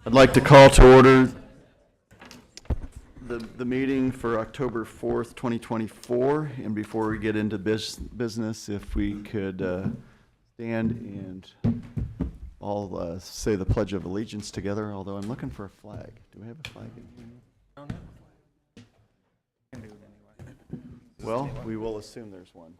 I'd like to call to order the meeting for October 4th, 2024. And before we get into business, if we could stand and all say the Pledge of Allegiance together, although I'm looking for a flag. Do we have a flag in here? I don't have a flag. Can do it anyway. Well, we will assume there's one.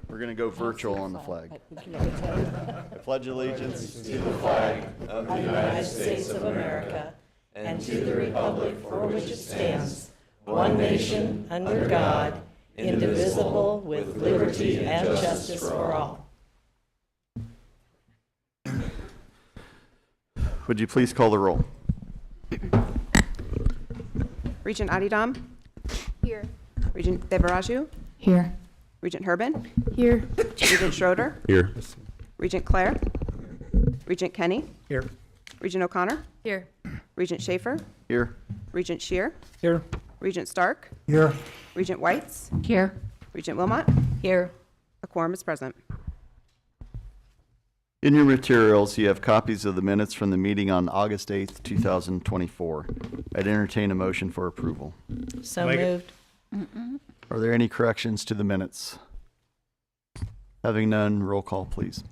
We're going to go virtual on the flag. I pledge allegiance to the flag of the United States of America and to the republic for which it stands, one nation, under God, indivisible, with liberty and justice for all. Would you please call the roll? Regent Adidam? Here. Regent Devaraju? Here. Regent Herbin? Here. Regent Schroeder? Here. Regent Clare? Regent Kenny? Here. Regent O'Connor? Here. Regent Schaefer? Here. Regent Shear? Here. Regent Stark? Here. Regent Whites? Here. Regent Wilmot? Here. A quorum is present. In your materials, you have copies of the minutes from the meeting on August 8th, 2024. I'd entertain a motion for approval. So Make moved. Are there any corrections to the minutes? Having none, roll call, please.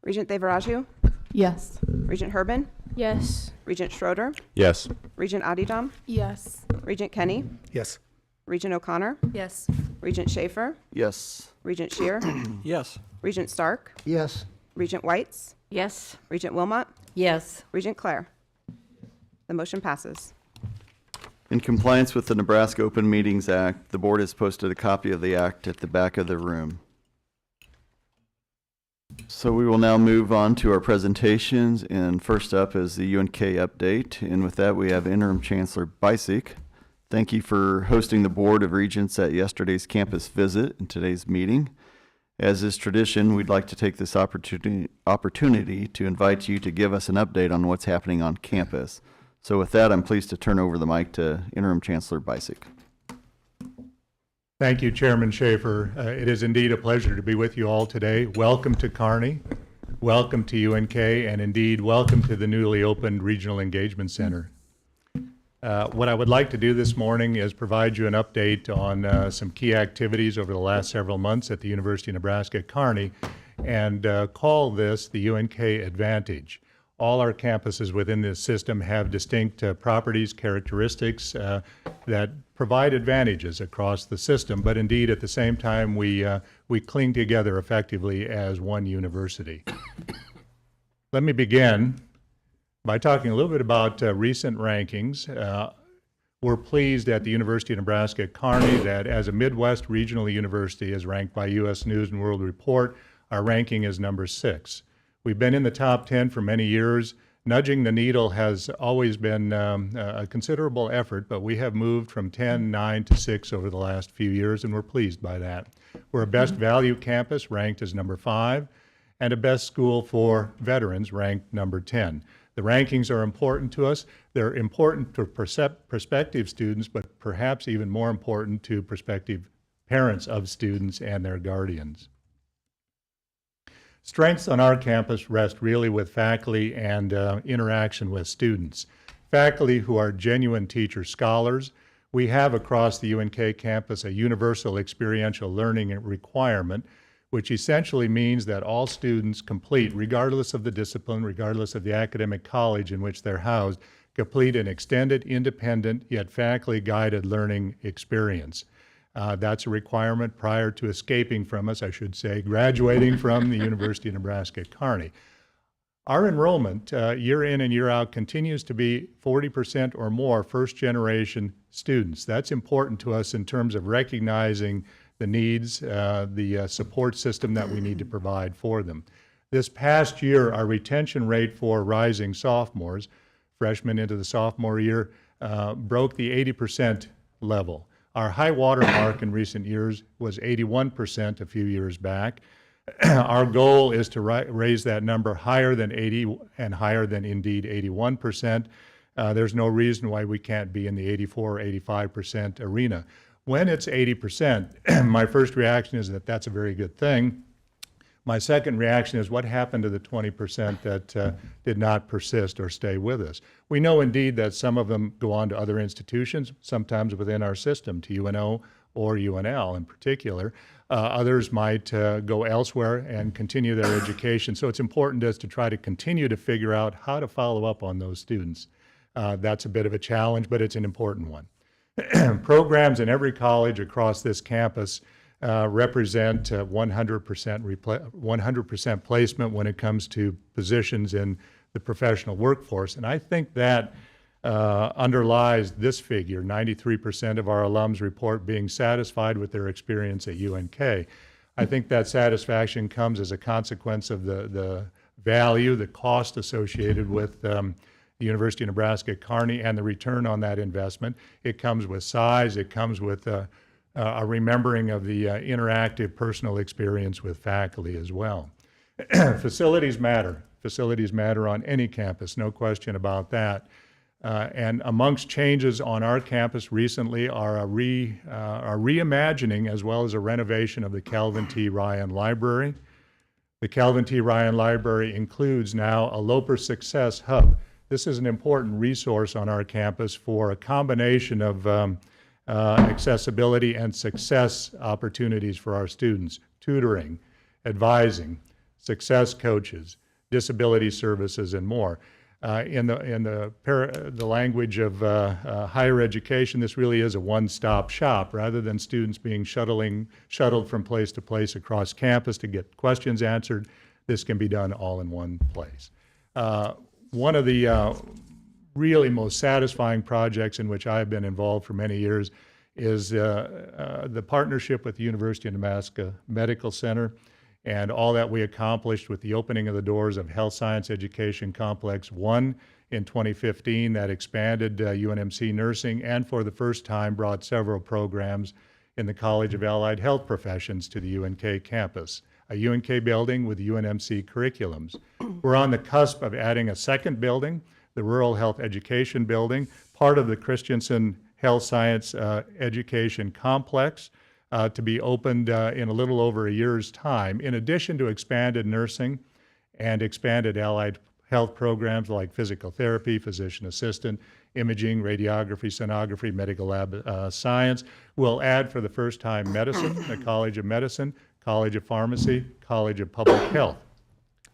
Regent Devaraju? Yes. Regent Herbin? Yes. Regent Schroeder? Yes. Regent Adidam? Yes. Regent Kenny? Yes. Regent O'Connor? Yes. Regent Schaefer? Yes. Regent Shear? Yes. Regent Stark? Yes. Regent Whites? Yes. Regent Wilmot? Yes. Regent Clare? The motion passes. In compliance with the Nebraska Open Meetings Act, the board has posted a copy of the act at the back of the room. So we will now move on to our presentations, and first up is the UNK update. And with that, we have Interim Chancellor Bicek. Thank you for hosting the Board of Regents at yesterday's campus visit and today's meeting. As is tradition, we'd like to take this opportunity to invite you to give us an update on what's happening on campus. So with that, I'm pleased to turn over the mic to Interim Chancellor Bicek. Thank you, Chairman Schaefer. It is indeed a pleasure to be with you all today. Welcome to Kearney, welcome to UNK, and indeed welcome to the newly opened Regional Engagement Center. What I would like to do this morning is provide you an update on some key activities over the last several months at the University of Nebraska at Kearney, and call this the UNK Advantage. All our campuses within this system have distinct properties, characteristics that provide advantages across the system, but indeed at the same time we cling together effectively as one university. Let me begin by talking a little bit about recent rankings. We're pleased at the University of Nebraska at Kearney that as a Midwest regional university, as ranked by U.S. News and World Report, our ranking is number 6. We've been in the top 10 for many years. Nudging the needle has always been a considerable effort, but we have moved from 10, 9 to 6 over the last few years, and we're pleased by that. We're a best value campus ranked as number 5, and a best school for veterans ranked number 10. The rankings are important to us. They're important to prospective students, but perhaps even more important to prospective parents of students and their guardians. Strengths on our campus rest really with faculty and interaction with students. Faculty who are genuine teacher scholars. We have across the UNK campus a universal experiential learning requirement, which essentially means that all students complete, regardless of the discipline, regardless of the academic college in which they're housed, complete an extended, independent, yet faculty-guided learning experience. That's a requirement prior to escaping from us, I should say, graduating from the University of Nebraska at Kearney. Our enrollment, year in and year out, continues to be 40% or more first-generation students. That's important to us in terms of recognizing the needs, the support system that we need to provide for them. This past year, our retention rate for rising sophomores, freshmen into the sophomore year, broke the 80% level. Our high water mark in recent years was 81% a few years back. Our goal is to raise that number higher than 80 and higher than indeed 81%. There's no reason why we can't be in the 84 or 85% arena. When it's 80%, my first reaction is that that's a very good thing. My second reaction is what happened to the 20% that did not persist or stay with us? We know indeed that some of them go on to other institutions, sometimes within our system, to UNO or UNL in particular. Others might go elsewhere and continue their education. So it's important to us to try to continue to figure out how to follow up on those students. That's a bit of a challenge, but it's an important one. Programs in every college across this campus represent 100% placement when it comes to positions in the professional workforce. And I think that underlies this figure. 93% of our alums report being satisfied with their experience at UNK. I think that satisfaction comes as a consequence of the value, the cost associated with the University of Nebraska at Kearney and the return on that investment. It comes with size, it comes with a remembering of the interactive personal experience with faculty as well. Facilities matter. Facilities matter on any campus, no question about that. And amongst changes on our campus recently are a reimagining as well as a renovation of the Calvin T. Ryan Library. The Calvin T. Ryan Library includes now a Loper Success Hub. This is an important resource on our campus for a combination of accessibility and success opportunities for our students, tutoring, advising, success coaches, disability services, and more. In the language of higher education, this really is a one-stop shop. Rather than students being shuttled from place to place across campus to get questions answered, this can be done all in one place. One of the really most satisfying projects in which I've been involved for many years is the partnership with the University of Nebraska Medical Center and all that we accomplished with the opening of the doors of Health Science Education Complex 1 in 2015 that expanded UNMC nursing and for the first time brought several programs in the College of Allied Health Professions to the UNK campus, a UNK building with UNMC curriculums. We're on the cusp of adding a second building, the Rural Health Education Building, part of the Christensen Health Science Education Complex, to be opened in a little over a year's time, in addition to expanded nursing and expanded allied health programs like physical therapy, physician assistant, imaging, radiography, sonography, medical lab science. We'll add for the first time medicine, the College of Medicine, College of Pharmacy, College of Public Health.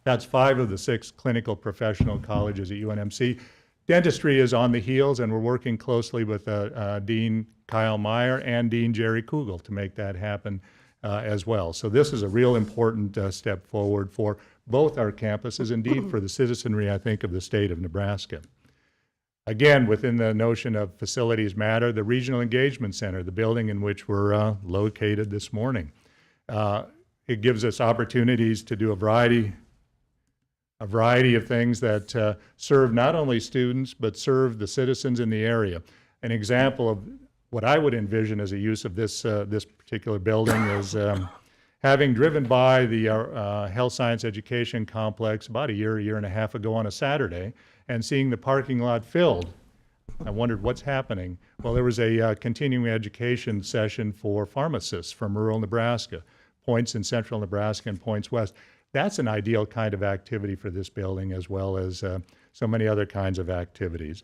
That's 5 of the 6 clinical professional colleges at UNMC. Dentistry is on the heels, and we're working closely with Dean Kyle Meyer and Dean Jerry Kugel to make that happen as well. So this is a real important step forward for both our campuses, indeed for the citizenry, I think, of the state of Nebraska. Again, within the notion of facilities matter, the Regional Engagement Center, the building in which we're located this morning, it gives us opportunities to do a variety of things that serve not only students, but serve the citizens in the area. An example of what I would envision as a use of this particular building is having driven by the Health Science Education Complex about a year and a half ago on a Saturday, and seeing the parking lot filled. I wondered what's happening. Well, there was a continuing education session for pharmacists from rural Nebraska, points in central Nebraska and points west. That's an ideal kind of activity for this building, as well as so many other kinds of activities.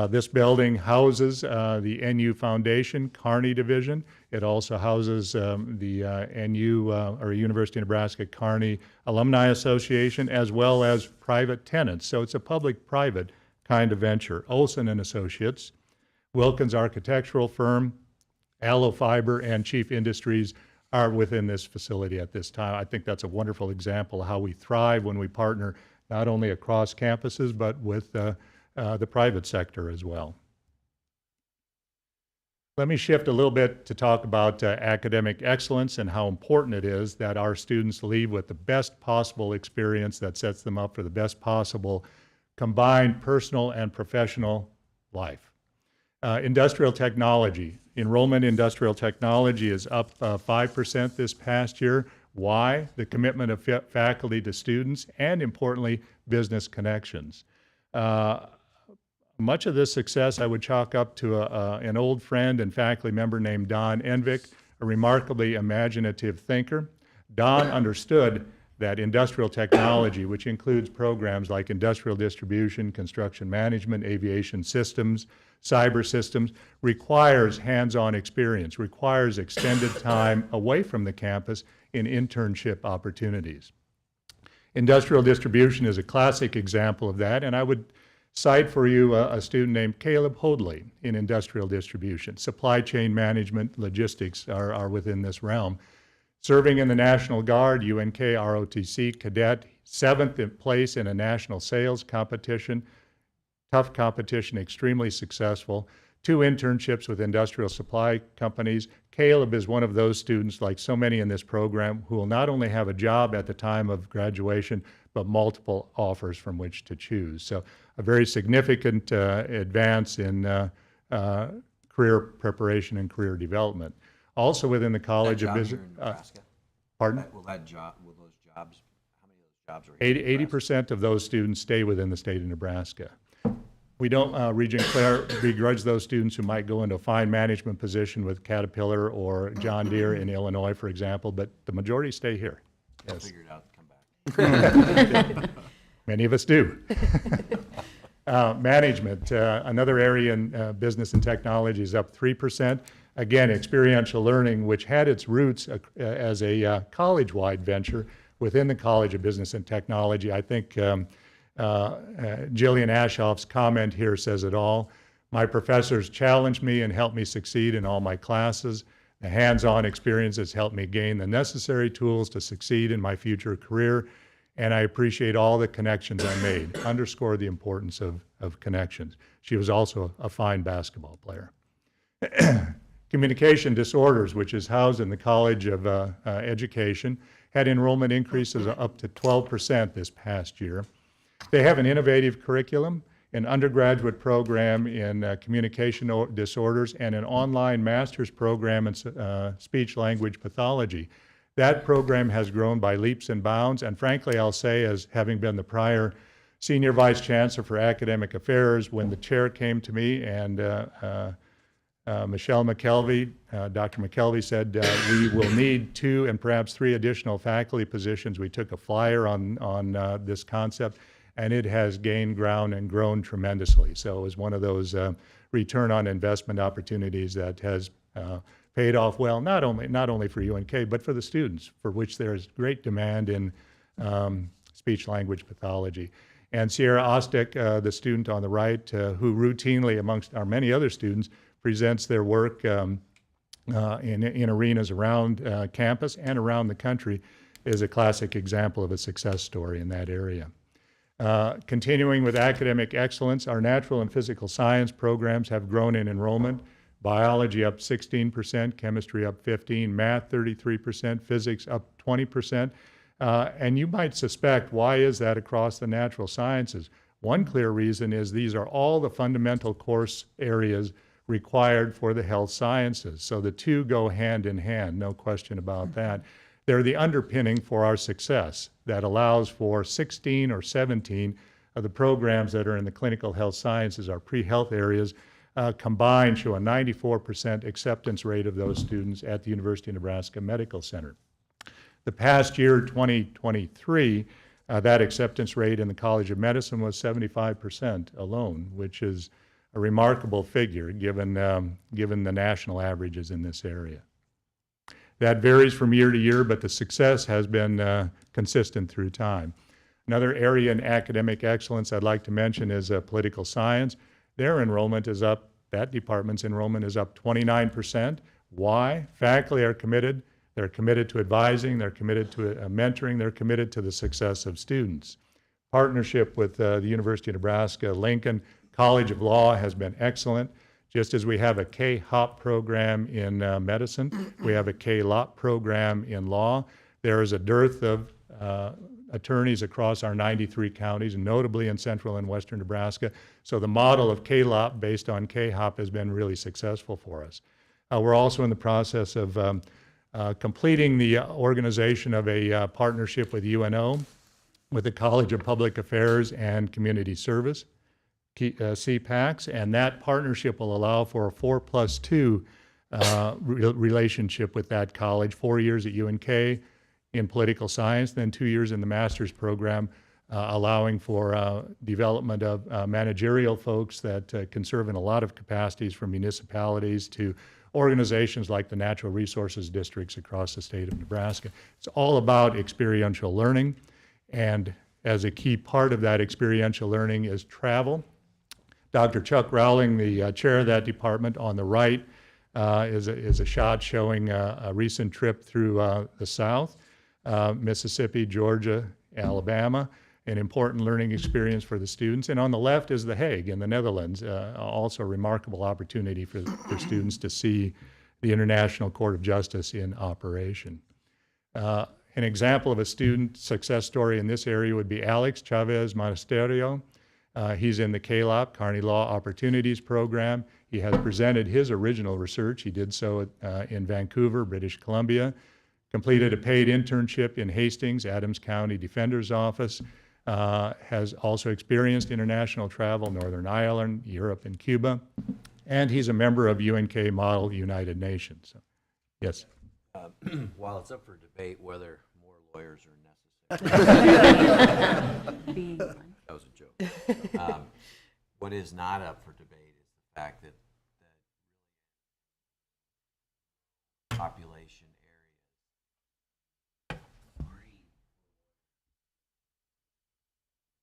This building houses the NU Foundation, Kearney Division. It also houses the NU, or University of Nebraska Kearney Alumni Association, as well as private tenants. So it's a public-private kind of venture. Olson and Associates, Wilkins Architectural Firm, Allo Fiber, and Chief Industries are within this facility at this time. I think that's a wonderful example of how we thrive when we partner not only across campuses, but with the private sector as well. Let me shift a little bit to talk about academic excellence and how important it is that our students leave with the best possible experience that sets them up for the best possible combined personal and professional life. Industrial technology. Enrollment in industrial technology is up 5% this past year. Why? The commitment of faculty to students and, importantly, business connections. Much of this success I would chalk up to an old friend and faculty member named Don Envik, a remarkably imaginative thinker. Don understood that industrial technology, which includes programs like industrial distribution, construction management, aviation systems, cyber systems, requires hands-on experience, requires extended time away from the campus in internship opportunities. Industrial distribution is a classic example of that, and I would cite for you a student named Caleb Hoadley in industrial distribution. Supply chain management, logistics are within this realm. Serving in the National Guard, UNK ROTC cadet, 7th place in a national sales competition, tough competition, extremely successful. 2 internships with industrial supply companies. Caleb is one of those students, like so many in this program, who will not only have a job at the time of graduation, but multiple offers from which to choose. So a very significant advance in career preparation and career development. Also within the College of Business. Pardon? Will those jobs, how many of those jobs are here in 80% of those students stay within the state of Nebraska. We don't, Regent Claire, begrudge those students who might go into a fine management position with Caterpillar or John Deere in Illinois, for example, but the majority stay here. Nebraska? Yes. Figure it out and come back. Many of us do. Management, another area in business and technology is up 3%. Again, experiential learning, which had its roots as a college-wide venture within the College of Business and Technology. I think Jillian Ashoff's comment here says it all. My professors challenged me and helped me succeed in all my classes. The hands-on experience has helped me gain the necessary tools to succeed in my future career, and I appreciate all the connections I made. Underscore the importance of connections. She was also a fine basketball player. Communication disorders, which is housed in the College of Education, had enrollment increases up to 12% this past year. They have an innovative curriculum, an undergraduate program in communication disorders, and an online master's program in speech-language pathology. That program has grown by leaps and bounds, and frankly, I'll say, as having been the prior Senior Vice Chancellor for Academic Affairs, when the chair came to me and Michelle McKelvey, Dr. McKelvey said, we will need 2 and perhaps 3 additional faculty positions. We took a flyer on this concept, and it has gained ground and grown tremendously. So it was one of those return on investment opportunities that has paid off well, not only for UNK, but for the students, for which there is great demand in speech-language pathology. And Sierra Ostick, the student on the right, who routinely, amongst our many other students, presents their work in arenas around campus and around the country, is a classic example of a success story in that area. Continuing with academic excellence, our natural and physical science programs have grown in enrollment. Biology up 16%, chemistry up 15%, math 33%, physics up 20%. And you might suspect, why is that across the natural sciences? One clear reason is these are all the fundamental course areas required for the health sciences. So the two go hand in hand, no question about that. They're the underpinning for our success that allows for 16 or 17 of the programs that are in the clinical health sciences, our pre-health areas, combined show a 94% acceptance rate of those students at the University of Nebraska Medical Center. The past year, 2023, that acceptance rate in the College of Medicine was 75% alone, which is a remarkable figure given the national averages in this area. That varies from year to year, but the success has been consistent through time. Another area in academic excellence I'd like to mention is political science. Their enrollment is up, that department's enrollment is up 29%. Why? Faculty are committed. They're committed to advising, they're committed to mentoring, they're committed to the success of students. Partnership with the University of Nebraska Lincoln College of Law has been excellent. Just as we have a K-HOP program in medicine, we have a K-LOP program in law. There is a dearth of attorneys across our 93 counties, notably in central and western Nebraska. So the model of K-LOP based on K-HOP has been really successful for us. We're also in the process of completing the organization of a partnership with UNO, with the College of Public Affairs and Community Service, CPACs, and that partnership will allow for a 4+2 relationship with that college, 4 years at UNK, in political science, then 2 years in the master's program, allowing for development of managerial folks that can serve in a lot of capacities, from municipalities to organizations like the natural resources districts across the state of Nebraska. It's all about experiential learning, and as a key part of that experiential learning is travel. Dr. Chuck Rowling, the chair of that department on the right, is a shot showing a recent trip through the South, Mississippi, Georgia, Alabama, an important learning experience for the students. And on the left is The Hague in the Netherlands, also a remarkable opportunity for students to see the International Court of Justice in operation. An example of a student success story in this area would be Alex Chavez Monasterio. He's in the CALOP, Carney Law Opportunities Program. He has presented his original research. He did so in Vancouver, British Columbia, completed a paid internship in Hastings, Adams County Defender's Office, has also experienced international travel, Northern Ireland, Europe, and Cuba, and he's a member of UNK Model United Nations. So, yes. While it's up for debate whether more lawyers are necessary. Being one. That was a joke. What is not up for debate is the fact that population areas.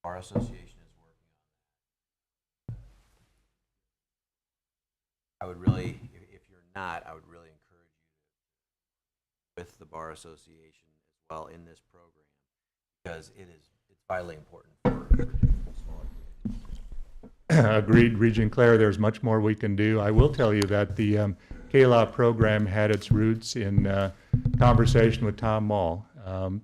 Bar Association is working on that. I would really, if you're not, I would really encourage you with the Bar Association as well in this program, because it's vitally important for different smaller communities. Agreed, Regent Claire, there's much more we can do. I will tell you that the KLOP program had its roots in conversation with Tom Mall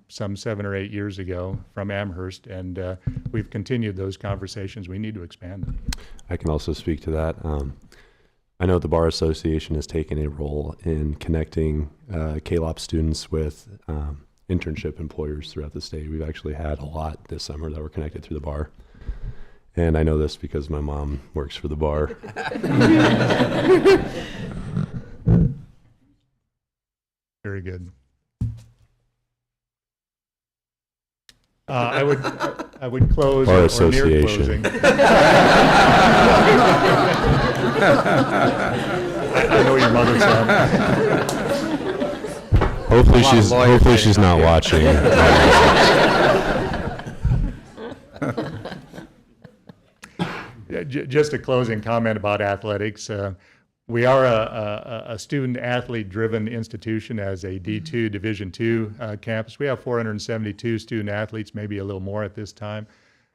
some 7 or 8 years ago from Amherst, and we've continued those conversations. We need to expand them. I can also speak to that. I know the Bar Association has taken a role in connecting KLOP students with internship employers throughout the state. We've actually had a lot this summer that were connected through the bar. And I know this because my mom works for the bar. Very good. I would close Bar or near Association. closing. I know your mother's son. Hopefully she's not watching. Just a closing comment about athletics. We are a student athlete-driven institution as a D2 Division II campus. We have 472 student athletes, maybe a little more at this time.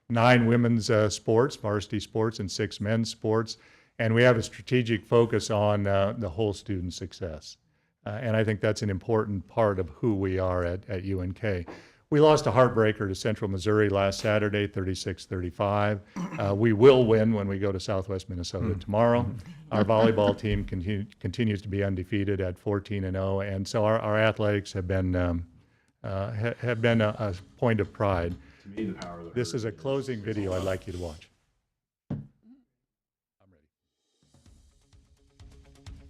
9 women's sports, varsity sports, and 6 men's sports. And we have a strategic focus on the whole student success. And I think that's an important part of who we are at UNK. We lost a heartbreaker to Central Missouri last Saturday, 36-35. We will win when we go to Southwest Minnesota tomorrow. Our volleyball team continues to be undefeated at 14-0, and so our athletics have been a point of pride. To me, the power of the This is a closing video I'd like you to watch.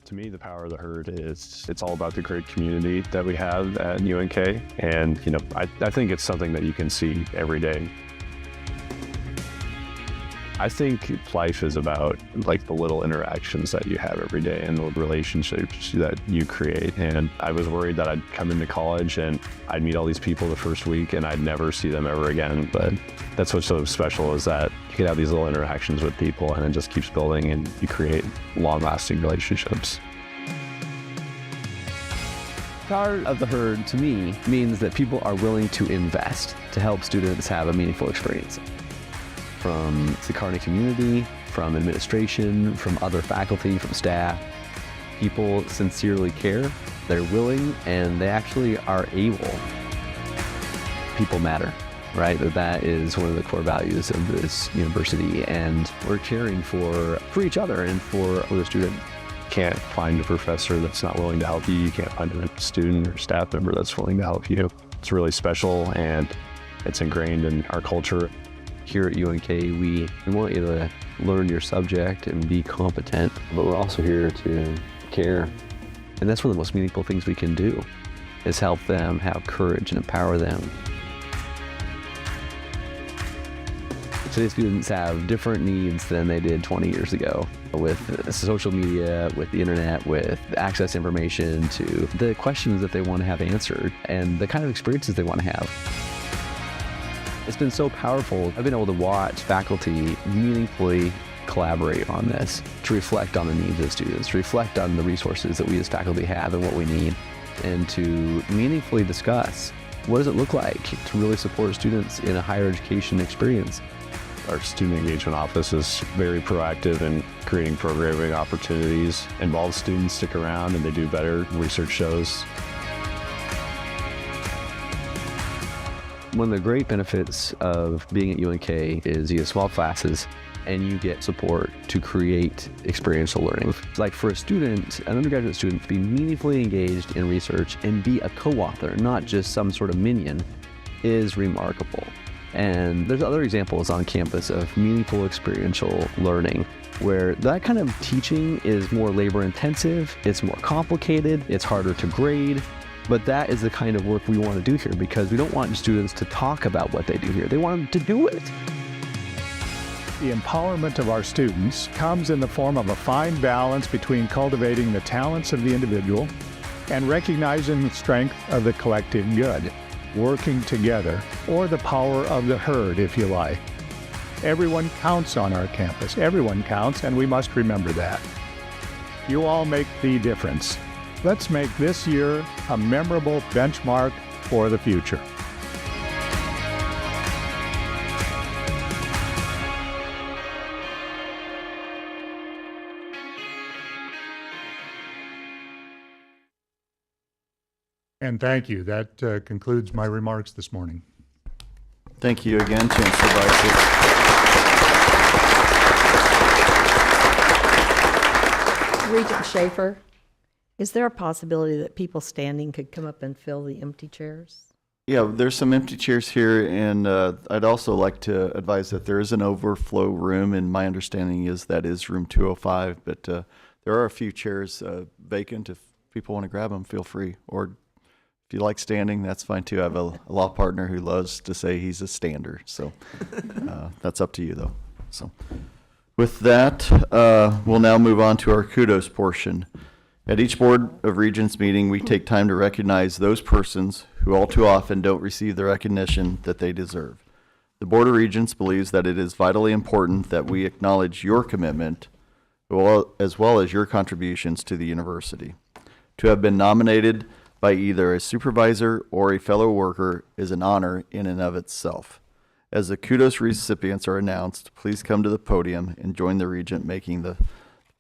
To me, the power of the herd is it's all about the great community that we have at UNK, and I think it's something that you can see every day. I think life is about like the little interactions that you have every day and the relationships that you create. And I was worried that I'd come into college and I'd meet all these people the first week and I'd never see them ever again. But that's what's so special, is that you can have these little interactions with people and it just keeps building and you create long-lasting relationships. Power of the herd, to me, means that people are willing to invest to help students have a meaningful experience. From the Kearney community, from administration, from other faculty, from staff, people sincerely care, they're willing, and they actually are able. People matter, right? That is one of the core values of this university, and we're caring for each other and for the student. Can't find a professor that's not willing to help you. You can't find a student or staff member that's willing to help you. It's really special, and it's ingrained in our culture. Here at UNK, we want you to learn your subject and be competent, but we're also here to care. And that's one of the most meaningful things we can do. is help them have courage and empower them. Today's students have different needs than they did 20 years ago with social media, with the internet, with access to information, to the questions that they want to have answered and the kind of experiences they want to have. It's been so powerful. I've been able to watch faculty meaningfully collaborate on this, to reflect on the needs of students, to reflect on the resources that we as faculty have and what we need, and to meaningfully discuss what does it look like to really support students in a higher education experience. Our student engagement office is very proactive in creating programming opportunities, involves students, stick around, and they do better, research shows. One of the great benefits of being at UNK is you have small classes and you get support to create experiential learning. Like for a student, an undergraduate student, to be meaningfully engaged in research and be a co-author, not just some sort of minion, is remarkable. And there's other examples on campus of meaningful experiential learning where that kind of teaching is more labor intensive, it's more complicated, it's harder to grade, but that is the kind of work we want to do here because we don't want students to talk about what they do here, they want them to do it. The empowerment of our students comes in the form of a fine balance between cultivating the talents of the individual and recognizing the strength of the collective good, working together, or the power of the herd, if you like. Everyone counts on our campus. Everyone counts, and we must remember that. You all make the difference. Let's make this year a memorable benchmark for the future. And thank you. That concludes my remarks this morning. Thank you again, Chancellor Bicek. Regent Schaefer, is there a possibility that people standing could come up and fill the empty chairs? Yeah, there's some empty chairs here, and I'd also like to advise that there is an overflow room, and my understanding is that is room 205, but there are a few chairs vacant. If people want to grab them, feel free. Or if you like standing, that's fine too. I have a law partner who loves to say he's a stander, so that's up to you though. So with that, we'll now move on to our kudos portion. At each Board of Regents meeting, we take time to recognize those persons who all too often don't receive the recognition that they deserve. The Board of Regents believes that it is vitally important that we acknowledge your commitment as well as your contributions to the university. To have been nominated by either a supervisor or a fellow worker is an honor in and of itself. As the kudos recipients are announced, please come to the podium and join the regent making the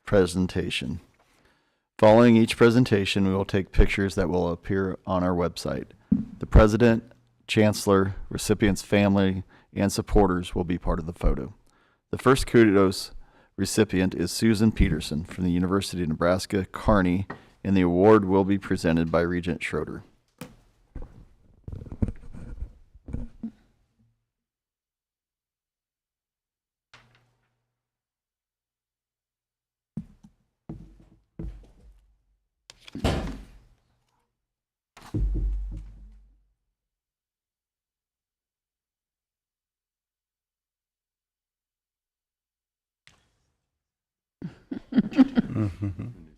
presentation. Following each presentation, we will take pictures that will appear on our website. The president, chancellor, recipient's family, and supporters will be part of the photo. The first kudos recipient is Susan Peterson from the University of Nebraska, Kearney, and the award will be presented by Regent Schroeder.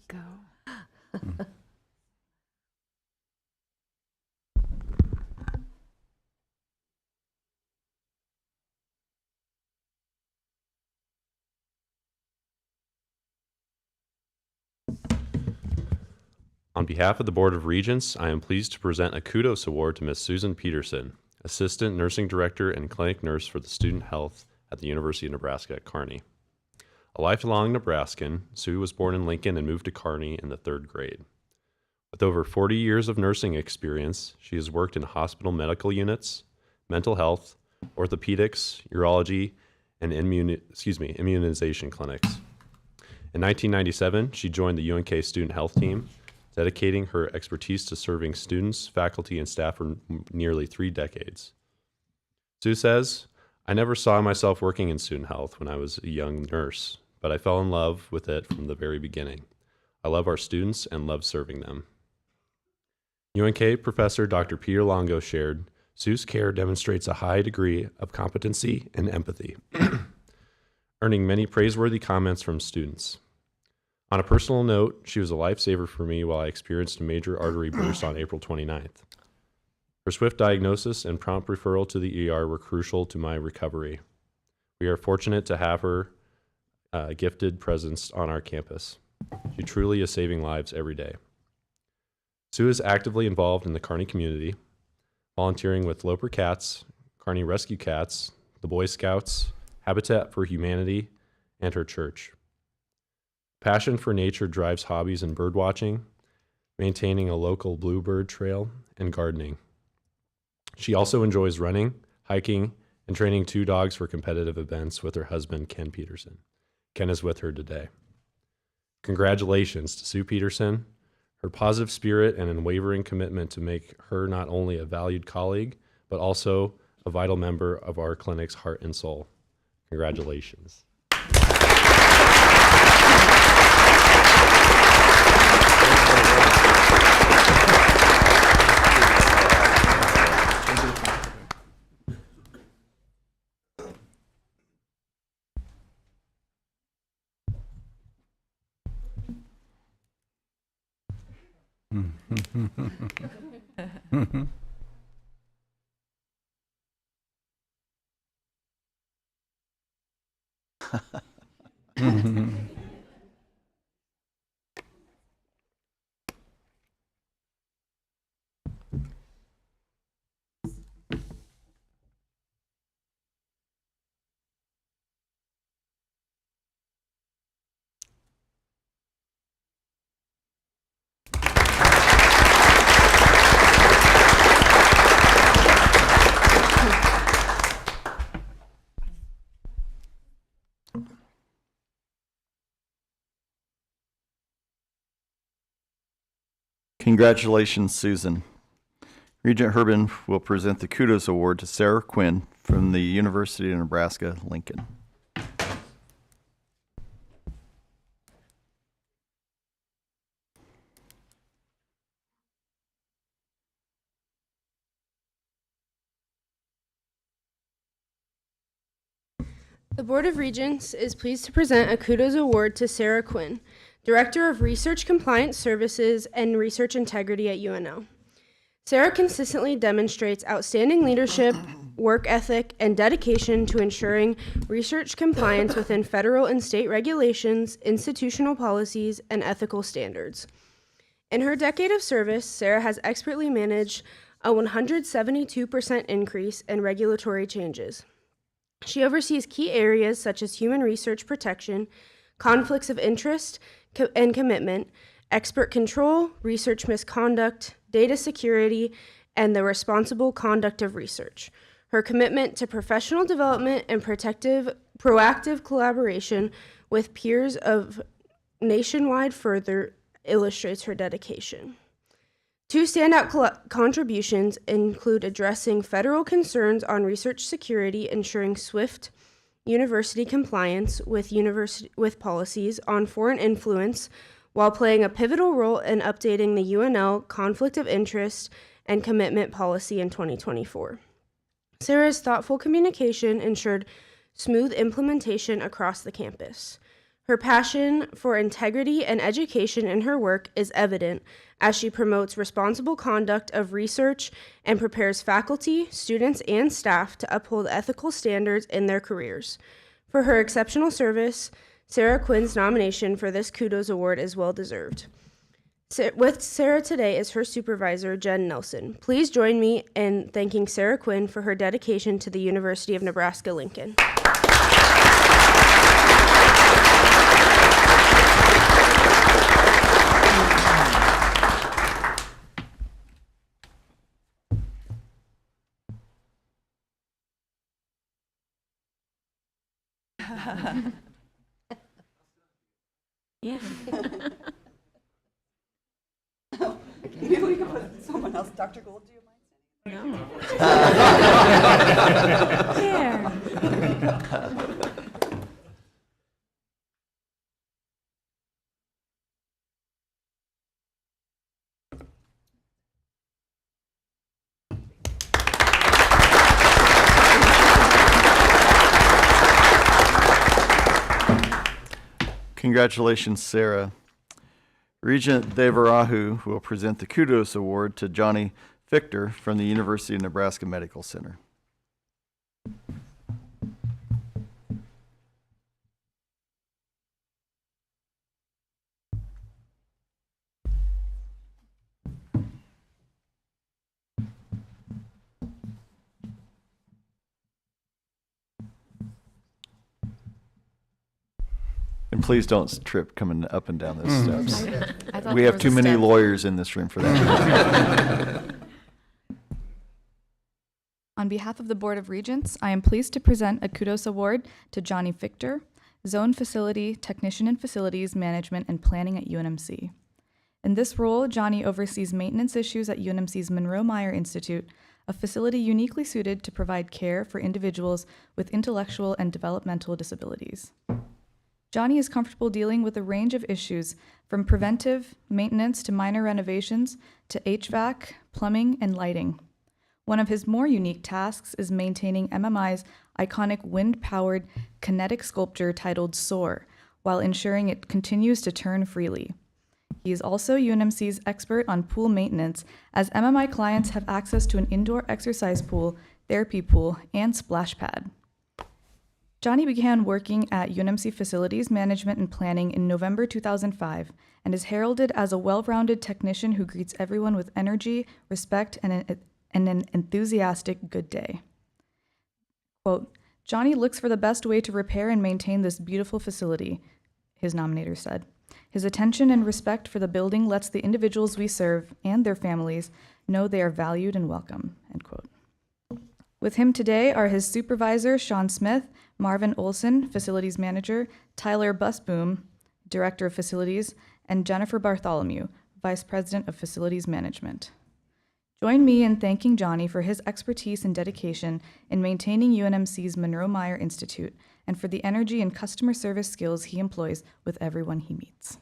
Go. On behalf of the Board of Regents, I am pleased to present a kudos award to Ms. Susan Peterson, Assistant Nursing Director and Clinic Nurse for the Student Health at the University of Nebraska at Kearney. A lifelong Nebraskan, Sue was born in Lincoln and moved to Kearney in the 3rd grade. With over 40 years of nursing experience, she has worked in hospital medical units, mental health, orthopedics, urology, and immunization clinics. In 1997, she joined the UNK student health team, dedicating her expertise to serving students, faculty, and staff for nearly 3 decades. Sue says, "I never saw myself working in student health when I was a young nurse, but I fell in love with it from the very beginning. I love our students and love serving them." UNK professor Dr. Peter Longo shared, Sue's care demonstrates a high degree of competency and empathy, earning many praiseworthy comments from students. On a personal note, she was a lifesaver for me while I experienced a major artery burst on April 29th. Her swift diagnosis and prompt referral to the ER were crucial to my recovery. We are fortunate to have her gifted presence on our campus. She truly is saving lives every day. Sue is actively involved in the Kearney community, volunteering with Loper Cats, Kearney Rescue Cats, the Boy Scouts, Habitat for Humanity, and her church. Passion for nature drives hobbies in birdwatching, maintaining a local bluebird trail, and gardening. She also enjoys running, hiking, and training 2 dogs for competitive events with her husband, Ken Peterson. Ken is with her today. Congratulations to Sue Peterson. Her positive spirit and unwavering commitment to make her not only a valued colleague, but also a vital member of our clinic's heart and soul. Congratulations. Congratulations, Susan. Regent Herbin will present the Kudos Award to Sarah Quinn from the University of Nebraska, Lincoln. The Board of Regents is pleased to present a Kudos Award to Sarah Quinn, Director of Research Compliance Services and Research Integrity at UNO. Sarah consistently demonstrates outstanding leadership, work ethic, and dedication to ensuring research compliance within federal and state regulations, institutional policies, and ethical standards. In her decade of service, Sarah has expertly managed a 172% increase in regulatory changes. She oversees key areas such as human research protection, conflicts of interest and commitment, expert control, research misconduct, data security, and the responsible conduct of research. Her commitment to professional development and proactive collaboration with peers of nationwide further illustrates her dedication. 2 standout contributions include addressing federal concerns on research security, ensuring swift university compliance with policies on foreign influence, while playing a pivotal role in updating the UNL conflict of interest and commitment policy in 2024. Sarah's thoughtful communication ensured smooth implementation across the campus. Her passion for integrity and education in her work is evident as she promotes responsible conduct of research and prepares faculty, students, and staff to uphold ethical standards in their careers. For her exceptional service, Sarah Quinn's nomination for this Kudos Award is well deserved. With Sarah today is her supervisor, Jen Nelson. Please join me in thanking Sarah Quinn for her dedication to the University of Nebraska, Lincoln. Yeah. Maybe we can put someone else. Dr. Gould, do you mind? No. There. Congratulations, Sarah. Regent Devarahu will present the Kudos Award to Johnny Fichter from the University of Nebraska Medical Center. And please don't trip coming up and down those steps. I thought We there have was too a many step. lawyers in this room for that. On behalf of the Board of Regents, I am pleased to present a Kudos Award to Johnny Fichter, Zone Facility Technician in Facilities Management and Planning at UNMC. In this role, Johnny oversees maintenance issues at UNMC's Monroe-Meyer Institute, a facility uniquely suited to provide care for individuals with intellectual and developmental disabilities. Johnny is comfortable dealing with a range of issues, from preventive maintenance to minor renovations to HVAC, plumbing, and lighting. One of his more unique tasks is maintaining MMI's iconic wind-powered kinetic sculpture titled Soar, while ensuring it continues to turn freely. He is also UNMC's expert on pool maintenance, as MMI clients have access to an indoor exercise pool, therapy pool, and splash pad. Johnny began working at UNMC Facilities Management and Planning in November 2005 and is heralded as a well-rounded technician who greets everyone with energy, respect, and an enthusiastic good day. Quote, "Johnny looks for the best way to repair and maintain this beautiful facility," his nominator said. "His attention and respect for the building lets the individuals we serve and their families know they are valued and welcome," end quote. With him today are his supervisor, Sean Smith, Marvin Olson, Facilities Manager, Tyler Busboom, Director of Facilities, and Jennifer Bartholomew, Vice President of Facilities Management. Join me in thanking Johnny for his expertise and dedication in maintaining UNMC's Monroe-Meyer Institute and for the energy and customer service skills he employs with everyone he meets.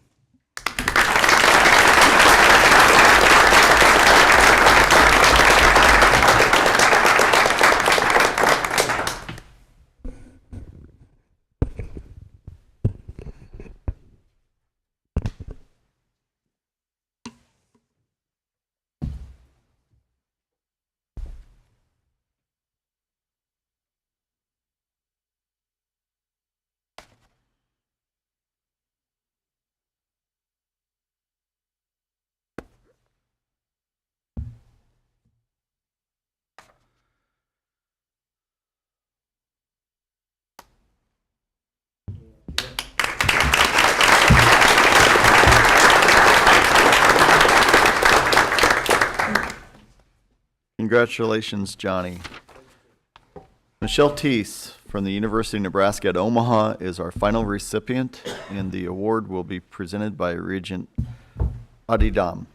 Congratulations, Johnny. Michelle Teese from the University of Nebraska at Omaha is our final recipient, and the award will be presented by Regent Adidam.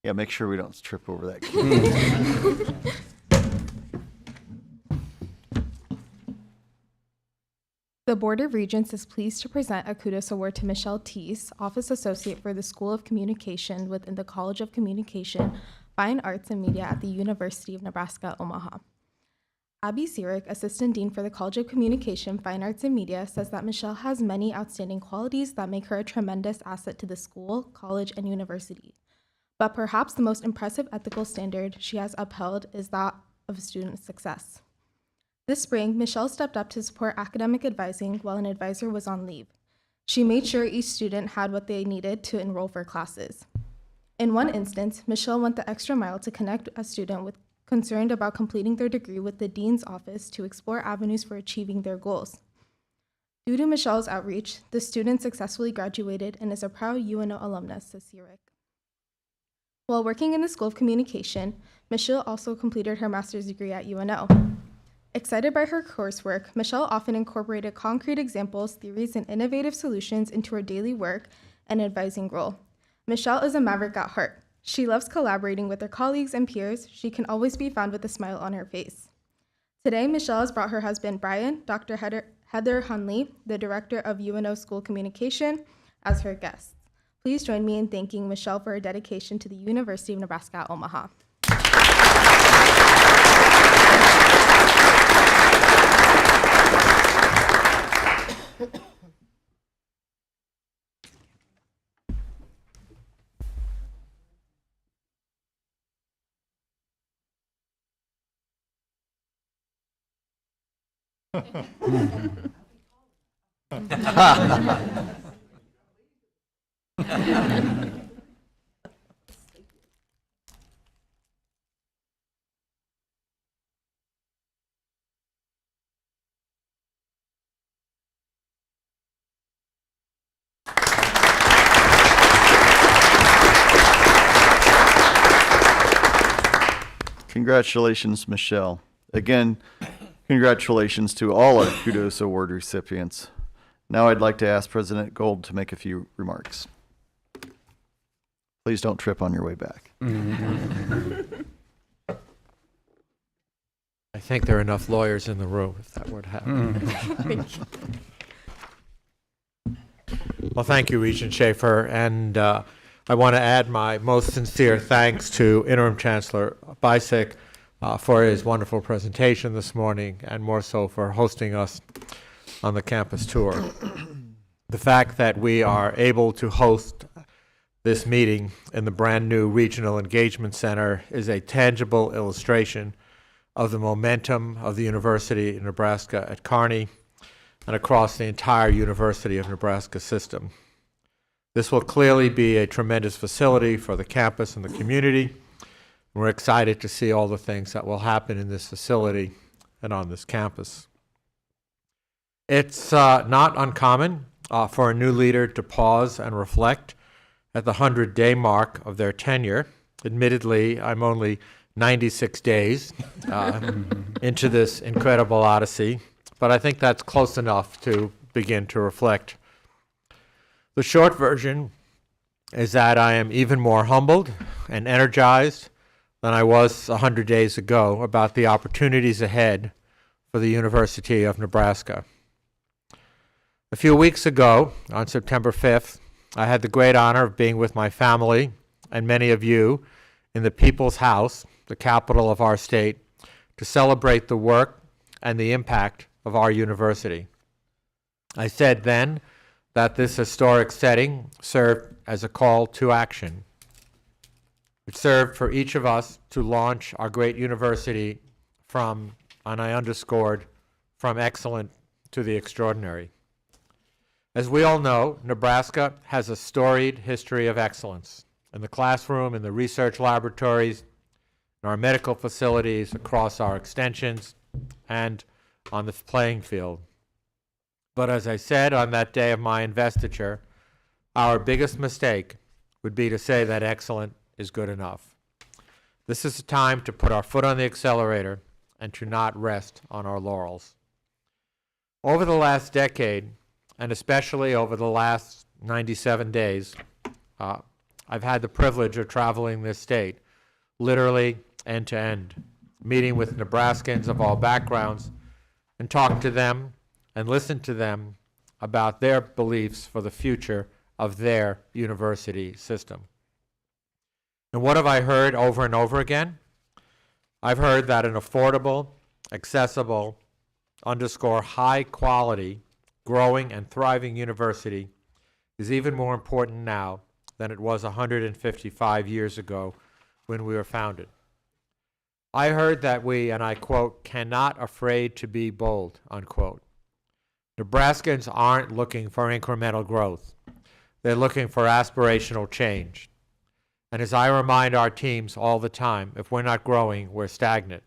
Yeah, make sure we don't trip over that key. The Board of Regents is pleased to present a Kudos Award to Michelle Teese, Office Associate for the School of Communication within the College of Communication, Fine Arts and Media at the University of Nebraska, Omaha. Abby Sirik, Assistant Dean for the College of Communication, Fine Arts and Media, says that Michelle has many outstanding qualities that make her a tremendous asset to the school, college, and university. But perhaps the most impressive ethical standard she has upheld is that of student success. This spring, Michelle stepped up to support academic advising while an advisor was on leave. She made sure each student had what they needed to enroll for classes. In one instance, Michelle went the extra mile to connect a student with concerned about completing their degree with the dean's office to explore avenues for achieving their goals. Due to Michelle's outreach, the student successfully graduated and is a proud UNO alumnus, says Sirik. While working in the School of Communication, Michelle also completed her master's degree at UNO. Excited by her coursework, Michelle often incorporated concrete examples, theories, and innovative solutions into her daily work and advising role. Michelle is a maverick at heart. She loves collaborating with her colleagues and peers. She can always be found with a smile on her face. Today, Michelle has brought her husband, Brian, Dr. Heather Hunley, the Director of UNO School Communication, as her guests. Please join me in thanking Michelle for her dedication to the University of Nebraska at Omaha. Congratulations, Michelle. Again, congratulations to all our Kudos Award recipients. Now I'd like to ask President Gold to make a few remarks. Please don't trip on your way back. I think there are enough lawyers in the room if that were to happen. Well, thank you, Regent Schaefer, and I want to add my most sincere thanks to Interim Chancellor Bisick for his wonderful presentation this morning, and more so for hosting us on the campus tour. The fact that we are able to host this meeting in the brand new Regional Engagement Center is a tangible illustration of the momentum of the University of Nebraska at Kearney and across the entire University of Nebraska system. This will clearly be a tremendous facility for the campus and the community. We're excited to see all the things that will happen in this facility and on this campus. It's not uncommon for a new leader to pause and reflect at the 100-day mark of their tenure. Admittedly, I'm only 96 days into this incredible odyssey, but I think that's close enough to begin to reflect. The short version is that I am even more humbled and energized than I was 100 days ago about the opportunities ahead for the University of Nebraska. A few weeks ago, on September 5th, I had the great honor of being with my family and many of you in the People's House, the capital of our state, to celebrate the work and the impact of our university. I said then that this historic setting served as a call to action. It served for each of us to launch our great university from, and I underscored, from excellent to the extraordinary. As we all know, Nebraska has a storied history of excellence in the classroom, in the research laboratories, in our medical facilities, across our extensions, and on the playing field. But as I said on that day of my investiture, our biggest mistake would be to say that excellent is good enough. This is a time to put our foot on the accelerator and to not rest on our laurels. Over the last decade, and especially over the last 97 days, I've had the privilege of traveling this state, literally end to end, meeting with Nebraskans of all backgrounds and talking to them and listen to them about their beliefs for the future of their university system. And what have I heard over and over again? I've heard that an affordable, accessible, underscore high quality, growing and thriving university is even more important now than it was 155 years ago when we were founded. I heard that we, and I quote, cannot afraid to be bold, unquote. Nebraskans aren't looking for incremental growth. They're looking for aspirational change. And as I remind our teams all the time, if we're not growing, we're stagnant.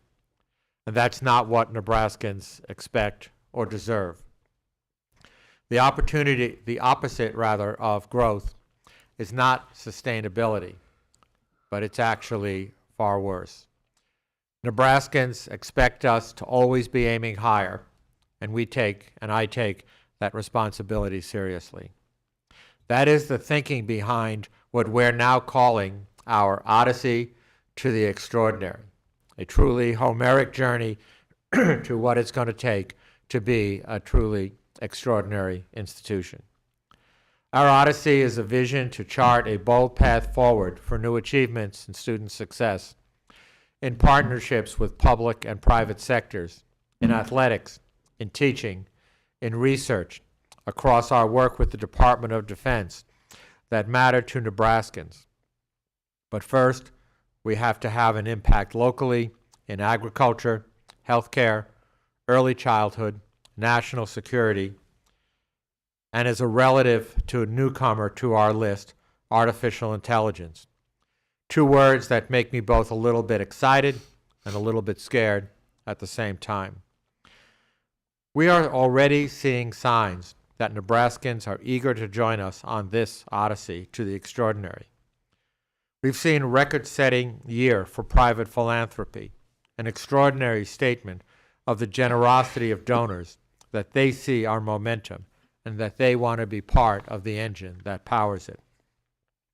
And that's not what Nebraskans expect or deserve. The opposite of growth is not sustainability, but it's actually far worse. Nebraskans expect us to always be aiming higher, and I take that responsibility seriously. That is the thinking behind what we're now calling our Odyssey to the Extraordinary, a truly Homeric journey to what it's going to take to be a truly extraordinary institution. Our Odyssey is a vision to chart a bold path forward for new achievements and student success in partnerships with public and private sectors, in athletics, in teaching, in research, across our work with the Department of Defense that matter to Nebraskans. But first, we have to have an impact locally in agriculture, healthcare, early childhood, national security, and as a relative to a newcomer to our list, artificial intelligence. Two words that make me both a little bit excited and a little bit scared at the same time. We are already seeing signs that Nebraskans are eager to join us on this odyssey to the extraordinary. We've seen a record-setting year for private philanthropy, an extraordinary statement of the generosity of donors, that they see our momentum and that they want to be part of the engine that powers it.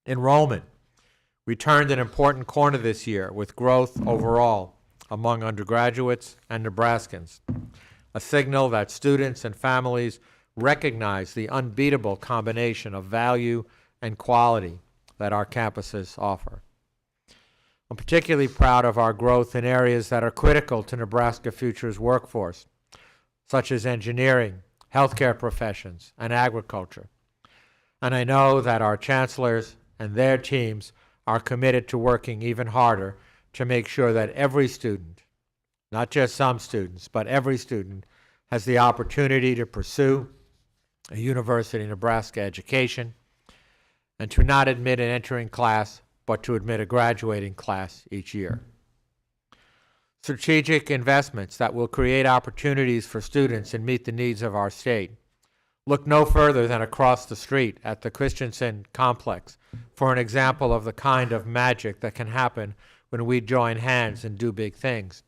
Enrollment. We turned an important corner this year with growth overall among undergraduates and Nebraskans, a signal that students and families recognize the unbeatable combination of value and quality that our campuses offer. I'm particularly proud of our growth in areas that are critical to Nebraska Future's workforce, such as engineering, healthcare professions, and agriculture. And I know that our chancellors and their teams are committed to working even harder to make sure that every student, not just some students, but every student, has the opportunity to pursue a University of Nebraska education, and to not admit an entering class, but to admit a graduating class each year. Strategic investments that will create opportunities for students and meet the needs of our state. Look no further than across the street at the Christensen complex for an example of the kind of magic that can happen when we join hands and do big things.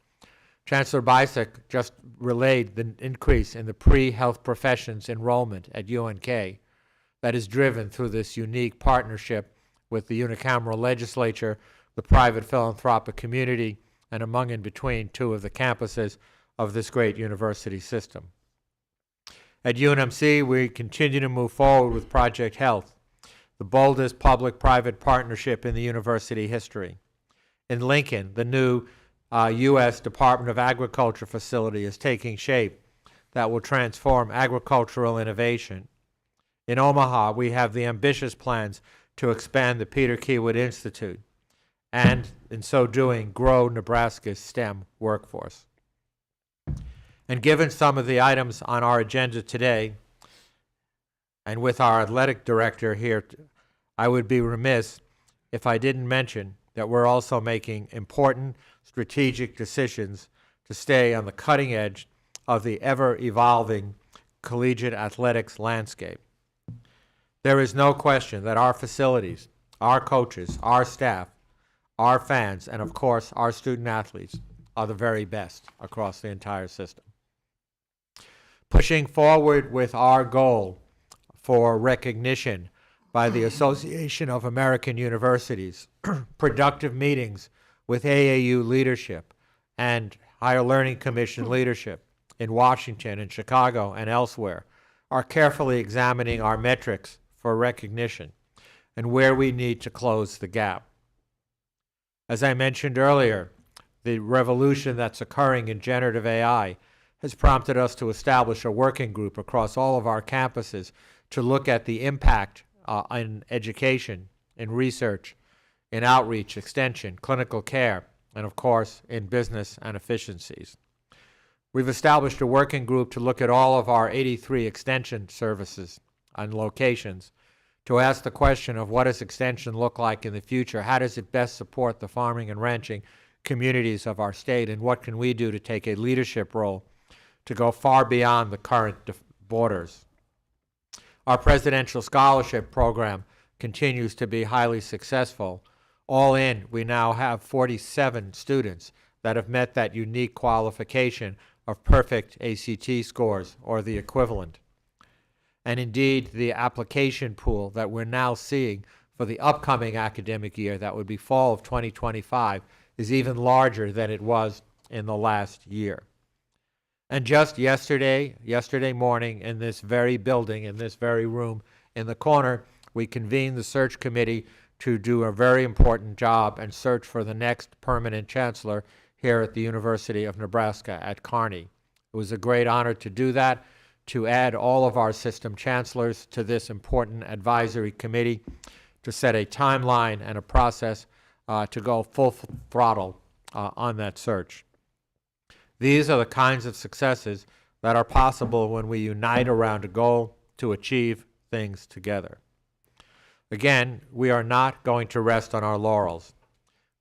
Chancellor Bisek just relayed the increase in the pre-health professions enrollment at UNK that is driven through this unique partnership with the unicameral legislature, the private philanthropic community, and among and between two of the campuses of this great university system. At UNMC, we continue to move forward with Project Health, the boldest public-private partnership in the university history. In Lincoln, the new U.S. Department of Agriculture facility is taking shape that will transform agricultural innovation. In Omaha, we have the ambitious plans to expand the Peter Keywood Institute and, in so doing, grow Nebraska's STEM workforce. And given some of the items on our agenda today, and with our athletic director here, I would be remiss if I didn't mention that we're also making important strategic decisions to stay on the cutting edge of the ever-evolving collegiate athletics landscape. There is no question that our facilities, our coaches, our staff, our fans, and of course our student athletes are the very best across the entire system. Pushing forward with our goal for recognition by the Association of American Universities, productive meetings with AAU leadership and Higher Learning Commission leadership in Washington and Chicago and elsewhere are carefully examining our metrics for recognition and where we need to close the gap. As I mentioned earlier, the revolution that's occurring in generative AI has prompted us to establish a working group across all of our campuses to look at the impact in education, in research, in outreach, extension, clinical care, and of course, in business and efficiencies. We've established a working group to look at all of our 83 extension services and locations to ask the question of what does extension look like in the future? How does it best support the farming and ranching communities of our state? And what can we do to take a leadership role to go far beyond the current borders? Our presidential scholarship program continues to be highly successful. All in, we now have 47 students that have met that unique qualification of perfect ACT scores or the equivalent. And indeed, the application pool that we're now seeing for the upcoming academic year, that would be fall of 2025, is even larger than it was in the last year. And just yesterday morning, in this very building, in this very room in the corner, we convened the search committee to do a very important job and search for the next permanent chancellor here at the University of Nebraska at Kearney. It was a great honor to do that, to add all of our system chancellors to this important advisory committee, to set a timeline and a process to go full throttle on that search. These are the kinds of successes that are possible when we unite around a goal to achieve things together. Again, we are not going to rest on our laurels.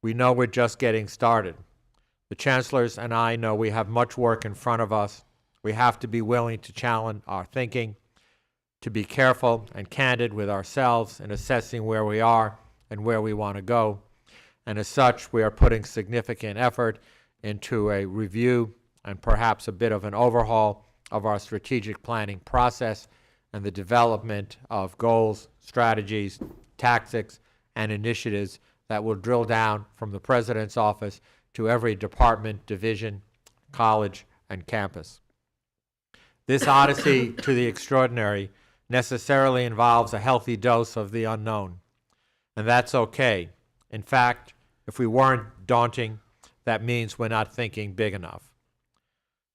We know we're just getting started. The chancellors and I know we have much work in front of us. We have to be willing to challenge our thinking, to be careful and candid with ourselves in assessing where we are and where we want to go. And as such, we are putting significant effort into a review and perhaps a bit of an overhaul of our strategic planning process and the development of goals, strategies, tactics, and initiatives that will drill down from the President's office to every department, division, college, and campus. This odyssey to the extraordinary necessarily involves a healthy dose of the unknown, and that's okay. In fact, if we weren't daunting, that means we're not thinking big enough.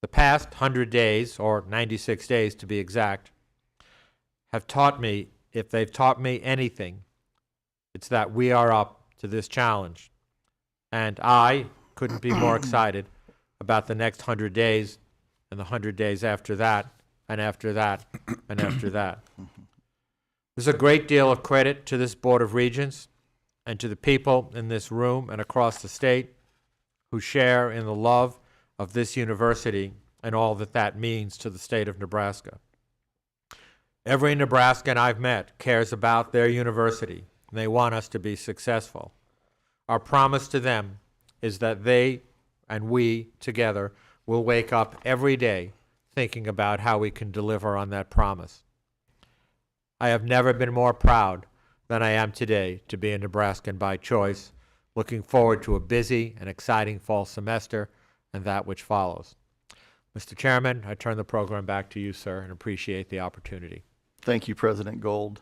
The past 100 days, or 96 days to be exact, have taught me, if they've taught me anything, it's that we are up to this challenge. And I couldn't be more excited about the next 100 days and the 100 days after that, and after that, and after that. There's a great deal of credit to this Board of Regents and to the people in this room and across the state who share in the love of this university and all that that means to the state of Nebraska. Every Nebraskan I've met cares about their university, and they want us to be successful. Our promise to them is that they and we together will wake up every day thinking about how we can deliver on that promise. I have never been more proud than I am today to be a Nebraskan by choice, looking forward to a busy and exciting fall semester and that which follows. Mr. Chairman, I turn the program back to you, sir, and appreciate the opportunity. Thank you, President Gold.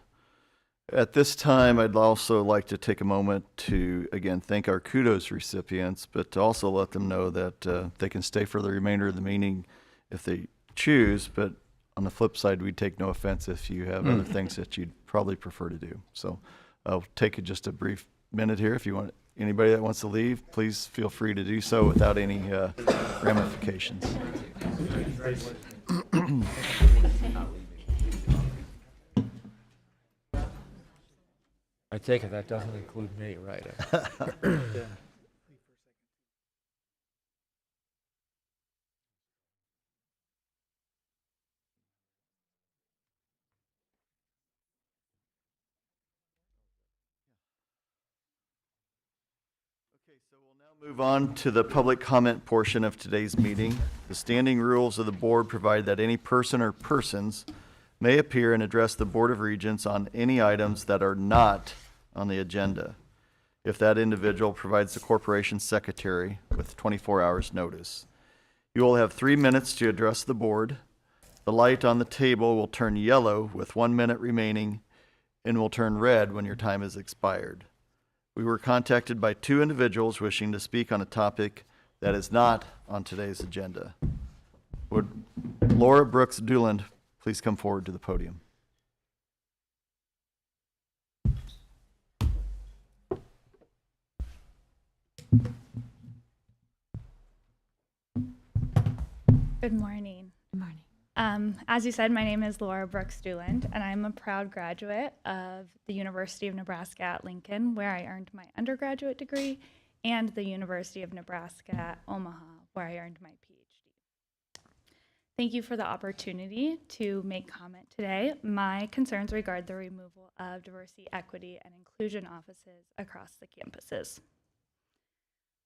At this time, I'd also like to take a moment to, again, thank our kudos recipients, but to also let them know that they can stay for the remainder of the meeting if they choose, but on the flip side, we'd take no offense if you have other things that you'd probably prefer to do. So I'll take just a brief minute here. If you want, anybody that wants to leave, please feel free to do so without any ramifications. I take it that doesn't include me, right? Okay, so we'll now move on to the public comment portion of today's meeting. The standing rules of the board provide that any person or persons may appear and address the Board of Regents on any items that are not on the agenda, if that individual provides the corporation secretary with 24 hours notice. You will have 3 minutes to address the board. The light on the table will turn yellow with 1 minute remaining and will turn red when your time has expired. We were contacted by 2 individuals wishing to speak on a topic that is not on today's agenda. Would Laura Brooks Dooland please come forward to the podium? Good morning. Good morning. As you said, my name is Laura Brooks Dooland, and I'm a proud graduate of the University of Nebraska at Lincoln, where I earned my undergraduate degree, and the University of Nebraska at Omaha, where I earned my PhD. Thank you for the opportunity to make comment today. My concerns regard the removal of diversity, equity, and inclusion offices across the campuses.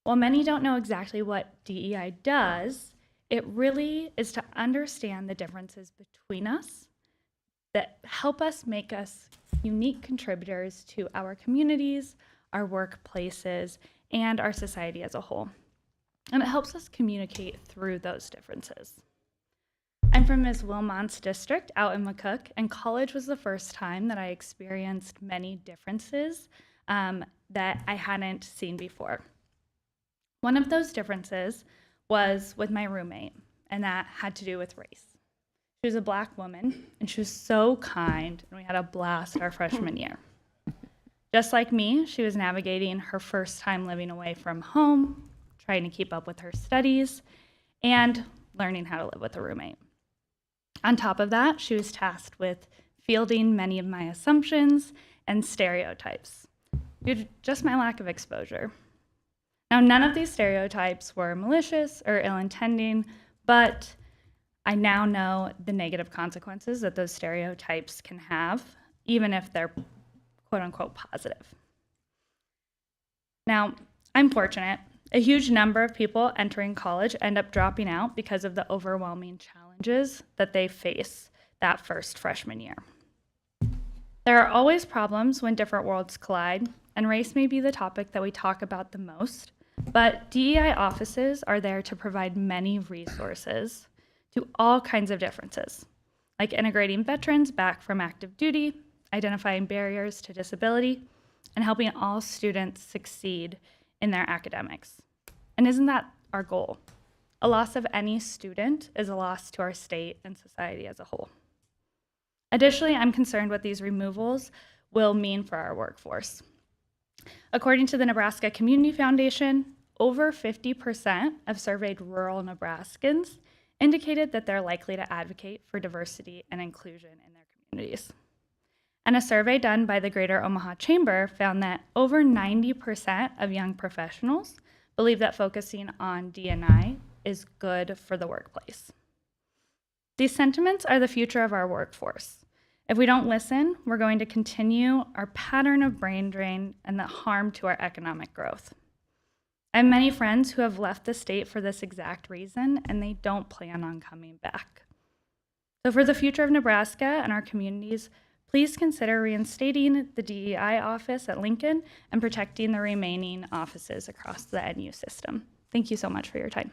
While many don't know exactly what DEI does, it really is to understand the differences between us that help us make us unique contributors to our communities, our workplaces, and our society as a whole. And it helps us communicate through those differences. I'm from Ms. Wilmot's district out in McCook, and college was the first time that I experienced many differences that I hadn't seen before. One of those differences was with my roommate, and that had to do with race. She was a Black woman, and she was so kind, and we had a blast our freshman year. Just like me, she was navigating her first time living away from home, trying to keep up with her studies, and learning how to live with a roommate. On top of that, she was tasked with fielding many of my assumptions and stereotypes due to just my lack of exposure. Now, none of these stereotypes were malicious or ill-intending, but I now know the negative consequences that those stereotypes can have, even if they're quote-unquote positive. Now, I'm fortunate. A huge number of people entering college end up dropping out because of the overwhelming challenges that they face that first freshman year. There are always problems when different worlds collide, and race may be the topic that we talk about the most, but DEI offices are there to provide many resources to all kinds of differences, like integrating veterans back from active duty, identifying barriers to disability, and helping all students succeed in their academics. And isn't that our goal? A loss of any student is a loss to our state and society as a whole. Additionally, I'm concerned what these removals will mean for our workforce. According to the Nebraska Community Foundation, over 50% of surveyed rural Nebraskans indicated that they're likely to advocate for diversity and inclusion in their communities. And a survey done by the Greater Omaha Chamber found that over 90% of young professionals believe that focusing on D&I is good for the workplace. These sentiments are the future of our workforce. If we don't listen, we're going to continue our pattern of brain drain and the harm to our economic growth. I have many friends who have left the state for this exact reason, and they don't plan on coming back. So for the future of Nebraska and our communities, please consider reinstating the DEI office at Lincoln and protecting the remaining offices across the NU system. Thank you so much for your time.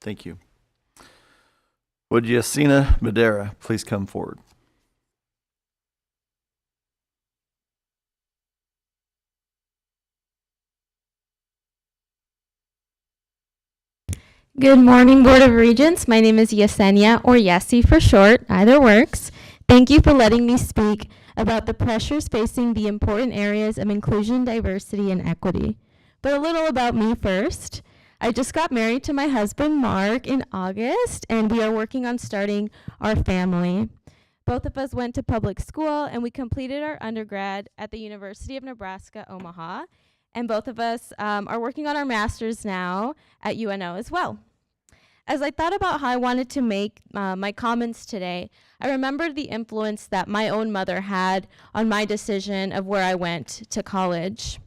Thank you. Would Yasina Madera please come forward? Good morning, Board of Regents. My name is Yesenia, or Yessi for short. Either works. Thank you for letting me speak about the pressures facing the important areas of inclusion, diversity, and equity. But a little about me first. I just got married to my husband, Mark, in August, and we are working on starting our family. Both of us went to public school, and we completed our undergrad at the University of Nebraska, Omaha. And both of us are working on our master's now at UNO as well. As I thought about how I wanted to make my comments today, I remembered the influence that my own mother had on my decision of where I went to college.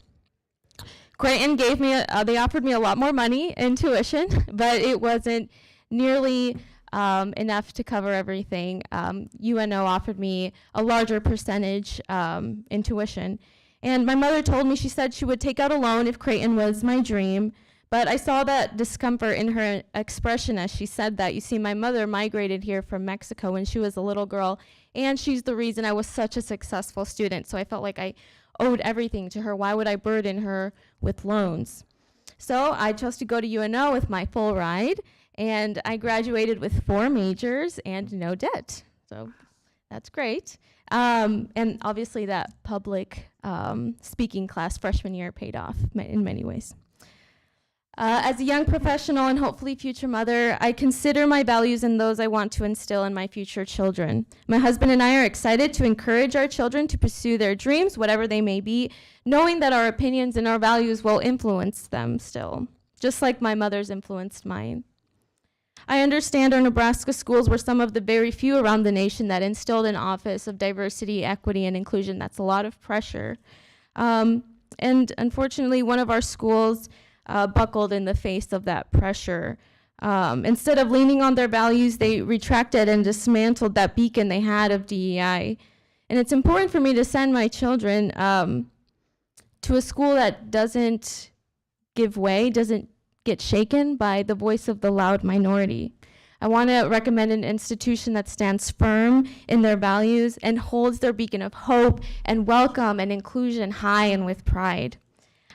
Creighton gave me, they offered me a lot more money in tuition, but it wasn't nearly enough to cover everything. UNO offered me a larger percentage in tuition. And my mother told me, she said she would take out a loan if Creighton was my dream. But I saw that discomfort in her expression as she said that. You see, my mother migrated here from Mexico when she was a little girl, and she's the reason I was such a successful student. So I felt like I owed everything to her. Why would I burden her with loans? So I chose to go to UNO with my full ride, and I graduated with 4 majors and no debt. So that's great. And obviously that public speaking class freshman year paid off in many ways. As a young professional and hopefully future mother, I consider my values and those I want to instill in my future children. My husband and I are excited to encourage our children to pursue their dreams, whatever they may be, knowing that our opinions and our values will influence them still, just like my mother's influenced mine. I understand our Nebraska schools were some of the very few around the nation that instilled an office of diversity, equity, and inclusion. That's a lot of pressure. And unfortunately, one of our schools buckled in the face of that pressure. Instead of leaning on their values, they retracted and dismantled that beacon they had of DEI. And it's important for me to send my children to a school that doesn't give way, doesn't get shaken by the voice of the loud minority. I want to recommend an institution that stands firm in their values and holds their beacon of hope and welcome and inclusion high and with pride.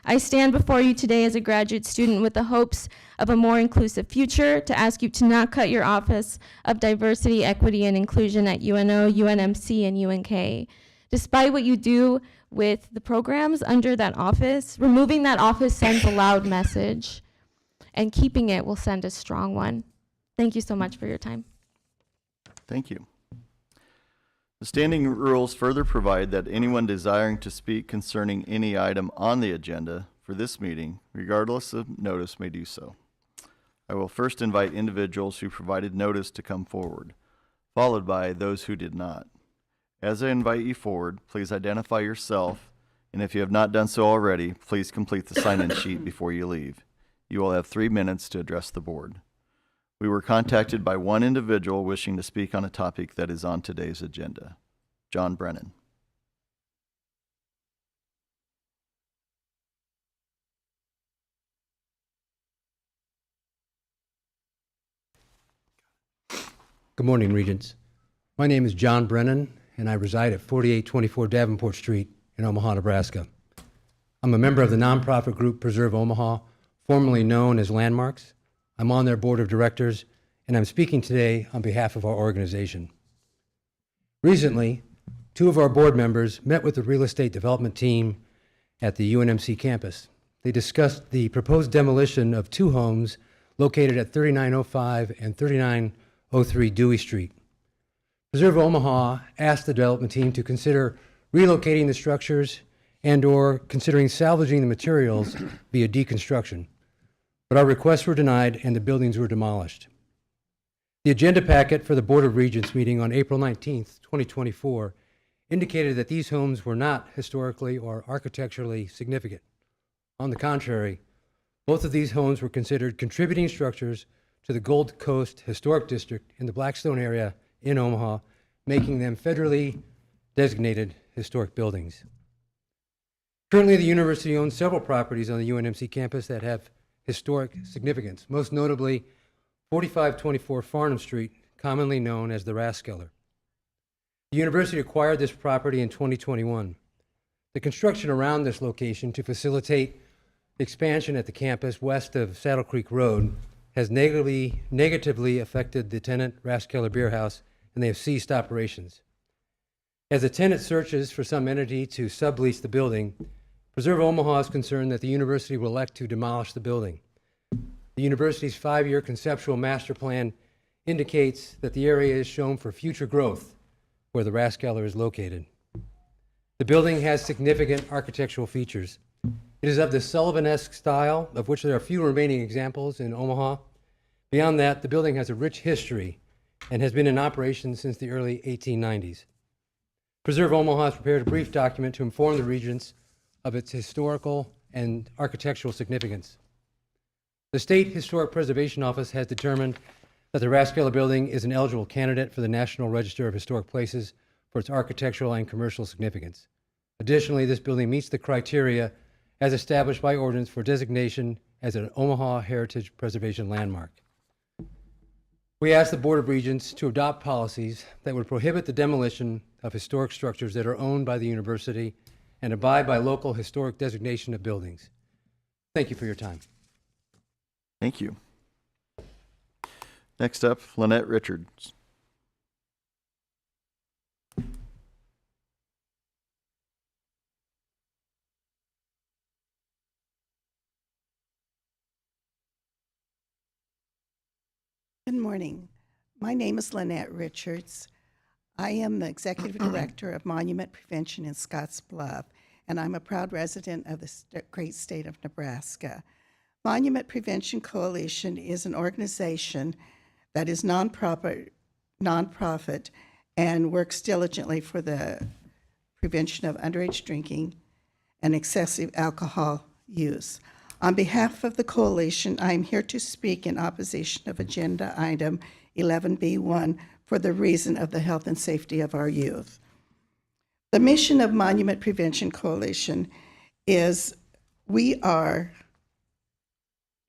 I stand before you today as a graduate student with the hopes of a more inclusive future to ask you to not cut your office of diversity, equity, and inclusion at UNO, UNMC, and UNK. Despite what you do with the programs under that office, removing that office sends a loud message, and keeping it will send a strong one. Thank you so much for your time. Thank you. The standing rules further provide that anyone desiring to speak concerning any item on the agenda for this meeting, regardless of notice, may do so. I will first invite individuals who provided notice to come forward, followed by those who did not. As I invite you forward, please identify yourself, and if you have not done so already, please complete the sign-in sheet before you leave. You will have 3 minutes to address the board. We were contacted by one individual wishing to speak on a topic that is on today's agenda. John Brennan. Good morning, Regents. My name is John Brennan, and I reside at 4824 Davenport Street in Omaha, Nebraska. I'm a member of the nonprofit group Preserve Omaha, formerly known as Landmarks. I'm on their board of directors, and I'm speaking today on behalf of our organization. Recently, 2 of our board members met with the real estate development team at the UNMC campus. They discussed the proposed demolition of 2 homes located at 3905 and 3903 Dewey Street. Preserve Omaha asked the development team to consider relocating the structures and/or considering salvaging the materials via deconstruction. But our requests were denied and the buildings were demolished. The agenda packet for the Board of Regents meeting on April 19th, 2024 indicated that these homes were not historically or architecturally significant. On the contrary, both of these homes were considered contributing structures to the Gold Coast Historic District in the Blackstone area in Omaha, making them federally designated historic buildings. Currently, the university owns several properties on the UNMC campus that have historic significance, most notably 4524 Farnham Street, commonly known as the Rathskeller. The university acquired this property in 2021. The construction around this location to facilitate expansion at the campus west of Saddle Creek Road has negatively affected the tenant, Rathskeller Beer House, and they have ceased operations. As the tenant searches for some entity to sublease the building, Preserve Omaha is concerned that the university will elect to demolish the building. The university's 5-year conceptual master plan indicates that the area is shown for future growth where the Rathskeller is located. The building has significant architectural features. It is of the Sullivan-esque style, of which there are few remaining examples in Omaha. Beyond that, the building has a rich history and has been in operation since the early 1890s. Preserve Omaha has prepared a brief document to inform the Regents of its historical and architectural significance. The State Historic Preservation Office has determined that the Rathskeller Building is an eligible candidate for the National Register of Historic Places for its architectural and commercial significance. Additionally, this building meets the criteria as established by ordinance for designation as an Omaha Heritage Preservation Landmark. We ask the Board of Regents to adopt policies that would prohibit the demolition of historic structures that are owned by the university and abide by local historic designation of buildings. Thank you for your time. Thank you. Next up, Lynette Richards. Good morning. My name is Lynette Richards. I am the Executive Director of Monument Prevention in Scottsbluff, and I'm a proud resident of the great state of Nebraska. Monument Prevention Coalition is an organization that is nonprofit and works diligently for the prevention of underage drinking and excessive alcohol use. On behalf of the coalition, I am here to speak in opposition of Agenda Item 11B1 for the reason of the health and safety of our youth. The mission of Monument Prevention Coalition is we are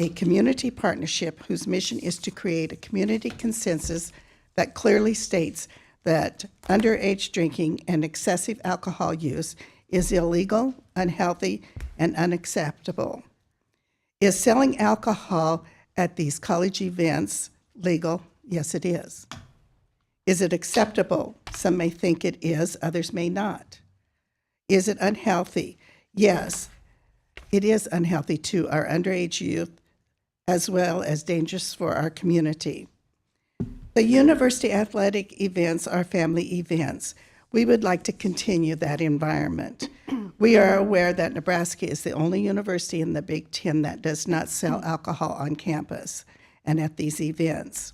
a community partnership whose mission is to create a community consensus that clearly states that underage drinking and excessive alcohol use is illegal, unhealthy, and unacceptable. Is selling alcohol at these college events legal? Yes, it is. Is it acceptable? Some may think it is, others may not. Is it unhealthy? Yes, it is unhealthy to our underage youth as well as dangerous for our community. The university athletic events are family events. We would like to continue that environment. We are aware that Nebraska is the only university in the Big Ten that does not sell alcohol on campus and at these events.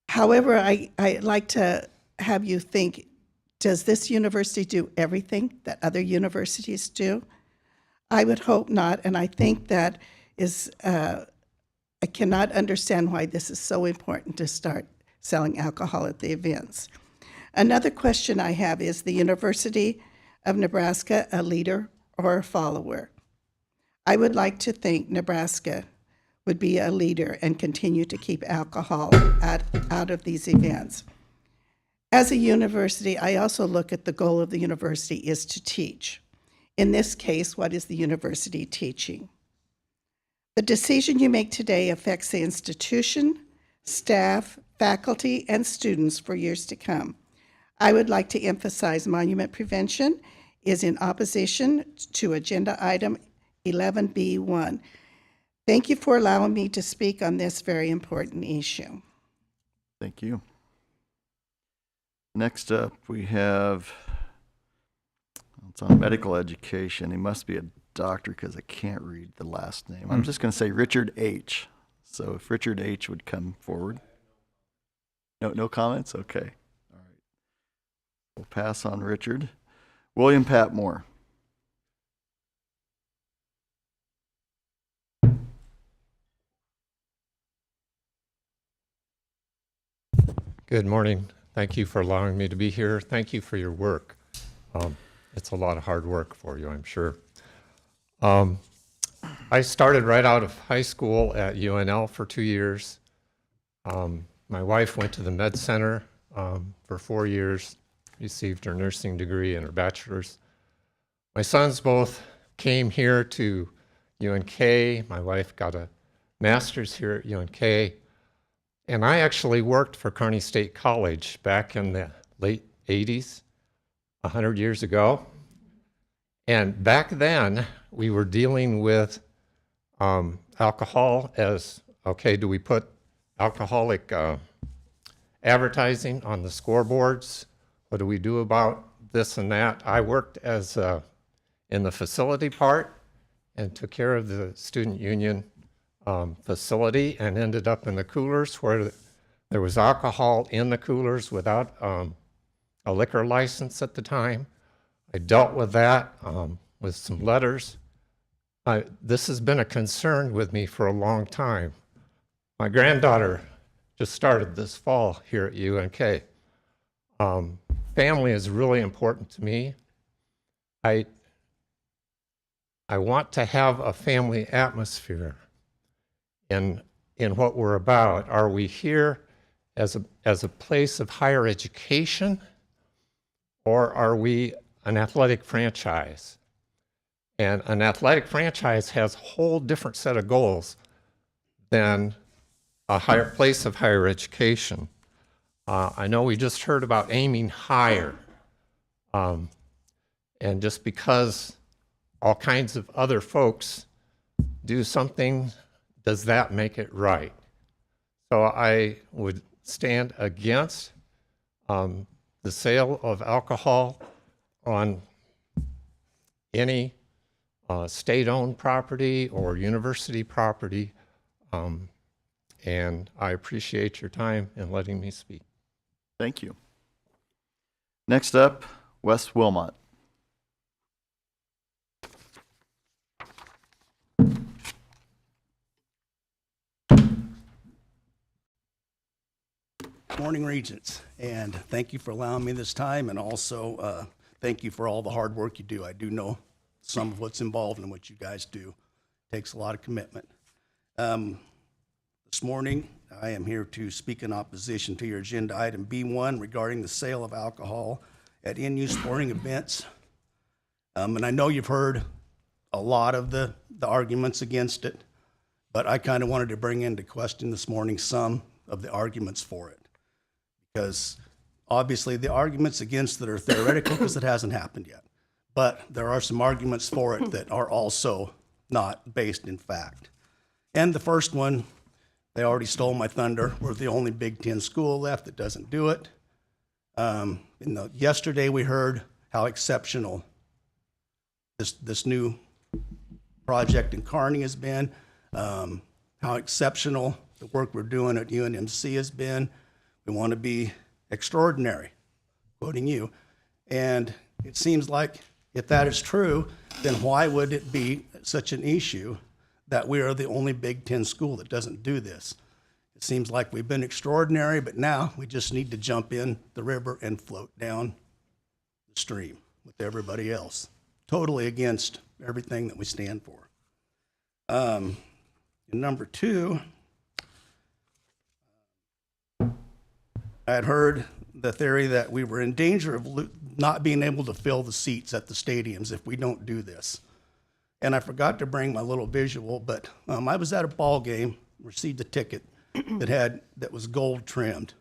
However, I'd like to have you think, does this university do everything that other universities do? I would hope not, and I think that is, I cannot understand why this is so important to start selling alcohol at the events. Another question I have is the University of Nebraska a leader or a follower? I would like to think Nebraska would be a leader and continue to keep alcohol out of these events. As a university, I also look at the goal of the university is to teach. In this case, what is the university teaching? The decision you make today affects the institution, staff, faculty, and students for years to come. I would like to emphasize monument prevention is in opposition to agenda item 11B1. Thank you for allowing me to speak on this very important issue. Thank you. Next up, we have, it's on medical education. He must be a doctor because I can't read the last name. I'm just going to say Richard H. So if Richard H. would come forward. No comments? Okay. All right. We'll pass on Richard. William Patmore. Good morning. Thank you for allowing me to be here. Thank you for your work. It's a lot of hard work for you, I'm sure. I started right out of high school at UNL for 2 years. My wife went to the Med Center for 4 years, received her nursing degree and her bachelor's. My sons both came here to UNK. My wife got a master's here at UNK. And I actually worked for Kearney State College back in the late 80s, 100 years ago. And back then, we were dealing with alcohol as, okay, do we put alcoholic advertising on the scoreboards? What do we do about this and that? I worked as in the facility part and took care of the student union facility and ended up in the coolers where there was alcohol in the coolers without a liquor license at the time. I dealt with that with some letters. This has been a concern with me for a long time. My granddaughter just started this fall here at UNK. Family is really important to me. I want to have a family atmosphere in what we're about. Are we here as a place of higher education, or are we an athletic franchise? And an athletic franchise has a whole different set of goals than a higher place of higher education. I know we just heard about aiming higher, and just because all kinds of other folks do something, does that make it right? So I would stand against the sale of alcohol on any state-owned property or university property, and I appreciate your time in letting me speak. Thank you. Next up, Wes Wilmot. Morning, Regents, and thank you for allowing me this time, and also thank you for all the hard work you do. I do know some of what's involved in what you guys do, takes a lot of commitment. This morning, I am here to speak in opposition to your agenda item B1 regarding the sale of alcohol at in-use sporting events. And I know you've heard a lot of the arguments against it, but I kind of wanted to bring into question this morning some of the arguments for it. Because obviously the arguments against it are theoretical because it hasn't happened yet. But there are some arguments for it that are also not based in fact. And the first one, they already stole my thunder. We're the only Big Ten school left that doesn't do it. Yesterday we heard how exceptional this new project in Kearney has been, how exceptional the work we're doing at UNMC has been. We want to be extraordinary, quoting you. And it seems like if that is true, then why would it be such an issue that we are the only Big Ten school that doesn't do this? It seems like we've been extraordinary, but now we just need to jump in the river and float down the stream with everybody else, totally against everything that we stand for. And number two, I had heard the theory that we were in danger of not being able to fill the seats at the stadiums if we don't do this. And I forgot to bring my little visual, but I was at a ball game, received a ticket that was gold trimmed.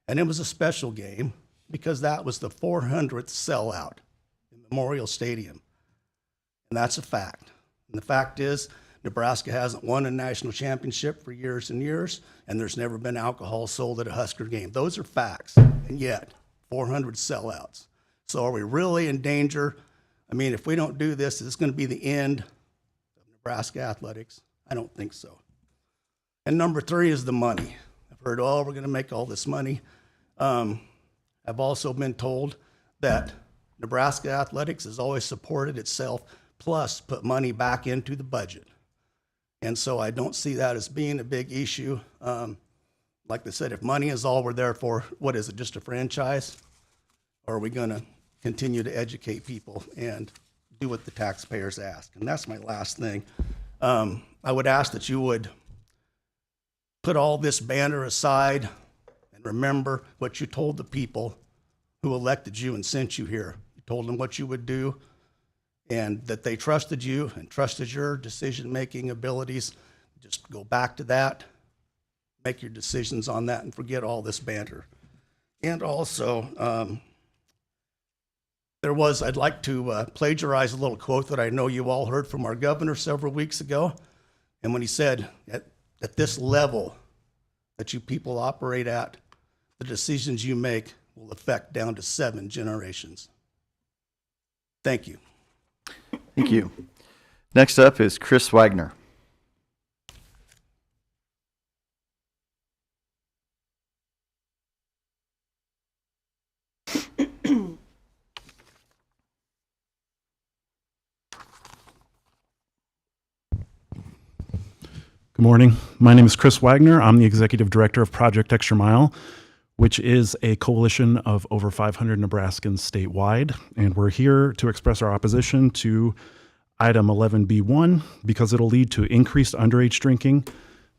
And it was a special game because that was the 400th sellout in Memorial Stadium. And that's a fact. And the fact is, Nebraska hasn't won a national championship for years and years, and there's never been alcohol sold at a Husker game. Those are facts, and yet 400 sellouts. So are we really in danger? I mean, if we don't do this, is this going to be the end of Nebraska athletics? I don't think so. And number three is the money. I've heard, oh, we're going to make all this money. I've also been told that Nebraska athletics has always supported itself, plus put money back into the budget. And so I don't see that as being a big issue. Like I said, if money is all we're there for, what is it, just a franchise? Or are we going to continue to educate people and do what the taxpayers ask? And that's my last thing. I would ask that you would put all this banter aside and remember what you told the people who elected you and sent you here. You told them what you would do, and that they trusted you and trusted your decision-making abilities. Just go back to that, make your decisions on that, and forget all this banter. And also, I'd like to plagiarize a little quote that I know you all heard from our governor several weeks ago. And when he said, at this level that you people operate at, the decisions you make will affect down to 7 generations. Thank you. Thank you. Next up is Chris Wagner. Good morning. My name is Chris Wagner. I'm the Executive Director of Project Extra Mile, which is a coalition of over 500 Nebraskans statewide. And we're here to express our opposition to item 11B1 because it'll lead to increased underage drinking,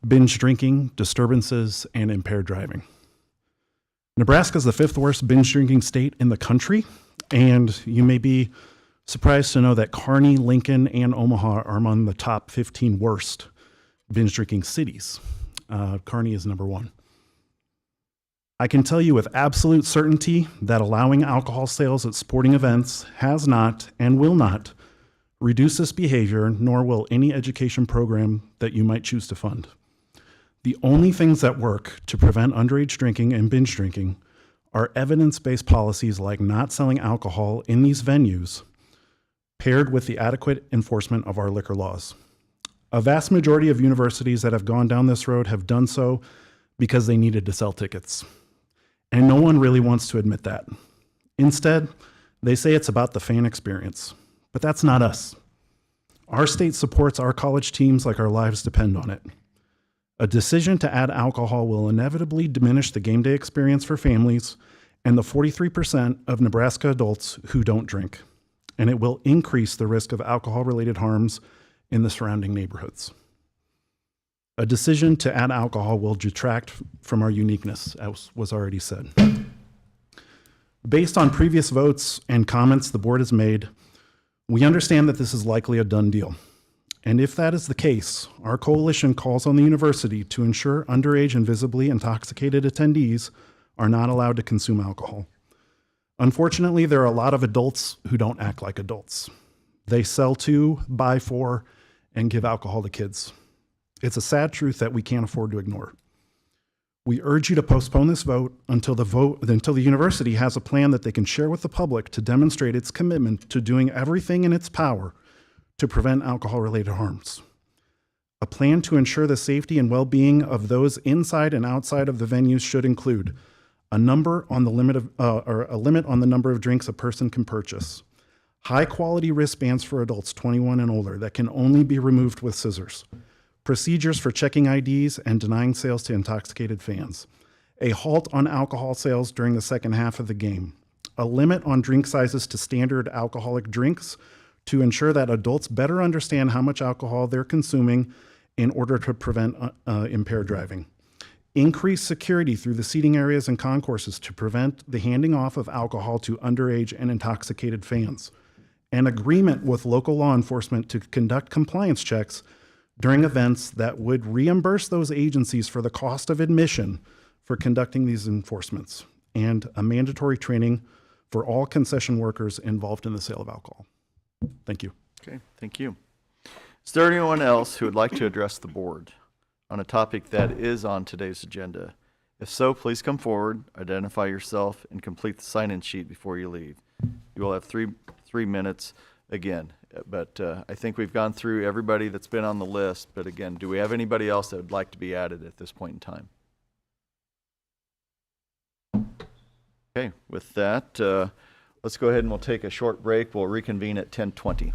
binge drinking, disturbances, and impaired driving. Nebraska is the 5th worst binge drinking state in the country, and you may be surprised to know that Kearney, Lincoln, and Omaha are among the top 15 worst binge drinking cities. Kearney is number 1. I can tell you with absolute certainty that allowing alcohol sales at sporting events has not and will not reduce this behavior, nor will any education program that you might choose to fund. The only things that work to prevent underage drinking and binge drinking are evidence-based policies like not selling alcohol in these venues, paired with the adequate enforcement of our liquor laws. A vast majority of universities that have gone down this road have done so because they needed to sell tickets. And no one really wants to admit that. Instead, they say it's about the fan experience. But that's not us. Our state supports our college teams like our lives depend on it. A decision to add alcohol will inevitably diminish the game day experience for families and the 43% of Nebraska adults who don't drink. And it will increase the risk of alcohol-related harms in the surrounding neighborhoods. A decision to add alcohol will detract from our uniqueness, as was already said. Based on previous votes and comments the board has made, we understand that this is likely a done deal. And if that is the case, our coalition calls on the university to ensure underage and visibly intoxicated attendees are not allowed to consume alcohol. Unfortunately, there are a lot of adults who don't act like adults. They sell to, buy for, and give alcohol to kids. It's a sad truth that we can't afford to ignore. We urge you to postpone this vote until the university has a plan that they can share with the public to demonstrate its commitment to doing everything in its power to prevent alcohol-related harms. A plan to ensure the safety and well-being of those inside and outside of the venues should include a limit on the number of drinks a person can purchase, high-quality wristbands for adults 21 and older that can only be removed with scissors, procedures for checking IDs and denying sales to intoxicated fans, a halt on alcohol sales during the second half of the game, a limit on drink sizes to standard alcoholic drinks to ensure that adults better understand how much alcohol they're consuming in order to prevent impaired driving, increase security through the seating areas and concourses to prevent the handing off of alcohol to underage and intoxicated fans, an agreement with local law enforcement to conduct compliance checks during events that would reimburse those agencies for the cost of admission for conducting these enforcements, and a mandatory training for all concession workers involved in the sale of alcohol. Thank you. Okay, thank you. Is there anyone else who would like to address the board on a topic that is on today's agenda? If so, please come forward, identify yourself, and complete the sign-in sheet before you leave. You will have three minutes again. But I think we've gone through everybody that's been on the list. But again, do we have anybody else that would like to be added at this point in time? Okay, with that, let's go ahead and we'll take a short break. We'll reconvene at 10:20.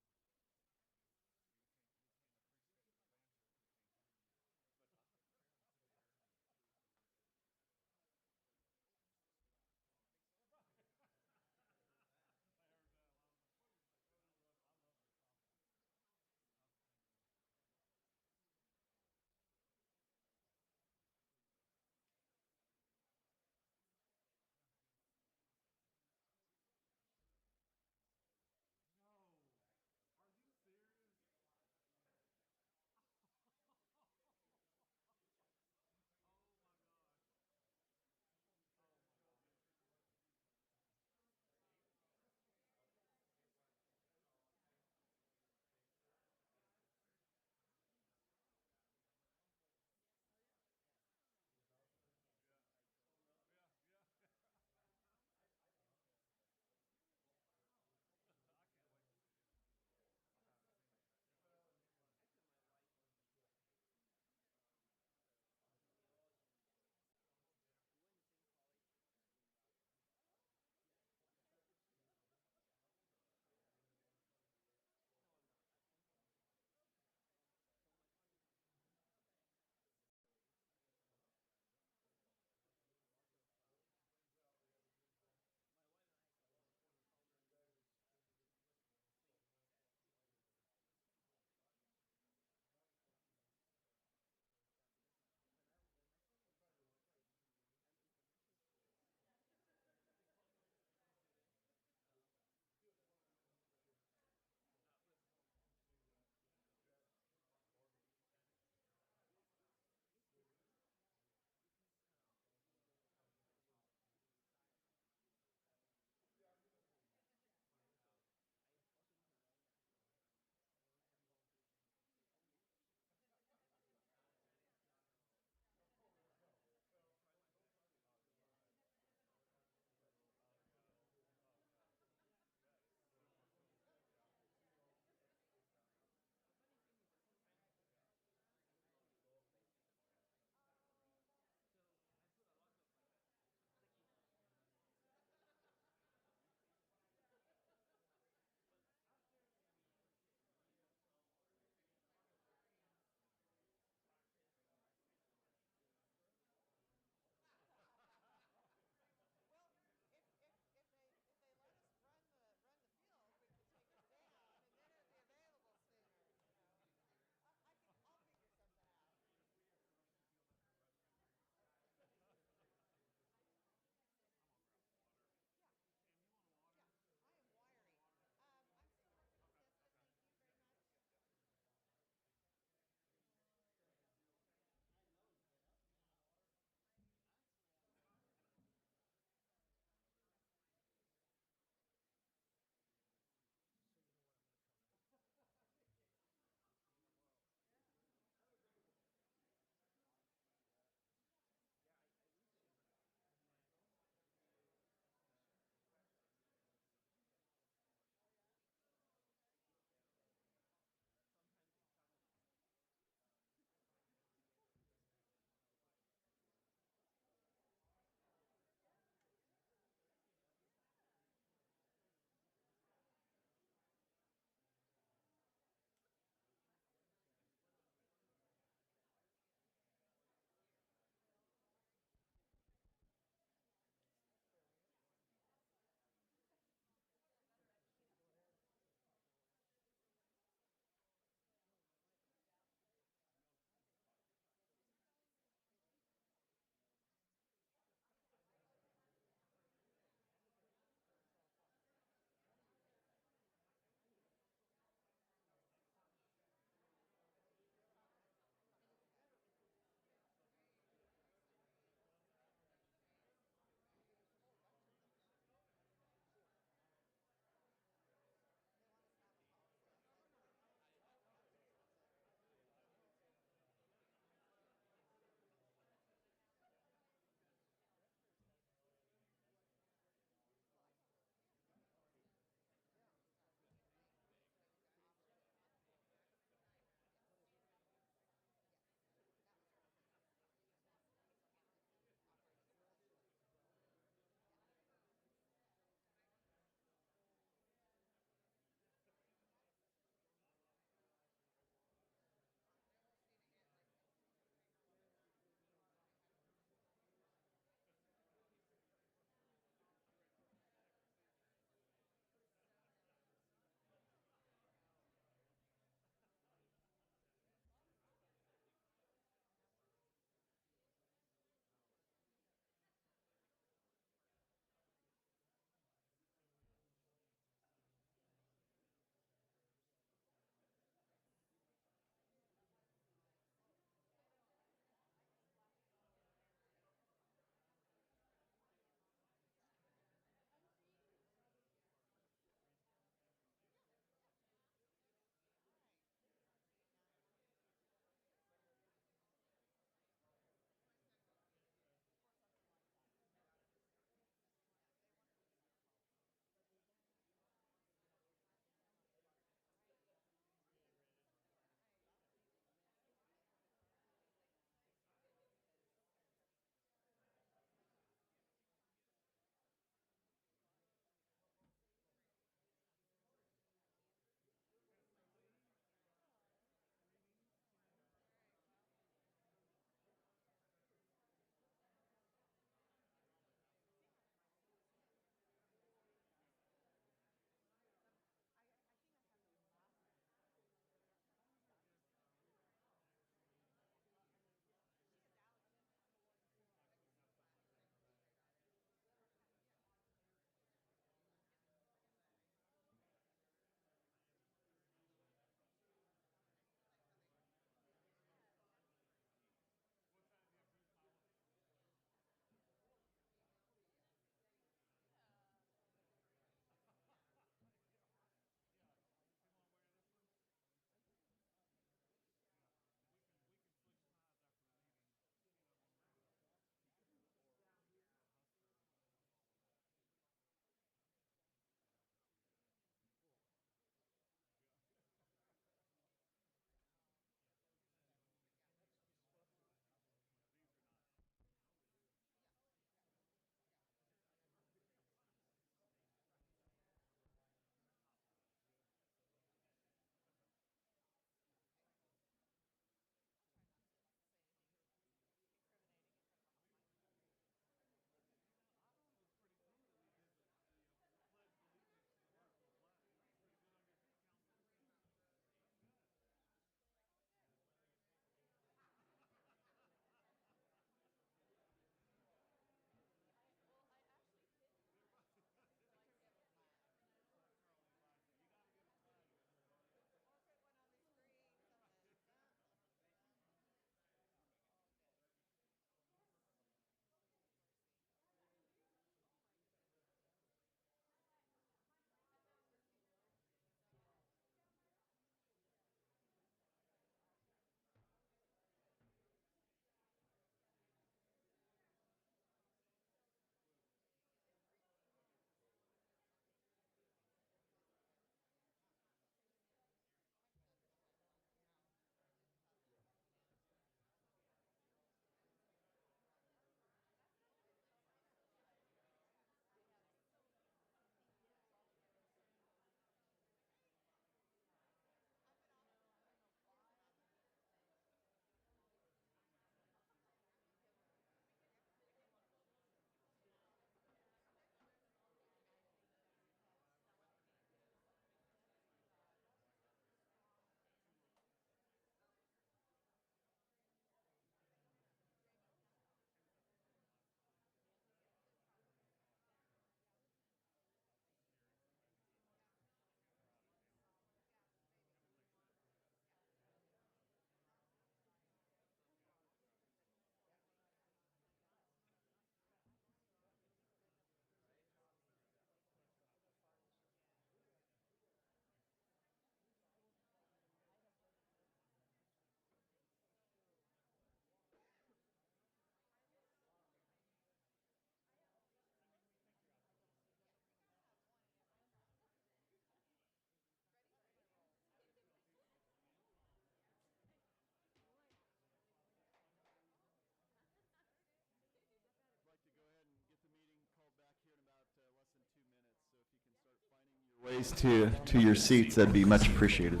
Ways to your seats, that'd be much appreciated.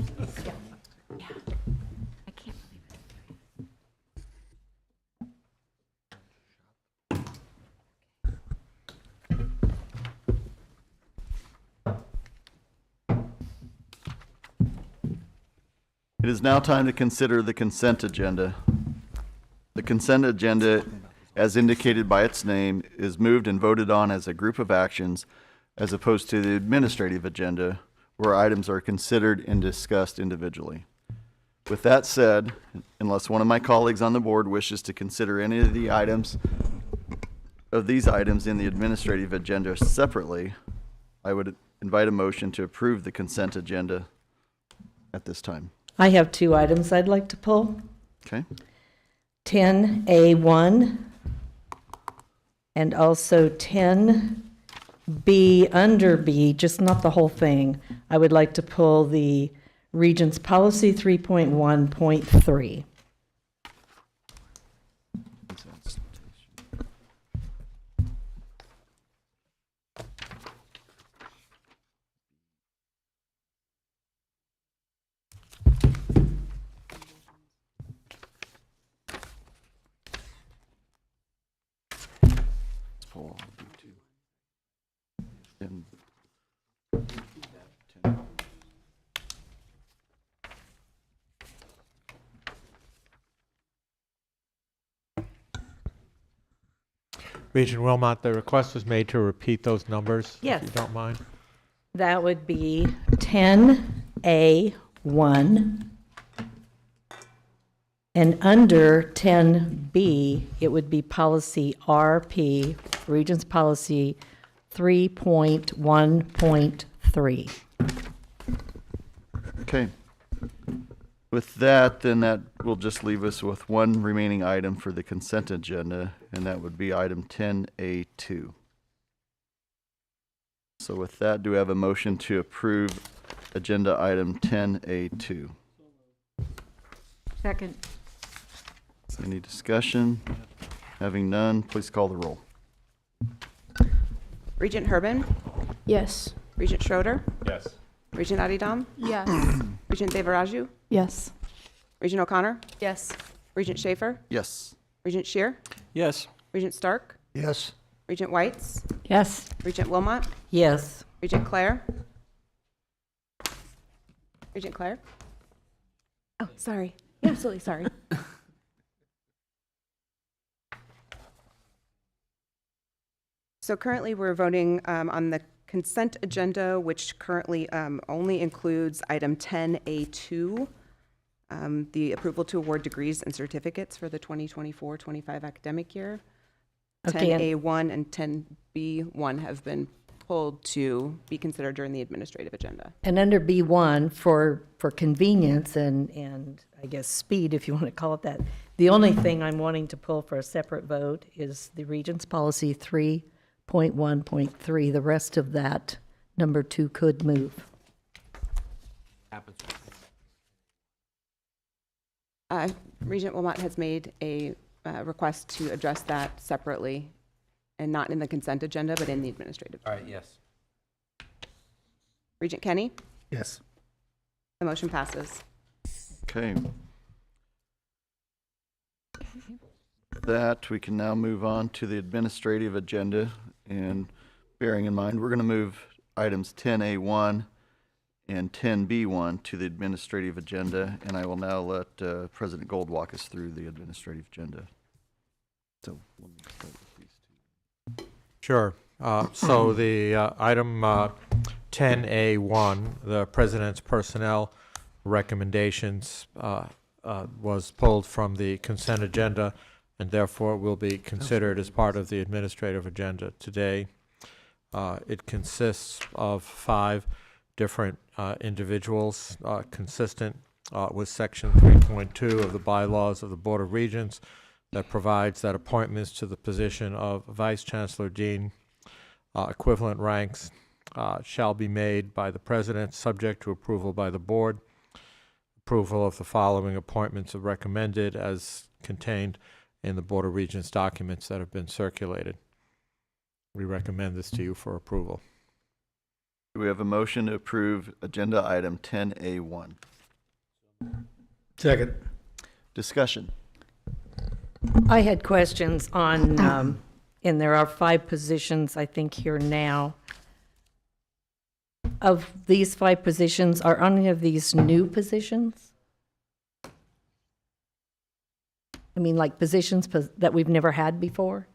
It is now time to consider the consent agenda. The consent agenda, as indicated by its name, is moved and voted on as a group of actions as opposed to the administrative agenda, where items are considered and discussed individually. With that said, unless one of my colleagues on the board wishes to consider any of the items of these items in the administrative agenda separately, I would invite a motion to approve the consent agenda at this time. I have two items I'd like to pull. Okay. 10A1 and also 10B under B, just not the whole thing. I would like to pull the Regents Policy 3.1.3. Regent Wilmot, the request was made to repeat those numbers, Yes. if you don't mind. That would be 10A1. And under 10B, it would be policy RP, Regents Policy 3.1.3. Okay. With that, then that will just leave us with one remaining item for the consent agenda, and that would be item 10A2. So with that, do we have a motion to approve agenda item 10A2? Second. Any discussion? Having none, please call the roll. Regent Herbin? Yes. Regent Schroeder? Yes. Regent Adidam? Yes. Regent Devaraju? Yes. Regent O'Connor? Yes. Regent Schaefer? Yes. Regent Shear? Yes. Regent Stark? Yes. Regent Whites? Yes. Regent Wilmot? Yes. Regent Clare? Regent Clare? Oh, sorry. Absolutely sorry. So currently, we're voting on the consent agenda, which currently only includes item 10A2, the approval to award degrees and certificates for the 2024-25 academic year. Okay, and- 10A1 and 10B1 have been pulled to be considered during the administrative agenda. And under B1, for convenience and I guess speed, if you want to call it that, the only thing I'm wanting to pull for a separate vote is the Regents Policy 3.1.3. The rest of that, number 2, could move. Regent Wilmot has made a request to address that separately and not in the consent agenda, but in the administrative. All right, yes. Regent Kenny? Yes. The motion passes. Okay. That, we can now move on to the administrative agenda, and bearing in mind, we're going to move items 10A1 and 10B1 to the administrative agenda, and I will now let President Gold walk us through the administrative agenda. So, let me start with these two. Sure. So the item 10A1, the President's personnel recommendations, was pulled from the consent agenda and therefore will be considered as part of the administrative agenda today. It consists of 5 different individuals consistent with Section 3.2 of the bylaws of the Board of Regents that provides that appointments to the position of Vice Chancellor Dean, equivalent ranks, shall be made by the President, subject to approval by the Board. Approval of the following appointments are recommended as contained in the Board of Regents documents that have been circulated. We recommend this to you for approval. Do we have a motion to approve agenda item 10A1? Second. Discussion. I had questions on, and there are 5 positions, I think, here now. Of these 5 positions, are any of these new positions? I mean, like positions that we've never had before?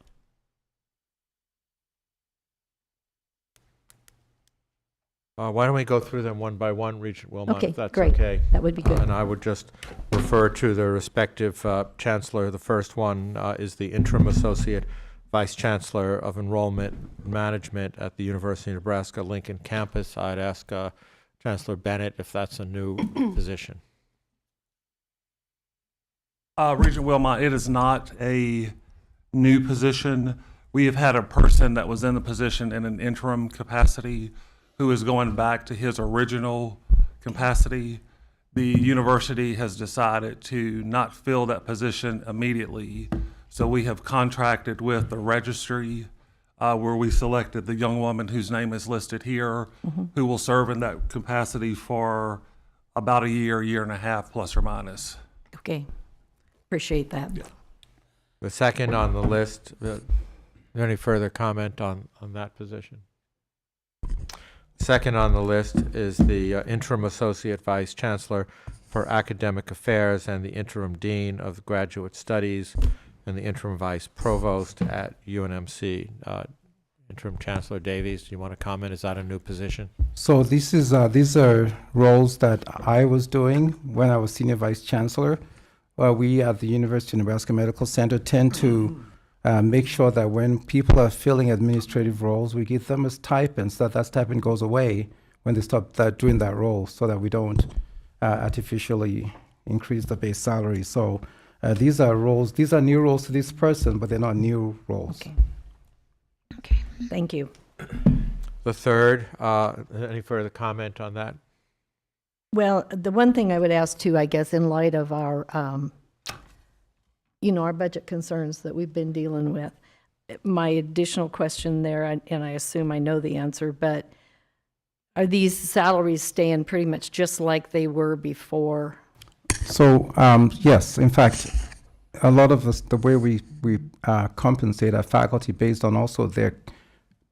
Why don't we go through them one by one, Regent Wilmot, Okay, if that's great. okay? That would be good. And I would just refer to the respective chancellor. The first one is the interim associate vice chancellor of enrollment management at the University of Nebraska Lincoln campus. I'd ask Chancellor Bennett if that's a new position. Regent Wilmot, it is not a new position. We have had a person that was in the position in an interim capacity who is going back to his original capacity. The university has decided to not fill that position immediately. So we have contracted with the registry where we selected the young woman whose name is listed here, who will serve in that capacity for about a year and a half, plus or minus. Okay, appreciate that. Yeah. The second on the list, is there any further comment on that position? Second on the list is the interim associate vice chancellor for academic affairs and the interim dean of graduate studies and the interim vice provost at UNMC. Interim Chancellor Davies, do you want to comment? Is that a new position? So these are roles that I was doing when I was senior vice chancellor. We at the University of Nebraska Medical Center tend to make sure that when people are filling administrative roles, we give them a stipend so that stipend goes away when they stop doing that role, so that we don't artificially increase the base salary. So these are roles, these are new roles to this person, but they're not new roles. Okay, thank you. The third, any further comment on that? Well, the one thing I would ask too, I guess, in light of our, our budget concerns that we've been dealing with, my additional question there, and I assume I know the answer, but are these salaries staying pretty much just like they were before? So yes, in fact, a lot of the way we compensate our faculty based on also their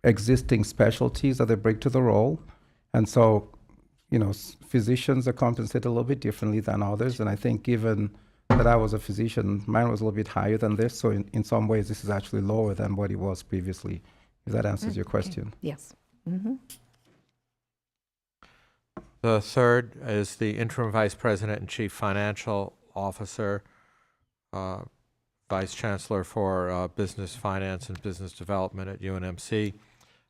existing specialties that they bring to the role, and so physicians are compensated a little bit differently than others, and I think given that I was a physician, mine was a little bit higher than this, so in some ways this is actually lower than what it was previously, if that answers your question. Yes. The third is the interim vice president and chief financial officer, vice chancellor for business finance and business development at UNMC,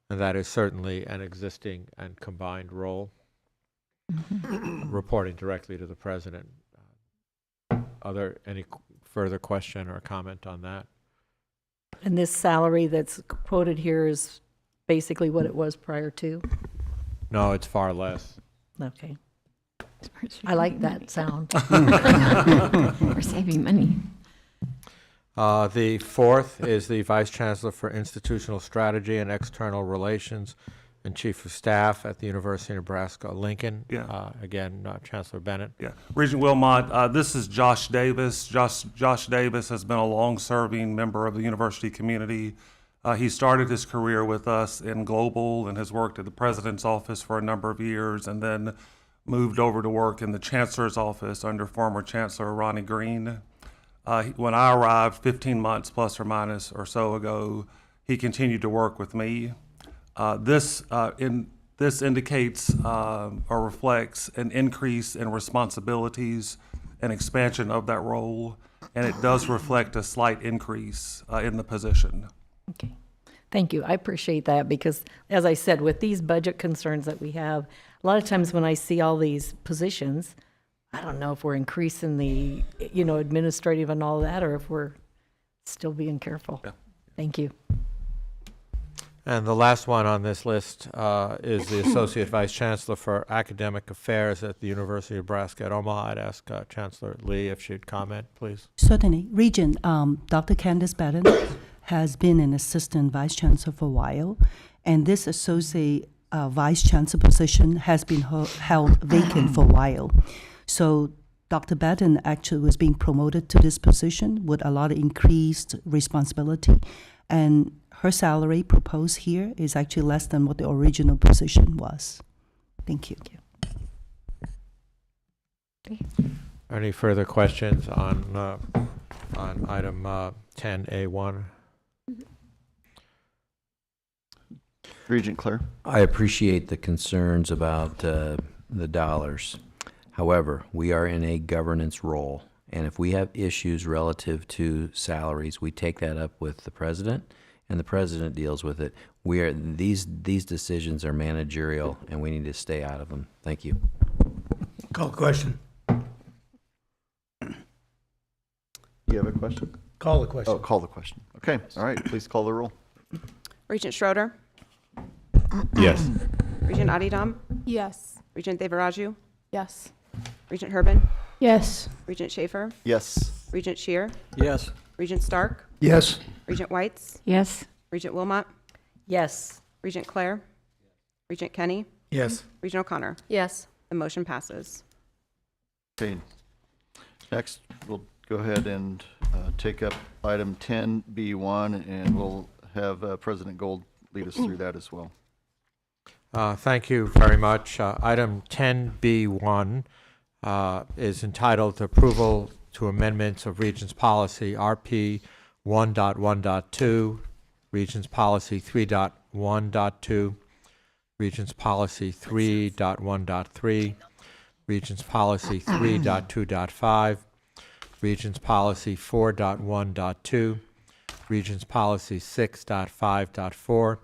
and that is certainly an existing and combined role, reporting directly to the president. Are there any further question or comment on that? And this salary that's quoted here is basically what it was prior to? No, it's far less. Okay. I like that sound. We're saving money. The fourth is the Vice Chancellor for Institutional Strategy and External Relations and Chief of Staff at the University of Nebraska Lincoln. Yeah. Again, Chancellor Bennett. Yeah. Regent Wilmot, this is Josh Davis. Josh Davis has been a long-serving member of the university community. He started his career with us in global and has worked at the president's office for a number of years, and then moved over to work in the chancellor's office under former Chancellor Ronnie Green. When I arrived 15 months plus or minus or so ago, he continued to work with me. This indicates or reflects an increase in responsibilities and expansion of that role, and it does reflect a slight increase in the position. Okay, thank you. I appreciate that because, as I said, with these budget concerns that we have, a lot of times when I see all these positions, I don't know if we're increasing the, administrative and all that, or if we're still being careful. Yeah. Thank you. And the last one on this list is the Associate Vice Chancellor for Academic Affairs at the University of Nebraska at Omaha. I'd ask Chancellor Lee if she'd comment, please. Certainly. Regent, Dr. Candace Batten has been an Assistant Vice Chancellor for a while, and this Associate vice chancellor position has been held vacant for a while. So Dr. Batten actually was being promoted to this position with a lot of increased responsibility, and her salary proposed here is actually less than what the original position was. Thank you. Any further questions on item 10A1? Regent Claire. I appreciate the concerns about the dollars. However, we are in a governance role, and if we have issues relative to salaries, we take that up with the president, and the president deals with it. These decisions are managerial, and we need to stay out of them. Thank you. Call the question. You have a question? Call the question. Oh, call the question. Okay, all right, please call the roll. Regent Schroeder, Yes. Regent Adidam, Yes. Regent Devaraju, Yes. Regent Herbin, Yes. Regent Schaefer, Yes. Regent Shear, Yes. Regent Stark, Yes. Regent Whites, Yes. Regent Wilmot, Yes. Regent Claire, Regent Kenny, Yes. Regent O'Connor. Yes. The motion passes. Okay. Next, we'll go ahead and take up item 10B1, and we'll have President Gold lead us through that as well. Thank you very much. Item 10B1 is entitled Approval to Amendments of Regents Policy RP 1.1.2, Regents Policy 3.1.2, Regents Policy 3.1.3, Regents Policy 3.2.5, Regents Policy 4.1.2, Regents Policy 6.5.4,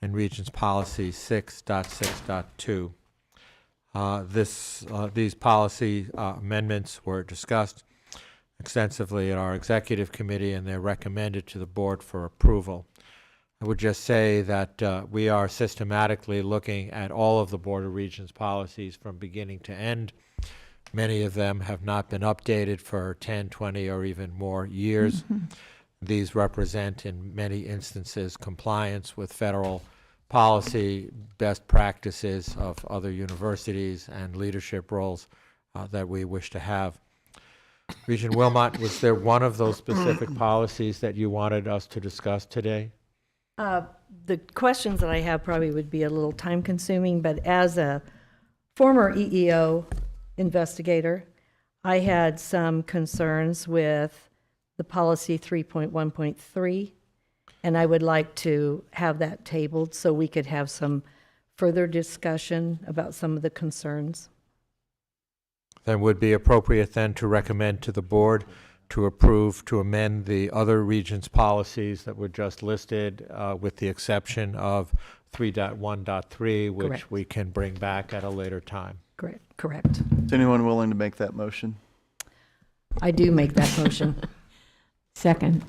and Regents Policy 6.6.2. These policy amendments were discussed extensively at our executive committee, and they're recommended to the board for approval. I would just say that we are systematically looking at all of the Board of Regents policies from beginning to end. Many of them have not been updated for 10, 20, or even more years. These represent, in many instances, compliance with federal policy, best practices of other universities, and leadership roles that we wish to have. Regent Wilmot, was there one of those specific policies that you wanted us to discuss today? The questions that I have probably would be a little time consuming, but as a former EEO investigator, I had some concerns with the policy 3.1.3, and I would like to have that tabled so we could have some further discussion about some of the concerns. Then would be appropriate then to recommend to the board to approve to amend the other regents' policies that were just listed, with the exception of 3.1.3, which Correct. we can bring back at a later time. Correct. Is anyone willing to make that motion? I do make that motion. Second.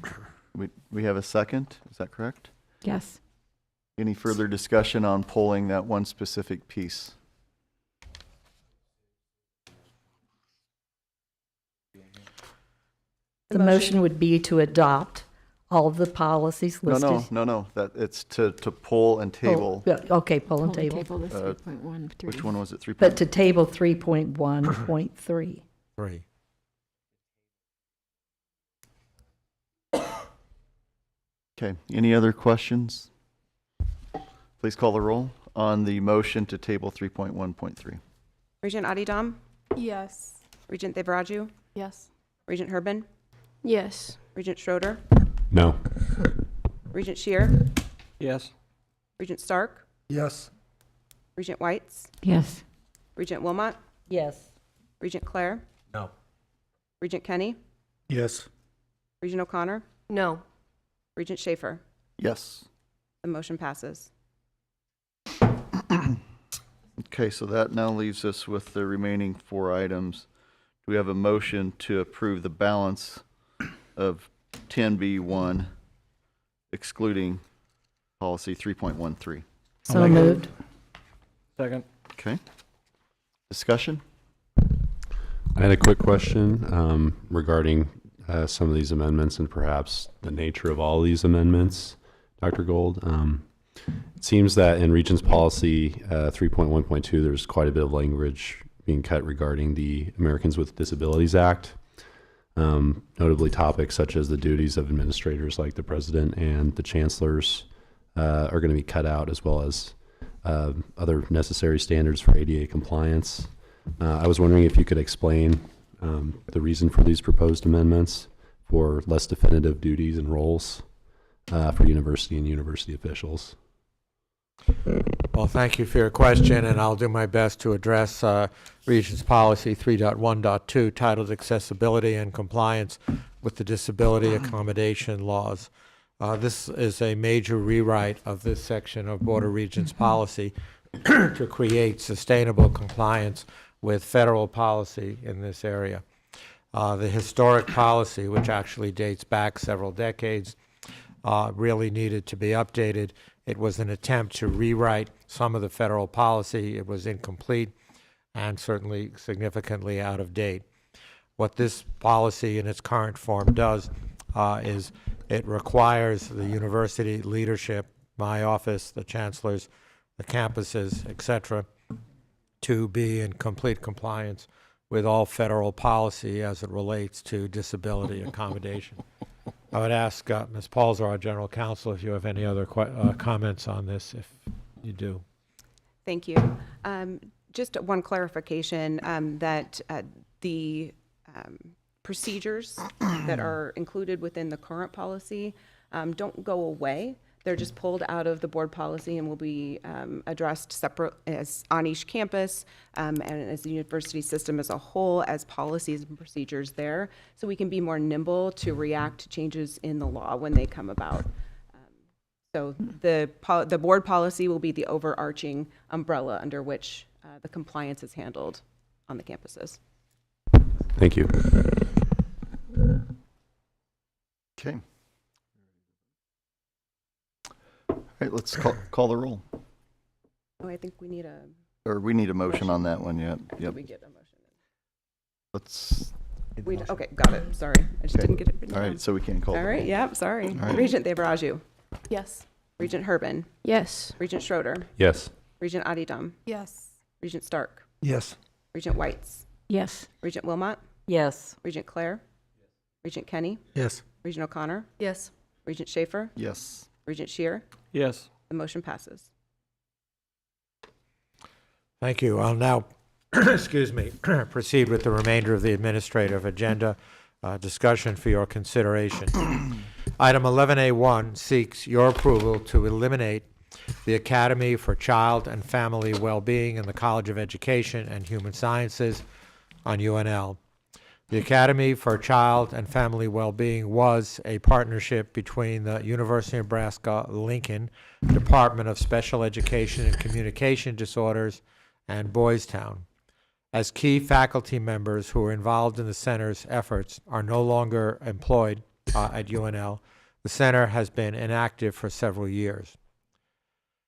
We have a second, is that correct? Yes. Any further discussion on pulling that one specific piece? The motion would be to adopt all of the policies listed. No, that it's to pull and table. Okay, pull and table. the 3.1. Which one was it? 3. But to table 3.1.3. 3. Okay, any other questions? Please call the roll on the motion to table 3.1.3. Regent Adidam, Yes. Regent Devaraju, Yes. Regent Herbin, Yes. Regent Schroeder, No. Regent Shear, Yes. Regent Stark, Yes. Regent Whites, Yes. Regent Wilmot, Yes. Regent Claire, No. Regent Kenny, Yes. Regent O'Connor, No. Regent Schaefer. Yes. The motion passes. Okay, so that now leaves us with the remaining 4 items. Do we have a motion to approve the balance of 10B1 excluding policy 3.13? So moved. Second. Okay. Discussion? I had a quick question regarding some of these amendments and perhaps the nature of all these amendments, Dr. Gold. It seems that in Regents Policy 3.1.2, there's quite a bit of language being cut regarding the Americans with Disabilities Act. Notably, topics such as the duties of administrators like the president and the chancellors are going to be cut out, as well as other necessary standards for ADA compliance. I was wondering if you could explain the reason for these proposed amendments for less definitive duties and roles for university and university officials. Well, thank you for your question, and I'll do my best to address Regents Policy 3.1.2 titled Accessibility and Compliance with the Disability Accommodation Laws. This is a major rewrite of this section of Board of Regents policy to create sustainable compliance with federal policy in this area. The historic policy, which actually dates back several decades, really needed to be updated. It was an attempt to rewrite some of the federal policy. It was incomplete and certainly significantly out of date. What this policy in its current form does is it requires the university leadership, my office, the chancellors, the campuses, etc., to be in complete compliance with all federal policy as it relates to disability accommodation. I would ask Ms. Pauls, our general counsel, if you have any other comments on this, if you do. Thank you. Just one clarification that the procedures that are included within the current policy don't go away. They're just pulled out of the board policy and will be addressed separate as on each campus and as the university system as a whole as policies and procedures there, so we can be more nimble to react to changes in the law when they come about. So the board policy will be the overarching umbrella under which the compliance is handled on the campuses. Thank you. Okay. All right, let's call the roll. Oh, I think we need a... Or we need a motion on that one yet. Yep. Did we get a motion? Let's... Okay, got it. Sorry. I just didn't get it written All right, down. so we can't call All the right, roll. yeah, sorry. All right. Regent Devaraju. Yes. Regent Herbin. Yes. Regent Schroeder. Yes. Regent Adidam. Yes. Regent Stark. Yes. Regent Whites. Yes. Regent Wilmot. Yes. Regent Clare. Regent Kenny. Yes. Regent O'Connor. Yes. Regent Schaefer. Yes. Regent Shear. Yes. The motion passes. Thank you. I'll now, excuse me, proceed with the remainder of the administrative agenda discussion for your consideration. Item 11A1 seeks your approval to eliminate the Academy for Child and Family Well-Being in the College of Education and Human Sciences on UNL. The Academy for Child and Family Well-Being was a partnership between the University of Nebraska Lincoln Department of Special Education and Communication Disorders and Boys Town. As key faculty members who are involved in the center's efforts are no longer employed at UNL, the center has been inactive for several years.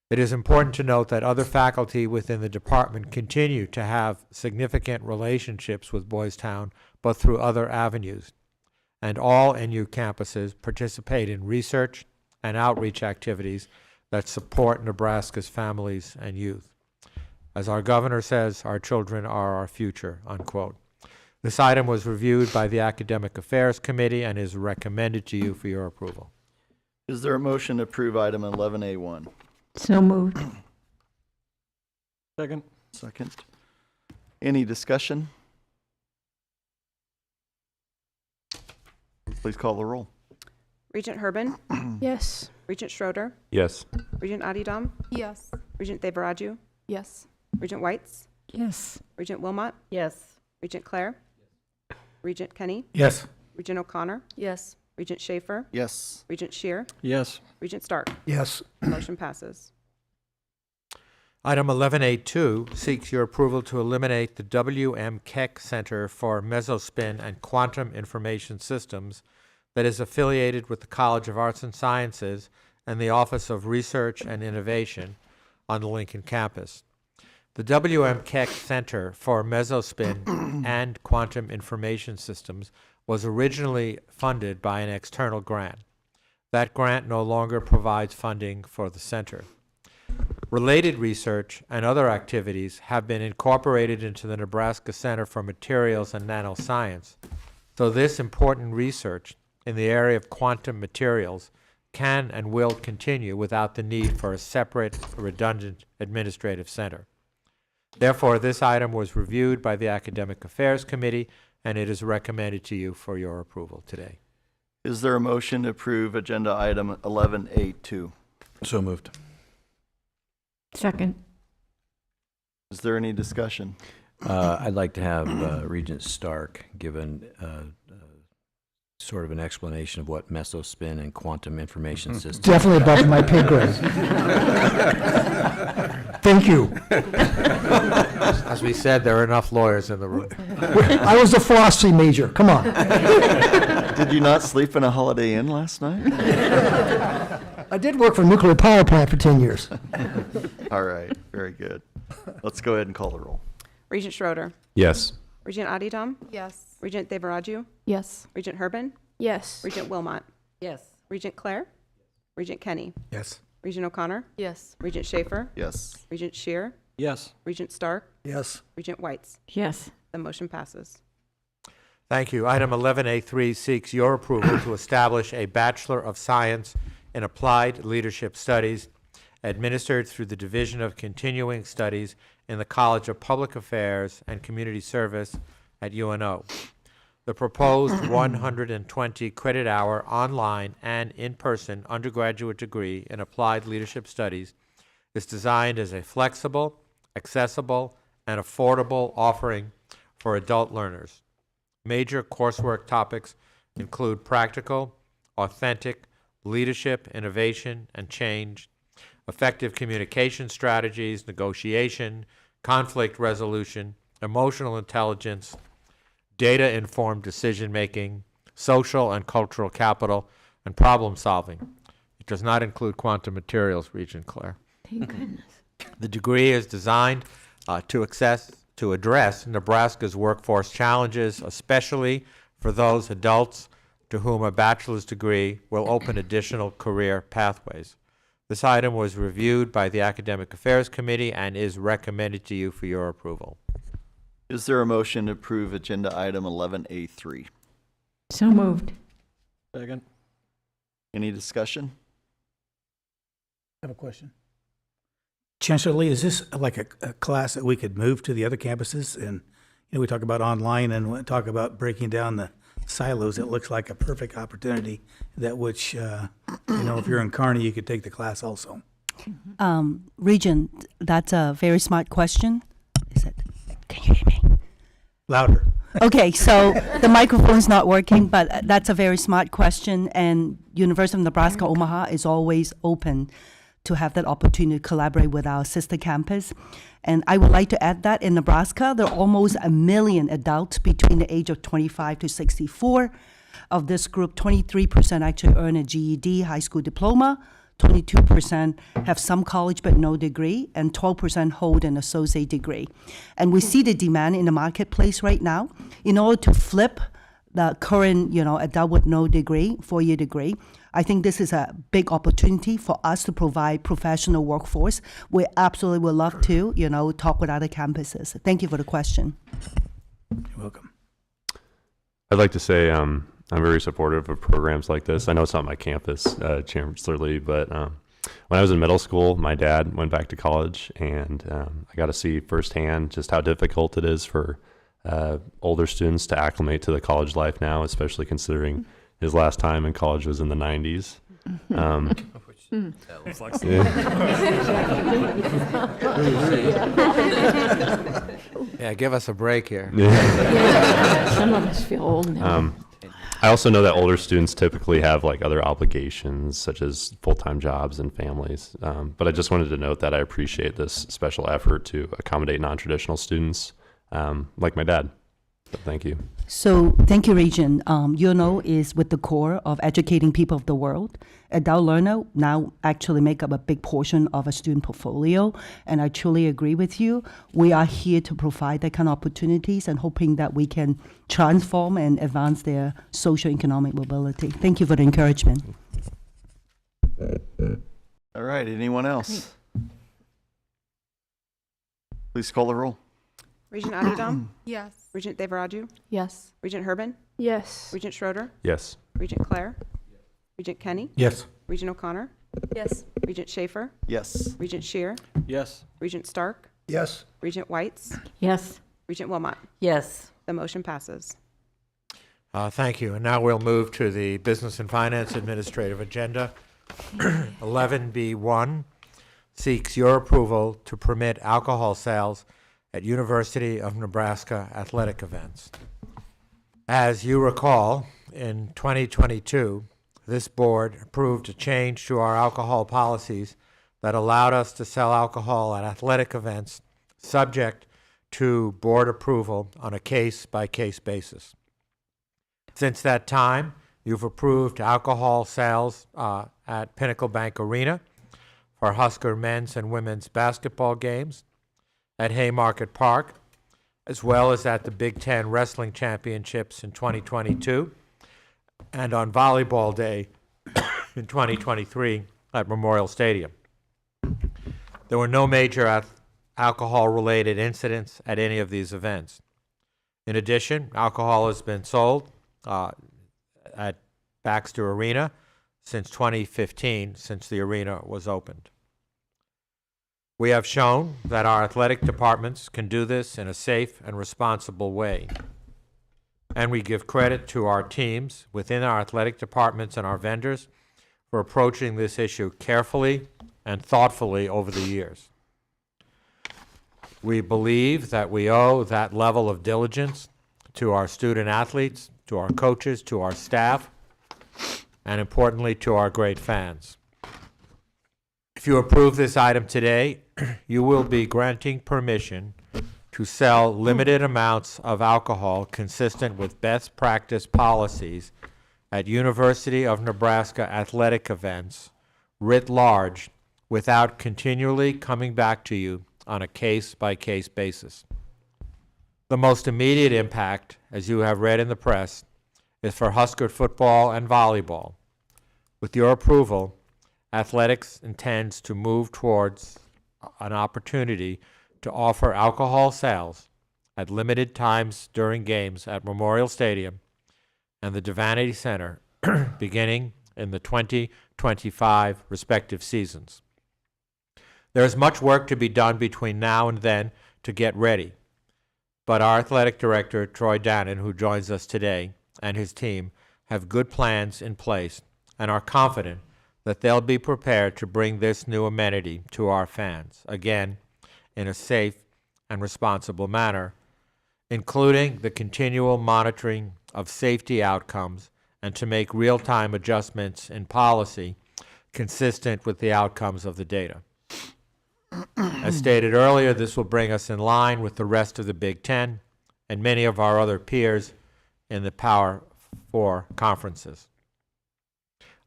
It is important to note that other faculty within the department continue to have significant relationships with Boys Town, but through other avenues. And all NU campuses participate in research and outreach activities that support Nebraska's families and youth. As our governor says, our children are our future, unquote. This item was reviewed by the Academic Affairs Committee and is recommended to you for your approval. Is there a motion to approve item 11A1? So moved. Second. Second. Any discussion? Please call the roll. Regent Herbin. Yes. Regent Schroeder. Yes. Regent Adidam. Yes. Regent Devaraju. Yes. Regent Whites. Yes. Regent Wilmot. Yes. Regent Clare. Regent Kenny. Yes. Regent O'Connor. Yes. Regent Schaefer. Yes. Regent Shear. Yes. Regent Stark. Yes. Motion passes. Item 11A2 seeks your approval to eliminate the W.M. Keck Center for Mesospin and Quantum Information Systems that is affiliated with the College of Arts and Sciences and the Office of Research and Innovation on the Lincoln campus. The W.M. Keck Center for Mesospin and Quantum Information Systems was originally funded by an external grant. That grant no longer provides funding for the center. Related research and other activities have been incorporated into the Nebraska Center for Materials and Nanoscience, so this important research in the area of quantum materials can and will continue without the need for a separate, redundant administrative center. Therefore, this item was reviewed by the Academic Affairs Committee, and it is recommended to you for your approval today. Is there a motion to approve agenda item 11A2? So moved. Second. Is there any discussion? I'd like to have Regent Stark give sort of an explanation of what mesospin and quantum information systems. Definitely above my pay grade. Thank you. As we said, there are enough lawyers in the room. I was a philosophy major. Come on. Did you not sleep in a Holiday Inn last night? I did work for a nuclear power plant for 10 years. All right, very good. Let's go ahead and call the roll. Regent Schroeder, Yes. Regent Adidam, Yes. Regent Devaraju, Yes. Regent Herbin, Yes. Regent Wilmot, Yes. Regent Clare, Regent Kenny, Yes. Regent O'Connor, Yes. Regent Schaefer, Yes. Regent Shear, Yes. Regent Stark, Yes. Regent Whites. Yes. The motion passes. Thank you. Item 11A3 seeks your approval to establish a Bachelor of Science in Applied Leadership Studies administered through the Division of Continuing Studies in the College of Public Affairs and Community Service at UNO. The proposed 120 credit hour online and in-person undergraduate degree in Applied Leadership Studies is designed as a flexible, accessible, and affordable offering for adult learners. Major coursework topics include practical, authentic, leadership, innovation, and change, effective communication strategies, negotiation, conflict resolution, emotional intelligence, data-informed decision-making, social and cultural capital, and problem solving. It does not include quantum materials, Regent Clare. Thank goodness. The degree is designed to address Nebraska's workforce challenges, especially for those adults to whom a bachelor's degree will open additional career pathways. This item was reviewed by the Academic Affairs Committee and is recommended to you for your approval. Is there a motion to approve agenda item 11A3? So moved. Second. Any discussion? I have a question. Chancellor Lee, is this like a class that we could move to the other campuses? And, we talk about online and we talk about breaking down the silos. It looks like a perfect opportunity that which, if you're in Kearney, you could take the class also. Regent, that's a very smart question. Can you hear me? Louder. Okay, so the microphone's not working, but that's a very smart question, and University of Nebraska Omaha is always open to have that opportunity to collaborate with our sister campus. And I would like to add that in Nebraska, there are almost 1 million adults between the age of 25 to 64. Of this group, 23% actually earn a GED, high school diploma, 22% have some college but no degree, and 12% hold an associate degree. And we see the demand in the marketplace right now. In order to flip the current, adult with no degree, 4-year degree, I think this is a big opportunity for us to provide professional workforce. We absolutely would love to, talk with other campuses. Thank you for the question. You're welcome. I'd like to say I'm very supportive of programs like this. I know it's not my campus, Chancellor Lee, but when I was in middle school, my dad went back to college, and I got to see firsthand just how difficult it is for older students to acclimate to the college life now, especially considering his last time in college was in the 90s. Yeah, give us a break here. Some of us feel old now. I also know that older students typically have other obligations, such as full-time jobs and families. But I just wanted to note that I appreciate this special effort to accommodate non-traditional students, like my dad. So thank you. So thank you, Regent. UNO is with the core of educating people of the world. Adult learner now actually make up a big portion of a student portfolio, and I truly agree with you. We are here to provide that kind of opportunities and hoping that we can transform and advance their socio-economic mobility. Thank you for the encouragement. All right, anyone else? Please call the roll. Regent Adidam? Yes. Regent Devaraju? Yes. Regent Herbin? Yes. Regent Schroeder? Yes. Regent Clare? Regent Kenny? Yes. Regent O'Connor? Yes. Regent Schaefer? Yes. Regent Shear? Yes. Regent Stark? Yes. Regent Whites? Yes. Regent Wilmot? Yes. The motion passes. Thank you. And now we'll move to the Business and Finance Administrative Agenda. 11B1 seeks your approval to permit alcohol sales at University of Nebraska athletic events. As you recall, in 2022, this board approved a change to our alcohol policies that allowed us to sell alcohol at athletic events subject to board approval on a case-by-case basis. Since that time, you've approved alcohol sales at Pinnacle Bank Arena for Husker men's and women's basketball games, at Haymarket Park, as well as at the Big Ten Wrestling Championships in 2022, and on Volleyball Day in 2023 at Memorial Stadium. There were no major alcohol-related incidents at any of these events. In addition, alcohol has been sold at Baxter Arena since 2015, since the arena was opened. We have shown that our athletic departments can do this in a safe and responsible way. And we give credit to our teams within our athletic departments and our vendors for approaching this issue carefully and thoughtfully over the years. We believe that we owe that level of diligence to our student athletes, to our coaches, to our staff, and importantly, to our great fans. If you approve this item today, you will be granting permission to sell limited amounts of alcohol consistent with best practice policies at University of Nebraska athletic events writ large without continually coming back to you on a case-by-case basis. The most immediate impact, as you have read in the press, is for Husker football and volleyball. With your approval, athletics intends to move towards an opportunity to offer alcohol sales at limited times during games at Memorial Stadium and the Devaney Center beginning in the 2025 respective seasons. There is much work to be done between now and then to get ready, but our athletic director, Troy Dannon, who joins us today, and his team have good plans in place and are confident that they'll be prepared to bring this new amenity to our fans, again, in a safe and responsible manner, including the continual monitoring of safety outcomes and to make real-time adjustments in policy consistent with the outcomes of the data. As stated earlier, this will bring us in line with the rest of the Big Ten and many of our other peers in the Power 4 conferences.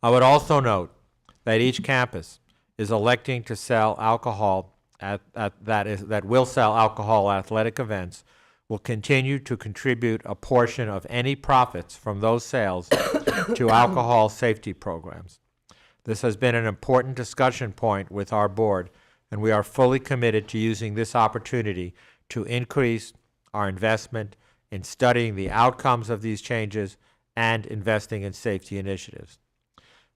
I would also note that each campus is electing to sell alcohol that will sell alcohol at athletic events will continue to contribute a portion of any profits from those sales to alcohol safety programs. This has been an important discussion point with our board, and we are fully committed to using this opportunity to increase our investment in studying the outcomes of these changes and investing in safety initiatives.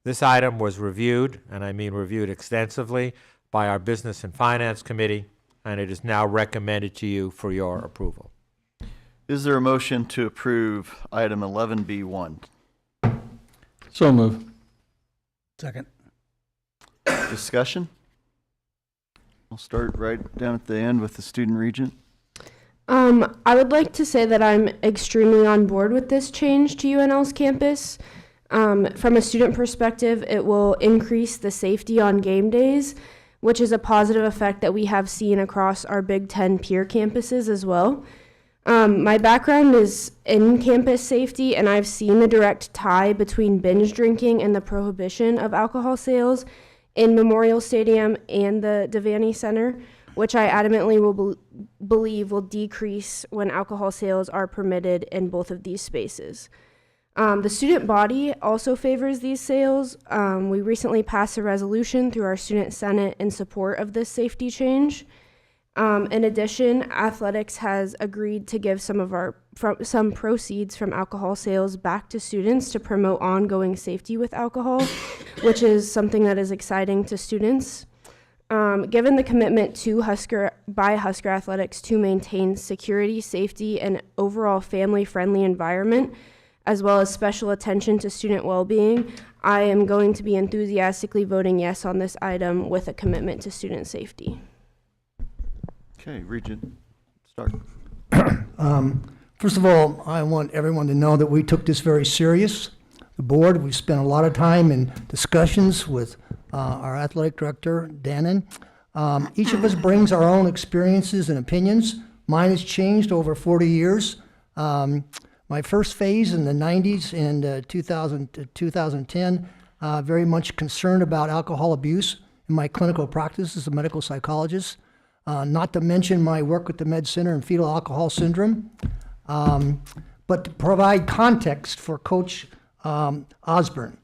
This item was reviewed, and I mean reviewed extensively, by our Business and Finance Committee, and it is now recommended to you for your approval. Is there a motion to approve item 11B1? So move. Second. Discussion? I'll start right down at the end with the student regent. I would like to say that I'm extremely on board with this change to UNL's campus. From a student perspective, it will increase the safety on game days, which is a positive effect that we have seen across our Big Ten peer campuses as well. My background is in campus safety, and I've seen the direct tie between binge drinking and the prohibition of alcohol sales in Memorial Stadium and the Devaney Center, which I adamantly will believe will decrease when alcohol sales are permitted in both of these spaces. The student body also favors these sales. We recently passed a resolution through our student senate in support of this safety change. In addition, athletics has agreed to give some proceeds from alcohol sales back to students to promote ongoing safety with alcohol, which is something that is exciting to students. Given the commitment by Husker Athletics to maintain security, safety, and overall family-friendly environment, as well as special attention to student well-being, I am going to be enthusiastically voting yes on this item with a commitment to student safety. Okay, Regent, start. First of all, I want everyone to know that we took this very serious. The board, we spent a lot of time in discussions with our athletic director, Dannon. Each of us brings our own experiences and opinions. Mine has changed over 40 years. My first phase in the 90s and 2000 to 2010, very much concerned about alcohol abuse in my clinical practice as a medical psychologist. Not to mention my work with the Med Center and fetal alcohol syndrome, but to provide context for Coach Osborne.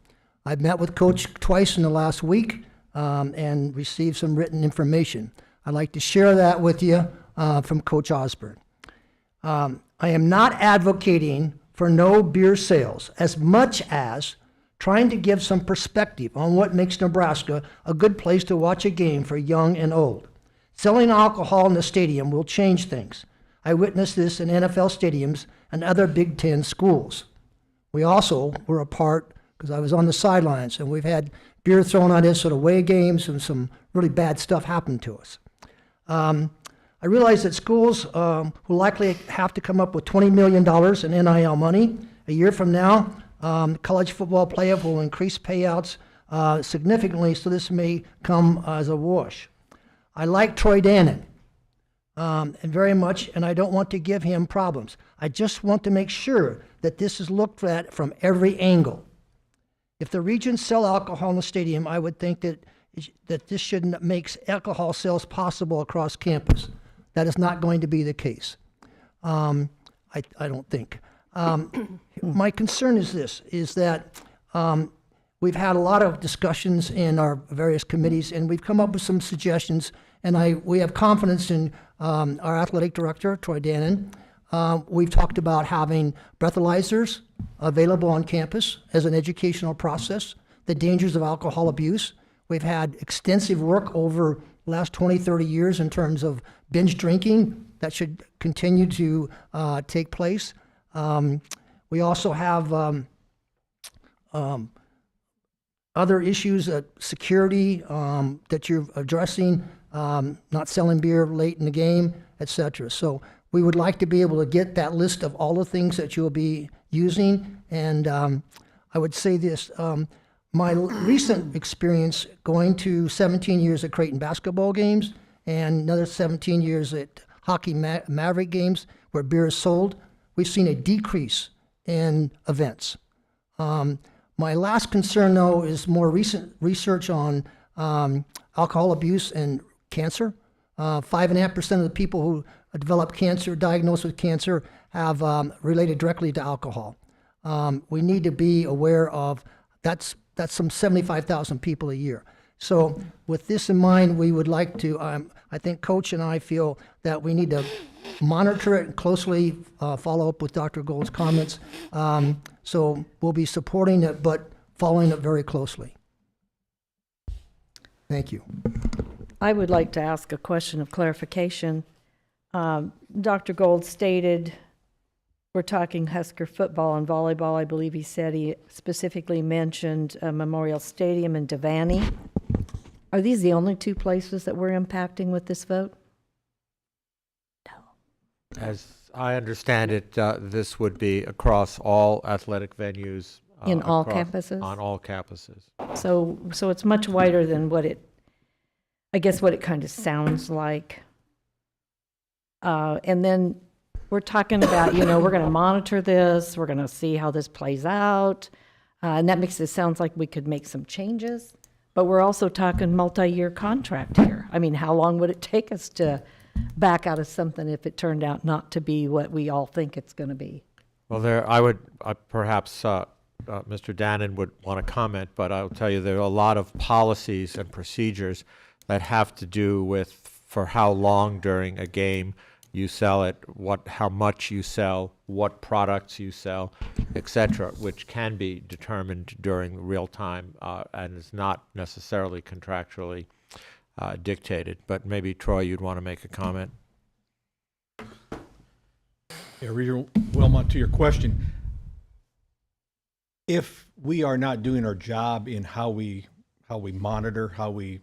I've met with Coach twice in the last week and received some written information. I'd like to share that with you from Coach Osborne. I am not advocating for no beer sales as much as trying to give some perspective on what makes Nebraska a good place to watch a game for young and old. Selling alcohol in the stadium will change things. I witnessed this in NFL stadiums and other Big Ten schools. We also were a part, because I was on the sidelines, and we've had beer thrown at us at away games and some really bad stuff happened to us. I realize that schools will likely have to come up with $20 million in NIL money. A year from now, college football playoff will increase payouts significantly, so this may come as a wash. I like Troy Dannon and very much, and I don't want to give him problems. I just want to make sure that this is looked at from every angle. If the Regents sell alcohol in the stadium, I would think that this should make alcohol sales possible across campus. That is not going to be the case. I don't think. My concern is this, is that we've had a lot of discussions in our various committees, and we've come up with some suggestions, and we have confidence in our athletic director, Troy Dannon. We've talked about having breathalyzers available on campus as an educational process, the dangers of alcohol abuse. We've had extensive work over the last 20, 30 years in terms of binge drinking that should continue to take place. We also have other issues, security that you're addressing, not selling beer late in the game, etc. So we would like to be able to get that list of all the things that you'll be using. And I would say this, my recent experience going to 17 years at Creighton basketball games and another 17 years at hockey Maverick games where beer is sold, we've seen a decrease in events. My last concern, though, is more recent research on alcohol abuse and cancer. 5.5% of the people who develop cancer, diagnosed with cancer, have related directly to alcohol. We need to be aware of that's some 75,000 people a year. So with this in mind, we would like to, I think Coach and I feel that we need to monitor it closely, follow up with Dr. Gold's comments. So we'll be supporting it, but following it very closely. Thank you. I would like to ask a question of clarification. Dr. Gold stated we're talking Husker football and volleyball. I believe he said he specifically mentioned Memorial Stadium and Devaney. Are these the only two places that we're impacting with this vote? As I understand it, this would be across all athletic venues. In all campuses? On all campuses. So it's much wider than what it kind of sounds like. And then we're talking about, we're going to monitor this, we're going to see how this plays out. And that makes it sound like we could make some changes, but we're also talking multi-year contract here. I mean, how long would it take us to back out of something if it turned out not to be what we all think it's going to be? Well, perhaps Mr. Dannon would want to comment, but I'll tell you there are a lot of policies and procedures that have to do with for how long during a game you sell it, how much you sell, what products you sell, etc., which can be determined during real time and is not necessarily contractually dictated. But maybe, Troy, you'd want to make a comment. Yeah, Regional Wilmot, to your question, if we are not doing our job in how we monitor, how we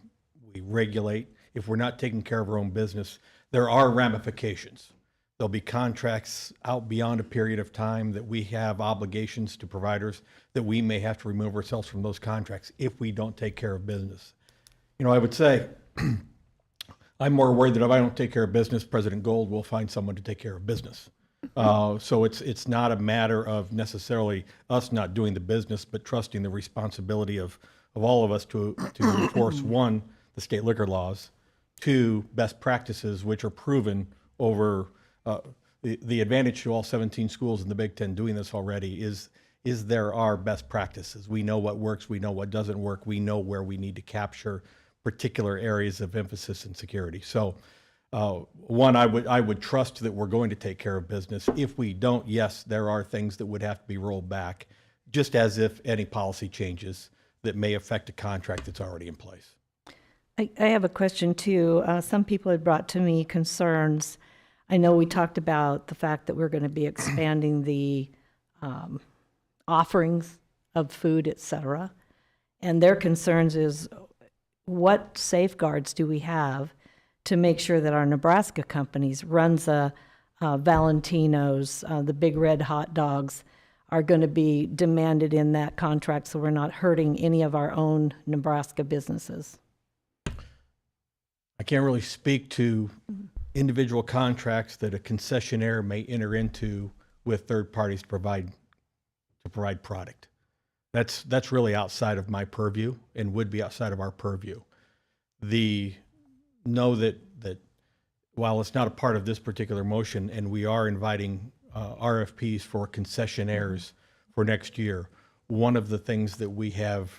regulate, if we're not taking care of our own business, there are ramifications. There'll be contracts out beyond a period of time that we have obligations to providers that we may have to remove ourselves from those contracts if we don't take care of business. You know, I would say I'm more worried that if I don't take care of business, President Gold will find someone to take care of business. So it's not a matter of necessarily us not doing the business, but trusting the responsibility of all of us to enforce, one, the state liquor laws, two, best practices, which are proven over the advantage to all 17 schools in the Big Ten doing this already is there are best practices. We know what works, we know what doesn't work, we know where we need to capture particular areas of emphasis and security. So one, I would trust that we're going to take care of business. If we don't, yes, there are things that would have to be rolled back, just as if any policy changes that may affect a contract that's already in place. I have a question too. Some people had brought to me concerns. I know we talked about the fact that we're going to be expanding the offerings of food, et cetera. And their concerns is what safeguards do we have to make sure that our Nebraska companies, Runza, Valentino's, the Big Red hot dogs, are going to be demanded in that contract so we're not hurting any of our own Nebraska businesses? I can't really speak to individual contracts that a concessionaire may enter into with third parties to provide product. That's really outside of my purview and would be outside of our purview. Know that while it's not a part of this particular motion, and we are inviting RFPs for concessionaires for next year, one of the things that we have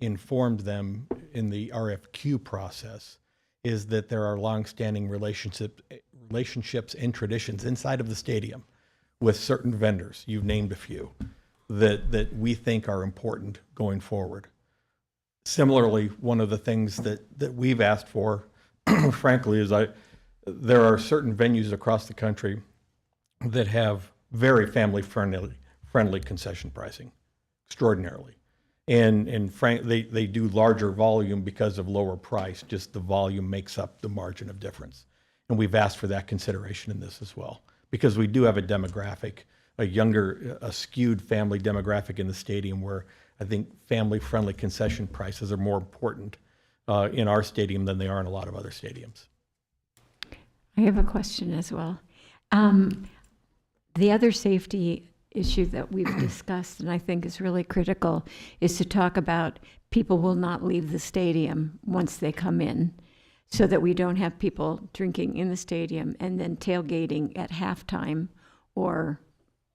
informed them in the RFQ process is that there are longstanding relationships and traditions inside of the stadium with certain vendors, you've named a few, that we think are important going forward. Similarly, one of the things that we've asked for, frankly, is there are certain venues across the country that have very family-friendly concession pricing, extraordinarily. And they do larger volume because of lower price, just the volume makes up the margin of difference. And we've asked for that consideration in this as well, because we do have a demographic, a skewed family demographic in the stadium where I think family-friendly concession prices are more important in our stadium than they are in a lot of other stadiums. I have a question as well. The other safety issue that we've discussed, and I think is really critical, is to talk about people will not leave the stadium once they come in, so that we don't have people drinking in the stadium and then tailgating at halftime or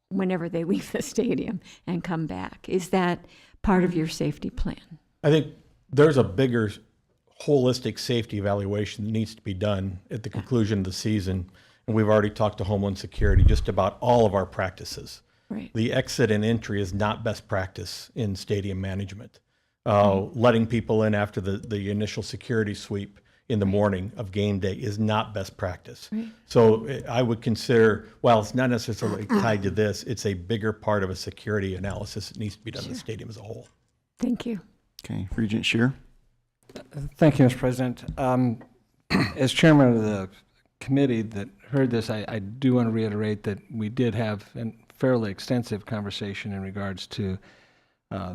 whenever they leave the stadium and come back. Is that part of your safety plan? I think there's a bigger holistic safety evaluation that needs to be done at the conclusion of the season. And we've already talked to Homeland Security just about all of our practices. Right. The exit and entry is not best practice in stadium management. Letting people in after the initial security sweep in the morning of game day is not best practice. Right. So I would consider, while it's not necessarily tied to this, it's a bigger part of a security analysis that needs to be done in the stadium as a whole. Thank you. Okay, Regent Shear. Thank you, Mr. President. As chairman of the committee that heard this, I do want to reiterate that we did have a fairly extensive conversation in regards to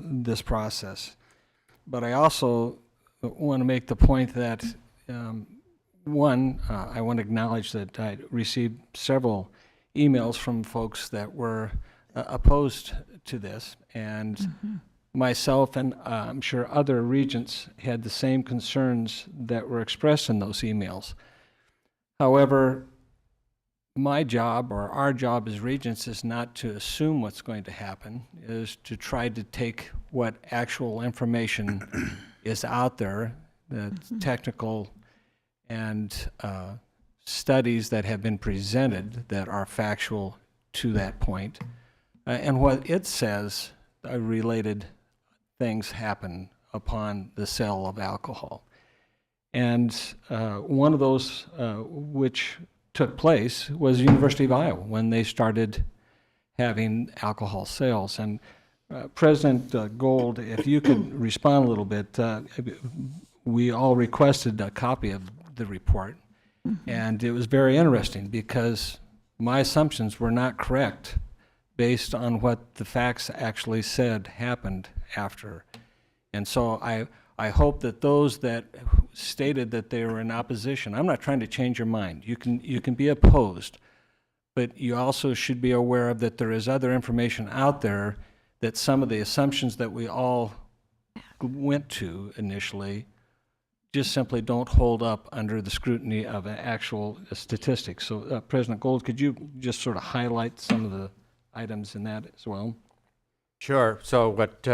this process. But I also want to make the point that, one, I want to acknowledge that I received several emails from folks that were opposed to this, and myself and I'm sure other regents had the same concerns that were expressed in those emails. However, my job, or our job as regents, is not to assume what's going to happen, is to try to take what actual information is out there, that's technical and studies that have been presented that are factual to that point. And what it says, related things happen upon the sale of alcohol. And one of those which took place was the University of Iowa when they started having alcohol sales. And President Gold, if you could respond a little bit, we all requested a copy of the report. And it was very interesting because my assumptions were not correct based on what the facts actually said happened after. And so I hope that those that stated that they were in opposition, I'm not trying to change your mind. You can be opposed, but you also should be aware of that there is other information out there that some of the assumptions that we all went to initially just simply don't hold up under the scrutiny of actual statistics. So President Gold, could you just sort of highlight some of the items in that as well? Sure. So what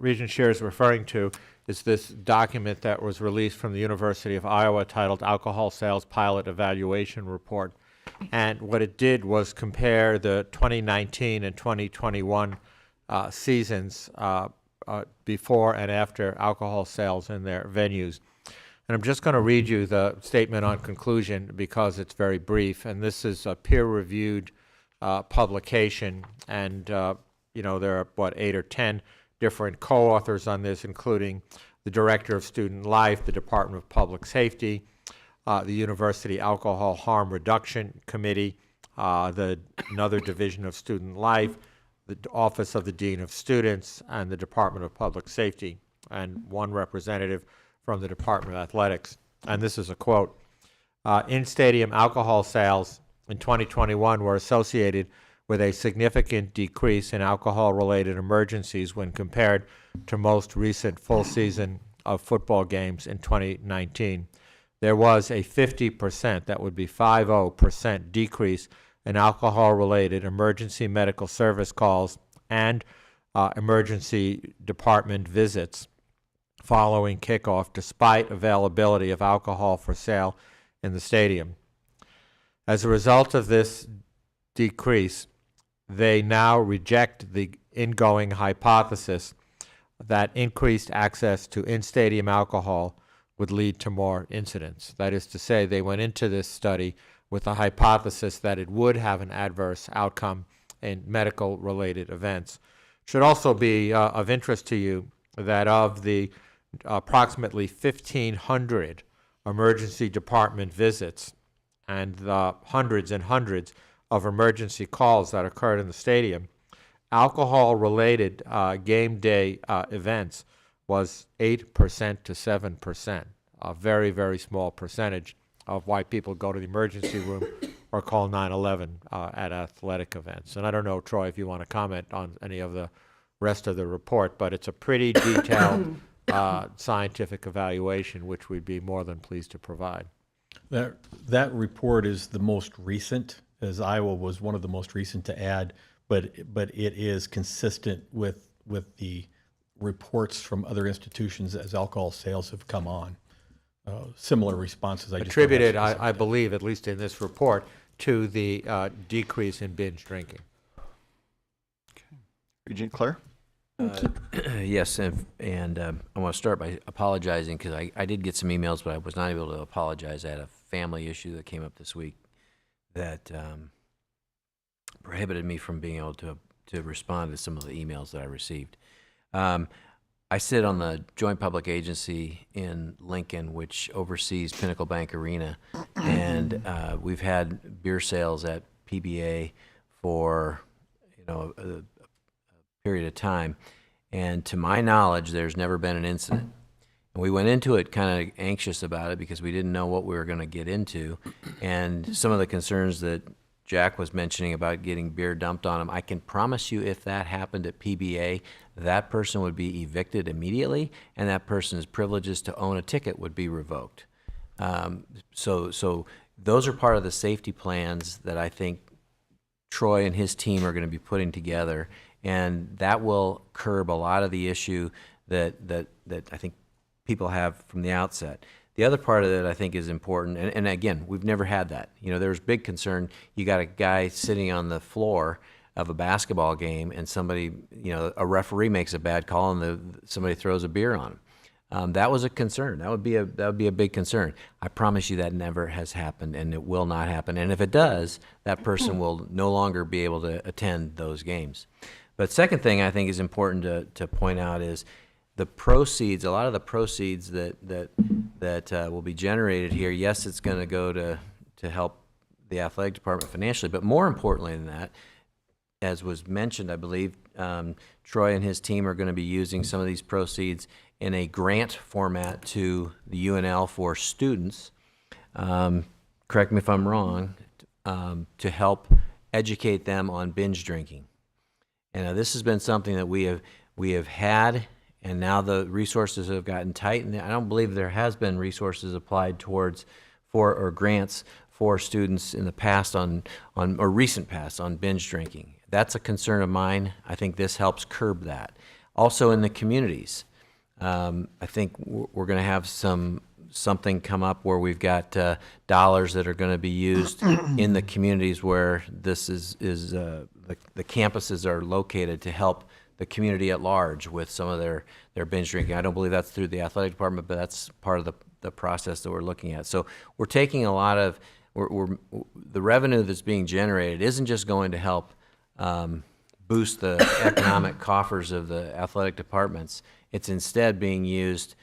Regent Scheer is referring to is this document that was released from the University of Iowa titled Alcohol Sales Pilot Evaluation Report. And what it did was compare the 2019 and 2021 seasons before and after alcohol sales in their venues. And I'm just going to read you the statement on conclusion because it's very brief. And this is a peer-reviewed publication. And, you know, there are, 8 or 10 different co-authors on this, including the Director of Student Life, the Department of Public Safety, the University Alcohol Harm Reduction Committee, another division of Student Life, the Office of the Dean of Students, and the Department of Public Safety, and one representative from the Department of Athletics. And this is a quote. In-stadium alcohol sales in 2021 were associated with a significant decrease in alcohol-related emergencies when compared to most recent full season of football games in 2019. There was a 50%, that would be 50% decrease in alcohol-related emergency medical service calls and emergency department visits following kickoff, despite availability of alcohol for sale in the stadium. As a result of this decrease, they now reject the ingoing hypothesis that increased access to in-stadium alcohol would lead to more incidents. That is to say, they went into this study with a hypothesis that it would have an adverse outcome in medical-related events. It should also be of interest to you that of the approximately 1,500 emergency department visits and the hundreds and hundreds of emergency calls that occurred in the stadium, alcohol-related game day events was 8% to 7%, a very, very small percentage of why people go to the emergency room or call 911 at athletic events. And I don't know, Troy, if you want to comment on any of the rest of the report, but it's a pretty detailed scientific evaluation, which we'd be more than pleased to provide. That report is the most recent, as Iowa was one of the most recent to add, but it is consistent with the reports from other institutions as alcohol sales have come on. Similar responses. Attributed, I believe, at least in this report, to the decrease in binge drinking. Okay. Regent Clare? Yes, and I want to start by apologizing because I did get some emails, but I was not able to apologize. I had a family issue that came up this week that prohibited me from being able to respond to some of the emails that I received. I sit on the Joint Public Agency in Lincoln, which oversees Pinnacle Bank Arena, and we've had beer sales at PBA for a period of time, and to my knowledge, there's never been an incident. And we went into it kind of anxious about it because we didn't know what we were going to get into, and some of the concerns that Jack was mentioning about getting beer dumped on him, I can promise you if that happened at PBA, that person would be evicted immediately, and that person's privileges to own a ticket would be revoked. So those are part of the safety plans that I think Troy and his team are going to be putting together, and that will curb a lot of the issue that I think people have from the outset. The other part of it I think is important, and again, we've never had that. There's big concern. You got a guy sitting on the floor of a basketball game, and somebody, a referee makes a bad call, and somebody throws a beer on him. That was a concern. That would be a big concern. I promise you that never has happened, and it will not happen. And if it does, that person will no longer be able to attend those games. But second thing I think is important to point out is the proceeds. A lot of the proceeds that will be generated here. Yes, it's going to go to help the athletic department financially, but more importantly than that, as was mentioned, I believe Troy and his team are going to be using some of these proceeds in a grant format to the UNL for students. Correct me if I'm wrong. To help educate them on binge drinking. And this has been something that we have had, and now the resources have gotten tight, and I don't believe there has been resources applied or grants for students in the past or recent past on binge drinking. That's a concern of mine. I think this helps curb that. Also in the communities, I think we're going to have something come up where we've got dollars that are going to be used in the communities where this the campuses are located to help the community at large with some of their binge drinking. I don't believe that's through the athletic department, but that's part of the process that we're looking at. So we're taking a lot of the revenue that's being generated isn't just going to help boost the economic coffers of the athletic departments. It's instead being used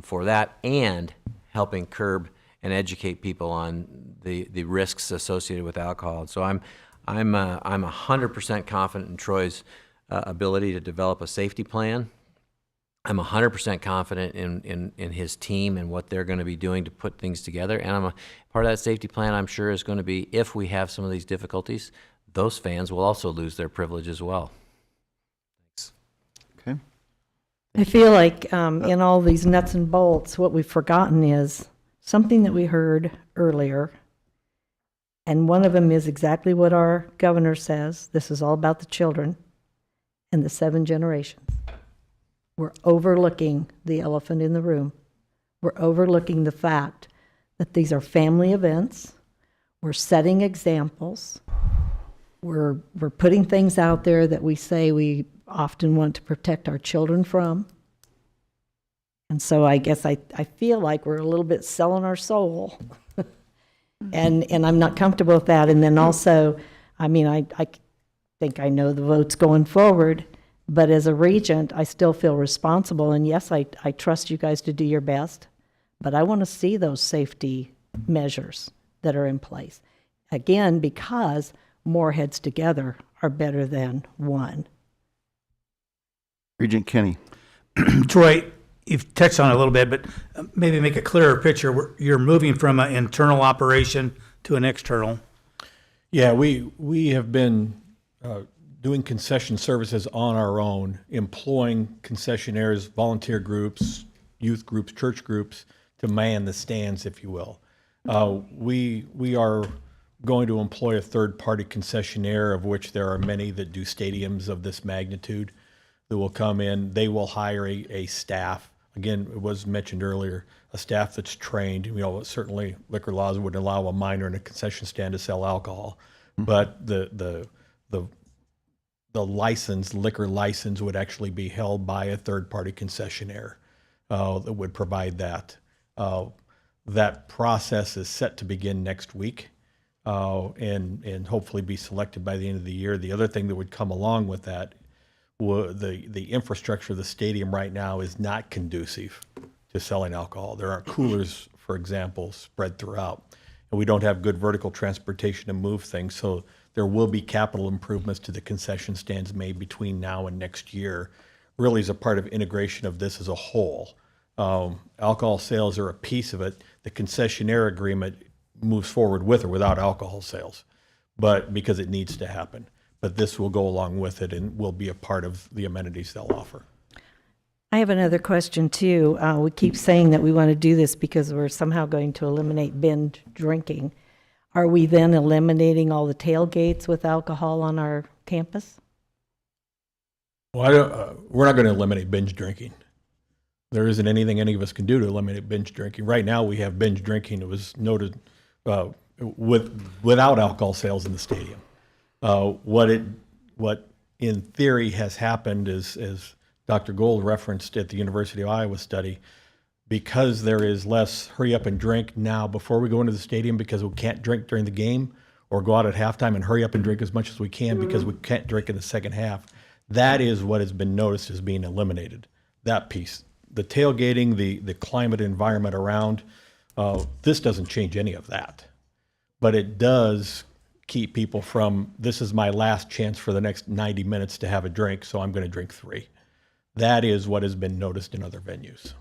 for that and helping curb and educate people on the risks associated with alcohol. And so I'm 100% confident in Troy's ability to develop a safety plan. I'm 100% confident in his team and what they're going to be doing to put things together. And part of that safety plan, I'm sure, is going to be, if we have some of these difficulties, those fans will also lose their privilege as well. Thanks. Okay. I feel like in all these nuts and bolts, what we've forgotten is something that we heard earlier. And one of them is exactly what our governor says. This is all about the children and the 7 generations. We're overlooking the elephant in the room. We're overlooking the fact that these are family events. We're setting examples. We're putting things out there that we say we often want to protect our children from. And so I guess I feel like we're a little bit selling our soul. and I'm not comfortable with that. And then also, I mean, I think I know the votes going forward, but as a regent, I still feel responsible. And yes, I trust you guys to do your best, but I want to see those safety measures that are in place. Again, because more heads together are better than one. Regent Kenny. Troy, you've touched on it a little bit, but maybe make a clearer picture. You're moving from an internal operation to an external. Yeah, we have been doing concession services on our own, employing concessionaires, volunteer groups, youth groups, church groups to man the stands, if you will. We are going to employ a third-party concessionaire, of which there are many that do stadiums of this magnitude, that will come in. They will hire a staff. Again, it was mentioned earlier, a staff that's trained. Certainly liquor laws wouldn't allow a minor in a concession stand to sell alcohol, but the liquor license would actually be held by a third-party concessionaire that would provide that. That process is set to begin next week. And hopefully be selected by the end of the year. The other thing that would come along with that, the infrastructure of the stadium right now is not conducive to selling alcohol. There aren't coolers, for example, spread throughout, and we don't have good vertical transportation to move things. So there will be capital improvements to the concession stands made between now and next year, really as a part of integration of this as a whole. Alcohol sales are a piece of it. The concessionaire agreement moves forward with or without alcohol sales, but because it needs to happen. But this will go along with it and will be a part of the amenities they'll offer. I have another question too. We keep saying that we want to do this because we're somehow going to eliminate binge drinking. Are we then eliminating all the tailgates with alcohol on our campus? Well, we're not going to eliminate binge drinking. There isn't anything any of us can do to eliminate binge drinking. Right now, we have binge drinking. It was noted without alcohol sales in the stadium. What in theory has happened is, as Dr. Gold referenced at the University of Iowa study, because there is less hurry up and drink now before we go into the stadium because we can't drink during the game, or go out at halftime and hurry up and drink as much as we can because we can't drink in the second half. That is what has been noticed as being eliminated, that piece. The tailgating, the climate environment around, this doesn't change any of that. But it does keep people from, this is my last chance for the next 90 minutes to have a drink, so I'm going to drink 3. That is what has been noticed in other venues.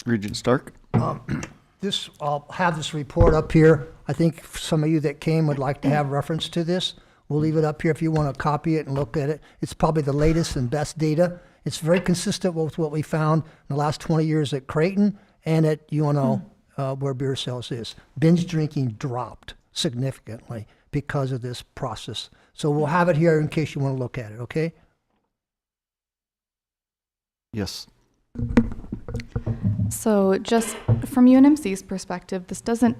Regent Stark? I'll have this report up here. I think some of you that came would like to have reference to this. We'll leave it up here if you want to copy it and look at it. It's probably the latest and best data. It's very consistent with what we found in the last 20 years at Creighton and at UNO, where beer sales is. Binge drinking dropped significantly because of this process. So we'll have it here in case you want to look at it, okay? Yes. So just from UNMC's perspective, this doesn't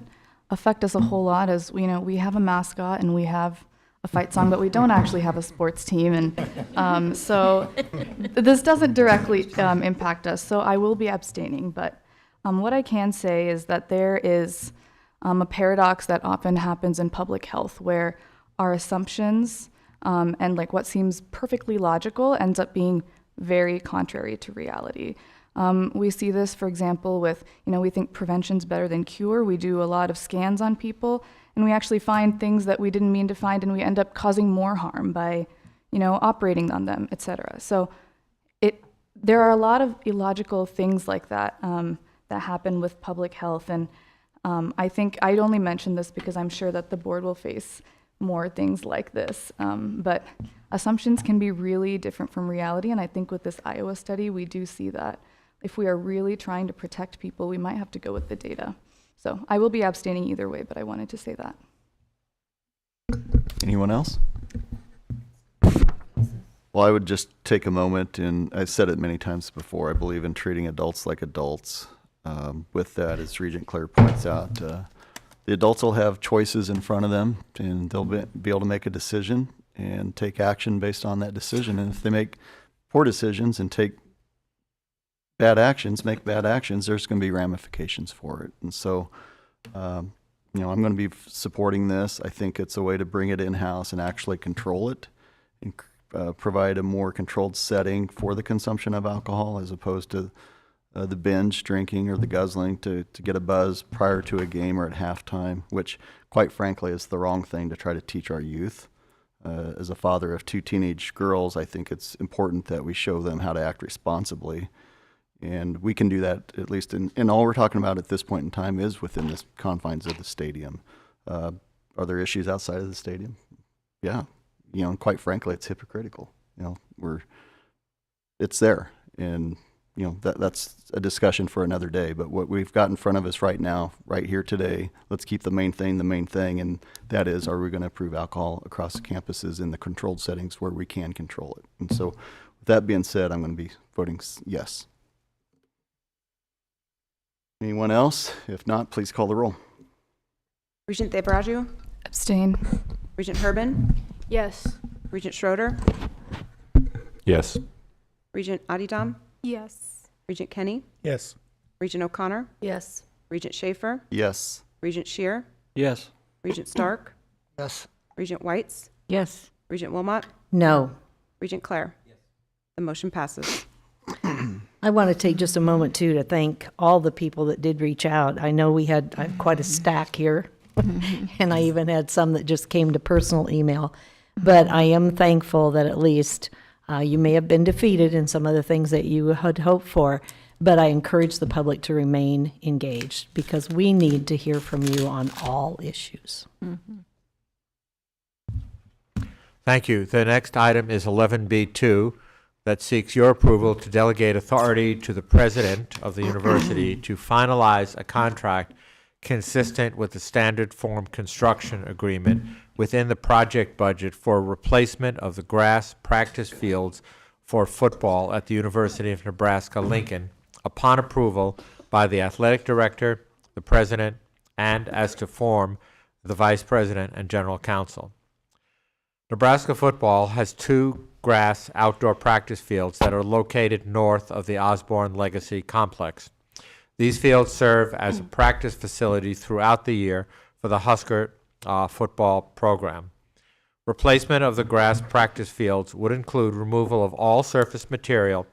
affect us a whole lot, as we have a mascot and we have a fight song, but we don't actually have a sports team, and so this doesn't directly impact us. So I will be abstaining, but what I can say is that there is a paradox that often happens in public health, where our assumptions and like what seems perfectly logical ends up being very contrary to reality. We see this, for example, with, we think prevention's better than cure. We do a lot of scans on people, and we actually find things that we didn't mean to find, and we end up causing more harm by, operating on them, et cetera. So there are a lot of illogical things like that that happen with public health, and I think I'd only mention this because I'm sure that the board will face more things like this. But assumptions can be really different from reality, and I think with this Iowa study, we do see that. If we are really trying to protect people, we might have to go with the data. So I will be abstaining either way, but I wanted to say that. Anyone else? Well, I would just take a moment, and I've said it many times before, I believe in treating adults like adults. With that, as Regent Claire points out, the adults will have choices in front of them, and they'll be able to make a decision and take action based on that decision. And if they make poor decisions and make bad actions, there's going to be ramifications for it. And so, I'm going to be supporting this. I think it's a way to bring it in-house and actually control it and provide a more controlled setting for the consumption of alcohol, as opposed to the binge drinking or the guzzling to get a buzz prior to a game or at halftime, which, quite frankly, is the wrong thing to try to teach our youth. As a father of 2 teenage girls, I think it's important that we show them how to act responsibly. And we can do that, at least in all we're talking about at this point in time is within the confines of the stadium. Are there issues outside of the stadium? Yeah. And quite frankly, it's hypocritical. It's there. And, that's a discussion for another day. But what we've got in front of us right now, right here today, let's keep the main thing. And that is, are we going to approve alcohol across the campuses in the controlled settings where we can control it? And so with that being said, I'm going to be voting yes. Anyone else? If not, please call the roll. Regent Debraju? Abstain. Regent Herbin? Yes. Regent Schroeder? Yes. Regent Adidam? Yes. Regent Kenny? Yes. Regent O'Connor? Yes. Regent Schaefer? Yes. Regent Shear? Yes. Regent Stark? Yes. Regent Whites? Yes. Regent Wilmot? No. Regent Claire? Yes. The motion passes. I want to take just a moment, too, to thank all the people that did reach out. I know I have quite a stack here, and I even had some that just came to personal email. But I am thankful that at least you may have been defeated in some of the things that you had hoped for, but I encourage the public to remain engaged because we need to hear from you on all issues. Thank you. The next item is 11B2, that seeks your approval to delegate authority to the president of the university to finalize a contract consistent with the standard form construction agreement within the project budget for replacement of the grass practice fields for football at the University of Nebraska-Lincoln upon approval by the athletic director, the president, and as to form the vice president and general counsel. Nebraska football has 2 grass outdoor practice fields that are located north of the Osborne Legacy Complex. These fields serve as a practice facility throughout the year for the Husker football program. Replacement of the grass practice fields would include removal of all surface material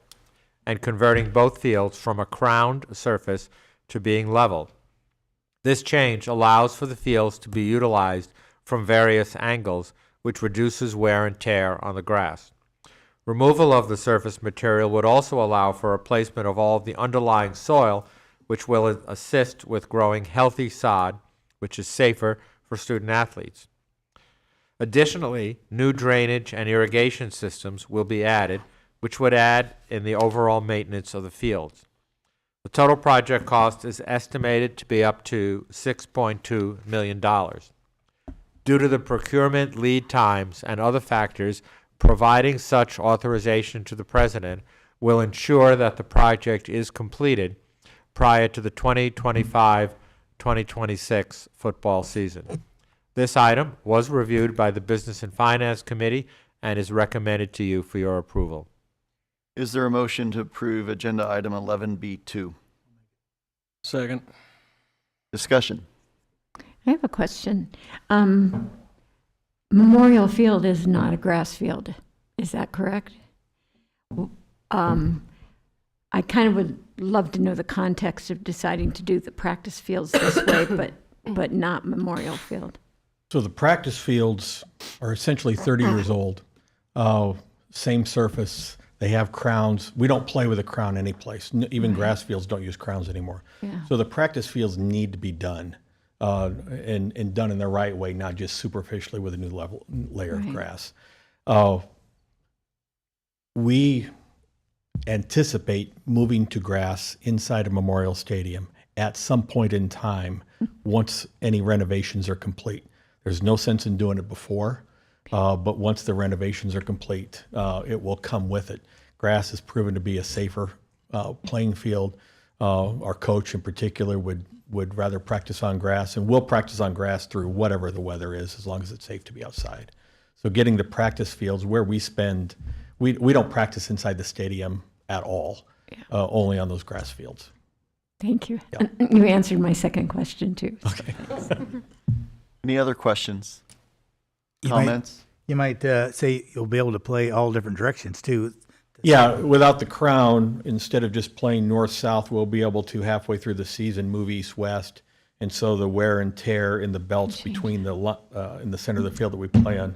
and converting both fields from a crowned surface to being leveled. This change allows for the fields to be utilized from various angles, which reduces wear and tear on the grass. Removal of the surface material would also allow for replacement of all of the underlying soil, which will assist with growing healthy sod, which is safer for student athletes. Additionally, new drainage and irrigation systems will be added, which would add in the overall maintenance of the fields. The total project cost is estimated to be up to $6.2 million. Due to the procurement lead times and other factors, providing such authorization to the president will ensure that the project is completed prior to the 2025-2026 football season. This item was reviewed by the Business and Finance Committee and is recommended to you for your approval. Is there a motion to approve agenda item 11B2? Second. Discussion. I have a question. Memorial Field is not a grass field. Is that correct? I kind of would love to know the context of deciding to do the practice fields this way, but not Memorial Field. So the practice fields are essentially 30 years old. Same surface. They have crowns. We don't play with a crown any place. Even grass fields don't use crowns anymore. Yeah. So the practice fields need to be done and done in the right way, not just superficially with a new layer of grass. We anticipate moving to grass inside of Memorial Stadium at some point in time once any renovations are complete. There's no sense in doing it before, but once the renovations are complete, it will come with it. Grass has proven to be a safer playing field. Our coach in particular would rather practice on grass, and we'll practice on grass through whatever the weather is, as long as it's safe to be outside. So getting the practice fields where we spend, we don't practice inside the stadium at all, only on those grass fields. Thank you. Yeah. You answered my second question too. Okay. Any other questions? Comments? You might say you'll be able to play all different directions too. Yeah, without the crown, instead of just playing north-south, we'll be able to halfway through the season move east-west. And so the wear and tear in the belts between the in the center of the field that we play on,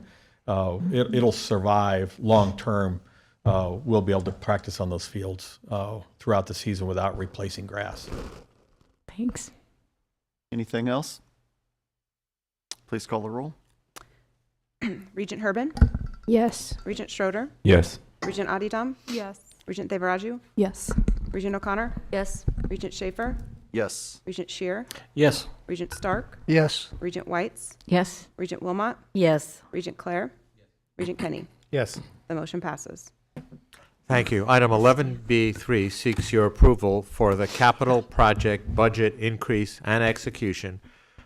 it'll survive long-term. We'll be able to practice on those fields throughout the season without replacing grass. Thanks. Anything else? Please call the roll. Regent Herbin? Yes. Regent Schroeder? Yes. Regent Adidam? Yes. Regent Devaraju? Yes. Regent O'Connor? Yes. Regent Schaefer? Yes. Regent Shear? Yes. Regent Stark? Yes. Regent Whites? Yes. Regent Wilmot? Yes. Regent Clare? Regent Kenny? Yes. The motion passes. Thank you. Item 11B3 seeks your approval for the capital project budget increase and execution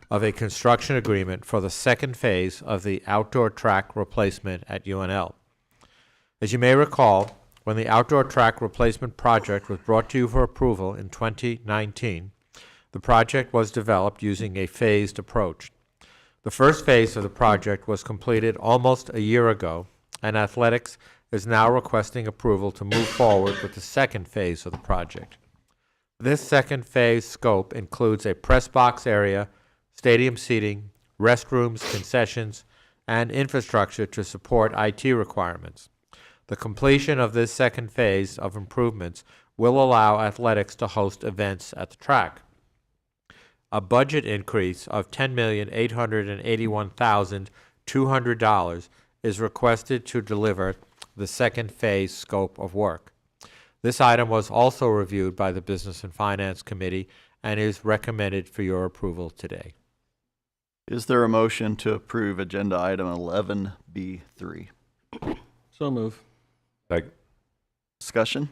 of a construction agreement for the second phase of the outdoor track replacement at UNL. As you may recall, when the outdoor track replacement project was brought to you for approval in 2019, the project was developed using a phased approach. The first phase of the project was completed almost a year ago, and athletics is now requesting approval to move forward with the second phase of the project. This second phase scope includes a press box area, stadium seating, restrooms, concessions, and infrastructure to support IT requirements. The completion of this second phase of improvements will allow athletics to host events at the track. A budget increase of $10,881,200 is requested to deliver the second phase scope of work. This item was also reviewed by the Business and Finance Committee and is recommended for your approval today. Is there a motion to approve agenda item 11B3? So move. Second. Discussion?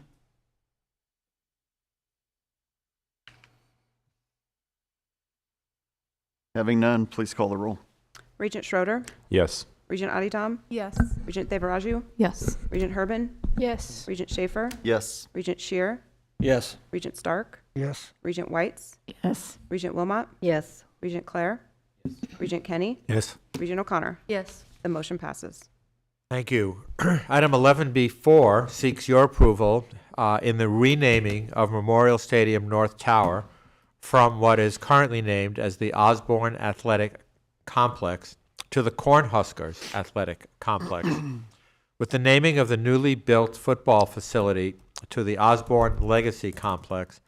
Having none, please call the roll. Regent Schroeder, Yes. Regent Adidam, Yes. Regent Devaraju, Yes. Regent Herbin, Yes. Regent Schaefer, Yes. Regent Shear, Yes. Regent Stark, Yes. Regent Whites, Yes. Regent Wilmot, Yes. Regent Clare, Regent Kenny, Yes. Regent O'Connor. Yes. The motion passes. Thank you. Item 11B4 seeks your approval in the renaming of Memorial Stadium North Tower from what is currently named as the Osborne Athletic Complex to the Cornhuskers Athletic Complex. With the naming of the newly built football facility to the Osborne Legacy Complex,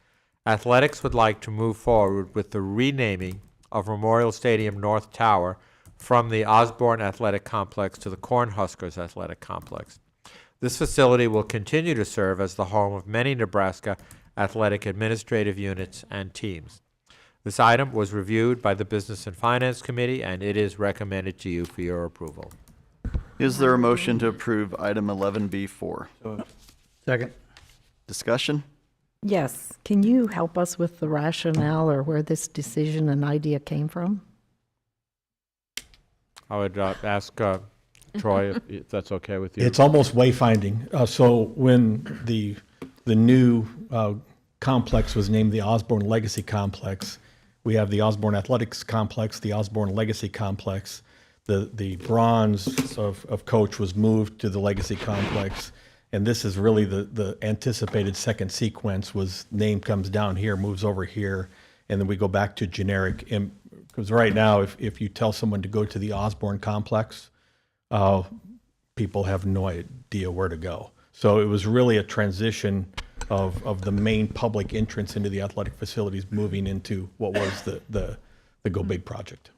athletics would like to move forward with the renaming of Memorial Stadium North Tower from the Osborne Athletic Complex to the Cornhuskers Athletic Complex. This facility will continue to serve as the home of many Nebraska athletic administrative units and teams. This item was reviewed by the Business and Finance Committee, and it is recommended to you for your approval. Is there a motion to approve item 11B4? Second. Discussion? Yes. Can you help us with the rationale or where this decision and idea came from? I would ask Troy if that's okay with you. It's almost wayfinding. So when the new complex was named the Osborne Legacy Complex, we have the Osborne Athletics Complex, the Osborne Legacy Complex. The bronze of coach was moved to the Legacy Complex. And this is really the anticipated second sequence was name comes down here, moves over here, and then we go back to generic. Because right now, if you tell someone to go to the Osborne Complex, people have no idea where to go. So it was really a transition of the main public entrance into the athletic facilities moving into what was the Go Big project.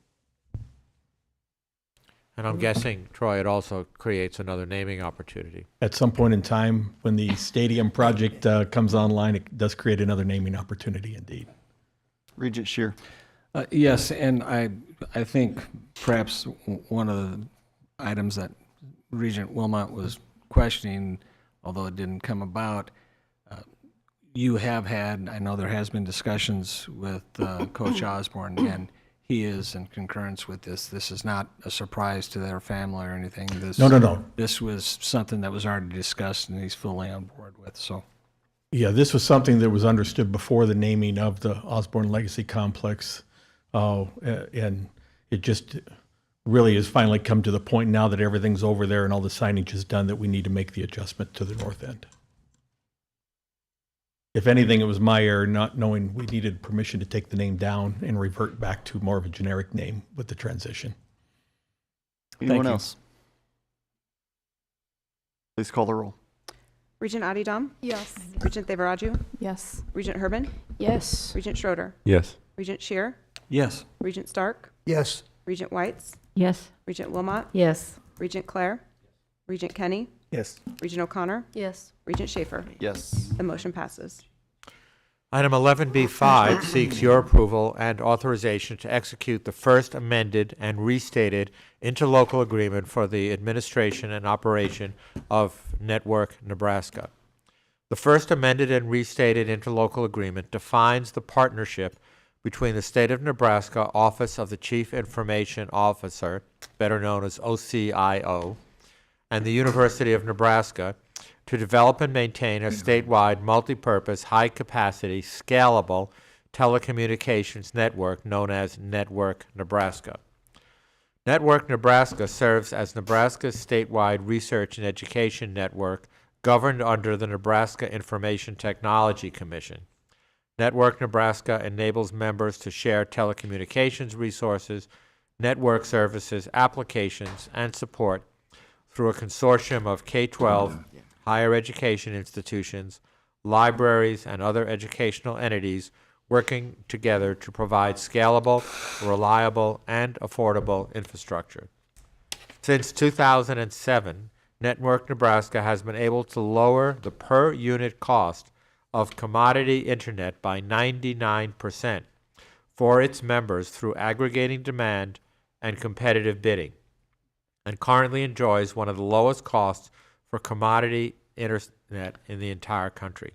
And I'm guessing, Troy, it also creates another naming opportunity. At some point in time, when the stadium project comes online, it does create another naming opportunity indeed. Regent Shear. Yes, and I think perhaps one of the items that Regent Wilmot was questioning, although it didn't come about, you have had, I know there has been discussions with Coach Osborne, and he is in concurrence with this. This is not a surprise to their family or anything. No. This was something that was already discussed, and he's fully on board with, so. Yeah, this was something that was understood before the naming of the Osborne Legacy Complex. And it just really has finally come to the point now that everything's over there and all the signage is done that we need to make the adjustment to the north end. If anything, it was my error not knowing we needed permission to take the name down and revert back to more of a generic name with the transition. Anyone else? Please call the roll. Regent Adidam, Yes. Regent Devaraju, Yes. Regent Herbin, Yes. Regent Schroeder, Yes. Regent Shear, Yes. Regent Stark, Yes. Regent Whites, Yes. Regent Wilmot, Yes. Regent Clare, Regent Kenny, Yes. Regent O'Connor, Yes. Regent Schaefer. Yes. The motion passes. Item 11B5 seeks your approval and authorization to execute the first amended and restated interlocal agreement for the administration and operation of Network Nebraska. The first amended and restated interlocal agreement defines the partnership between the State of Nebraska Office of the Chief Information Officer, better known as OCIO, and the University of Nebraska to develop and maintain a statewide multipurpose, high-capacity, scalable telecommunications network known as Network Nebraska. Network Nebraska serves as Nebraska's statewide research and education network governed under the Nebraska Information Technology Commission. Network Nebraska enables members to share telecommunications resources, network services, applications, and support through a consortium of K-12 higher education institutions, libraries, and other educational entities working together to provide scalable, reliable, and affordable infrastructure. Since 2007, Network Nebraska has been able to lower the per-unit cost of commodity internet by 99% for its members through aggregating demand, and competitive bidding, and currently enjoys one of the lowest costs for commodity internet in the entire country.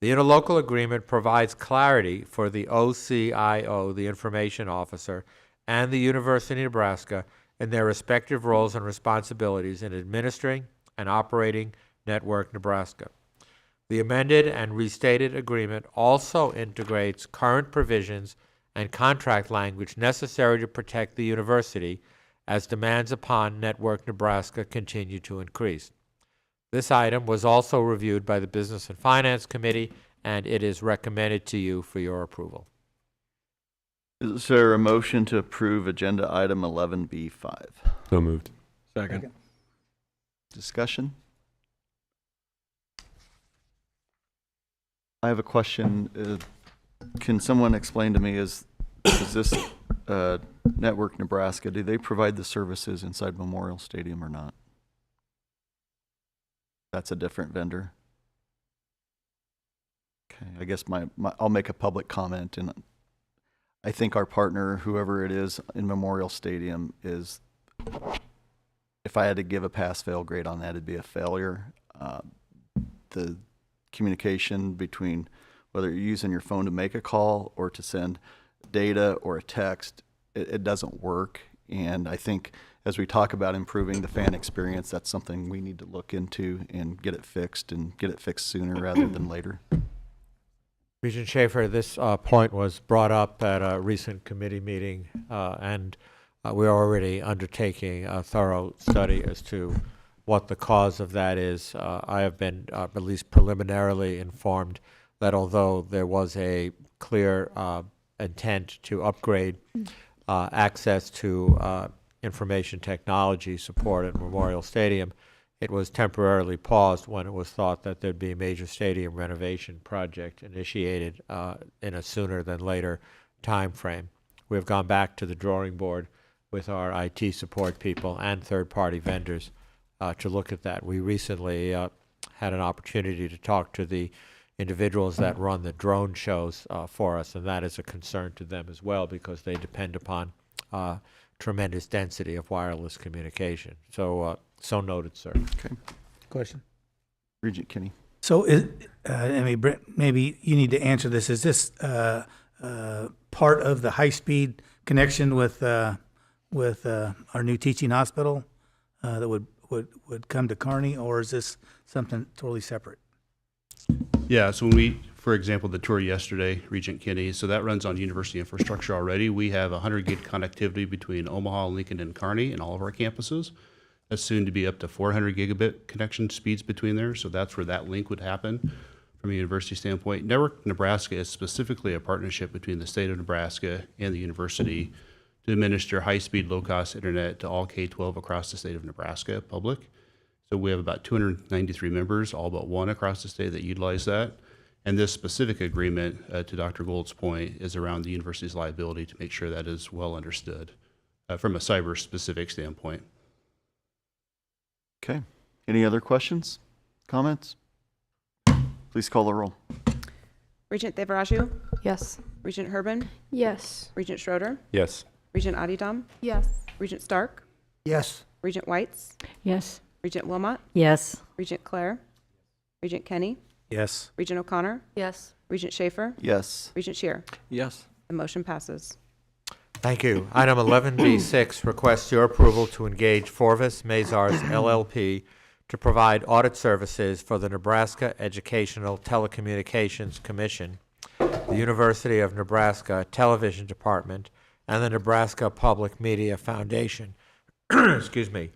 The interlocal agreement provides clarity for the OCIO, the information officer, and the University of Nebraska in their respective roles and responsibilities in administering and operating Network Nebraska. The amended and restated agreement also integrates current provisions and contract language necessary to protect the university as demands upon Network Nebraska continue to increase. This item was also reviewed by the Business and Finance Committee, and it is recommended to you for your approval. Is there a motion to approve agenda item 11B5? So moved. Second. Discussion? I have a question. Can someone explain to me, is this Network Nebraska, do they provide the services inside Memorial Stadium or not? That's a different vendor. Okay, I guess I'll make a public comment, and I think our partner, whoever it is in Memorial Stadium, is, if I had to give a pass-fail grade on that, it'd be a failure. The communication between whether you're using your phone to make a call or to send data or a text, it doesn't work. And I think as we talk about improving the fan experience, that's something we need to look into and get it fixed sooner rather than later. Regent Schaefer, this point was brought up at a recent committee meeting, and we're already undertaking a thorough study as to what the cause of that is. I have been at least preliminarily informed that although there was a clear intent to upgrade access to information technology support at Memorial Stadium, it was temporarily paused when it was thought that there'd be a major stadium renovation project initiated in a sooner than later time frame. We've gone back to the drawing board with our IT support people and third-party vendors to look at that. We recently had an opportunity to talk to the individuals that run the drone shows for us, and that is a concern to them as well because they depend upon tremendous density of wireless communication. So, so noted, sir. Okay. Question. Regent Kinney. So, I mean, Brent, maybe you need to answer this. Is this part of the high-speed connection with our new teaching hospital that would come to Kearney, or is this something totally separate? Yeah, so when we, for example, the tour yesterday, Regent Kinney, so that runs on university infrastructure already. We have 100 gig connectivity between Omaha, Lincoln, and Kearney and all of our campuses. That's soon to be up to 400 gigabit connection speeds between there, so that's where that link would happen from a university standpoint. Network Nebraska is specifically a partnership between the state of Nebraska and the university to administer high-speed, low-cost internet to all K-12 across the state of Nebraska public. So we have about 293 members, all but one across the state that utilize that. And this specific agreement, to Dr. Gould's point, is around the university's liability to make sure that is well understood from a cyber-specific standpoint. Okay. Any other questions, comments? Please call the roll. Regent Devaraju? Yes. Regent Herban? Yes. Regent Schroeder? Yes. Regent Adidam? Yes. Regent Stark? Yes. Regent Whites? Yes. Regent Wilmot? Yes. Regent Clare? Regent Kenny? Yes. Regent O'Connor? Yes. Regent Schaefer? Yes. Regent Shear? Yes. The motion passes. Thank you. Item 11B6 requests your approval to engage Forvis Mazars LLP to provide audit services for the Nebraska Educational Telecommunications Commission, the University of Nebraska Television Department, and the Nebraska Public Media Foundation, excuse me,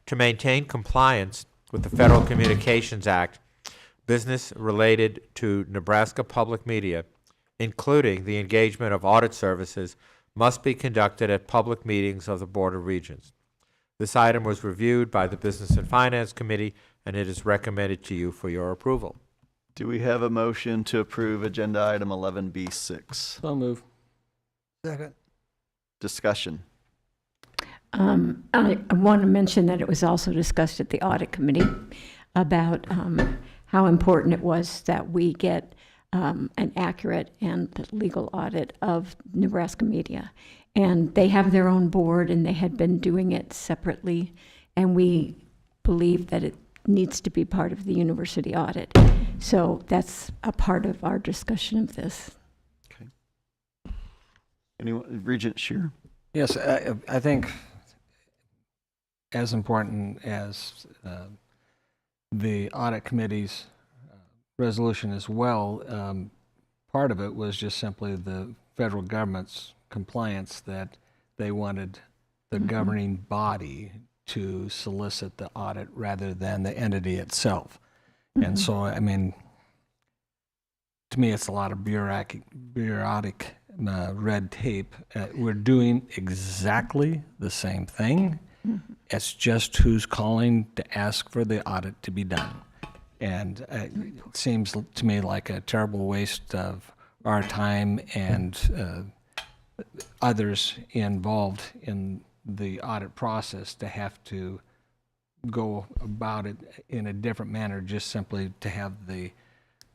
to maintain compliance with the Federal Communications Act, business related to Nebraska public media, including the engagement of audit services, must be conducted at public meetings of the Board of Regents. This item was reviewed by the Business and Finance Committee, and it is recommended to you for your approval. Do we have a motion to approve agenda item 11B6? So move. Second. Discussion. I want to mention that it was also discussed at the audit committee about how important it was that we get an accurate and legal audit of Nebraska media. And they have their own board, and they had been doing it separately, and we believe that it needs to be part of the university audit. So that's a part of our discussion of this. Okay. Anyone, Regent Shear? Yes, I think as important as the audit committee's resolution as well, part of it was just simply the federal government's compliance that they wanted the governing body to solicit the audit rather than the entity itself. And so, I mean, to me, it's a lot of bureaucratic red tape. We're doing exactly the same thing. It's just who's calling to ask for the audit to be done. And it seems to me like a terrible waste of our time and others involved in the audit process to have to go about it in a different manner, just simply to have the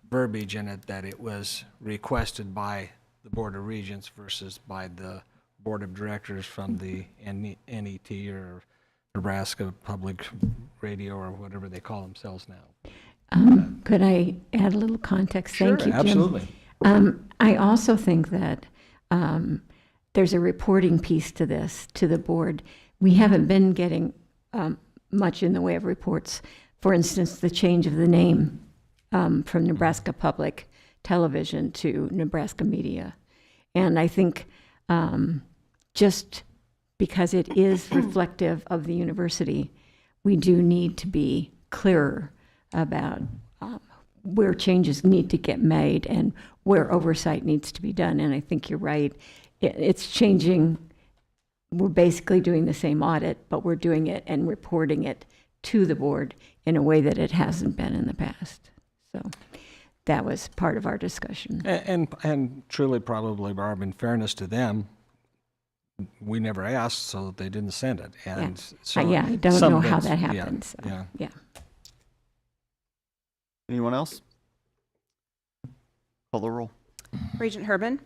verbiage in it that it was requested by the Board of Regents versus by the Board of Directors from the NET or Nebraska Public Radio or whatever they call themselves now. Could I add a little context? Sure, Thank you, Jim. absolutely. I also think that there's a reporting piece to this, to the board. We haven't been getting much in the way of reports. For instance, the change of the name from Nebraska Public Television to Nebraska Media. And I think just because it is reflective of the university, we do need to be clearer about where changes need to get made and where oversight needs to be done. And I think you're right. It's changing. We're basically doing the same audit, but we're doing it and reporting it to the board in a way that it hasn't been in the past. So that was part of our discussion. And truly, probably, Barb, in fairness to them, we never asked, so they didn't send it. And so yeah, I don't some know of how it's- that yeah, happens. So, yeah. Anyone else? Call the roll. Regent Herbin,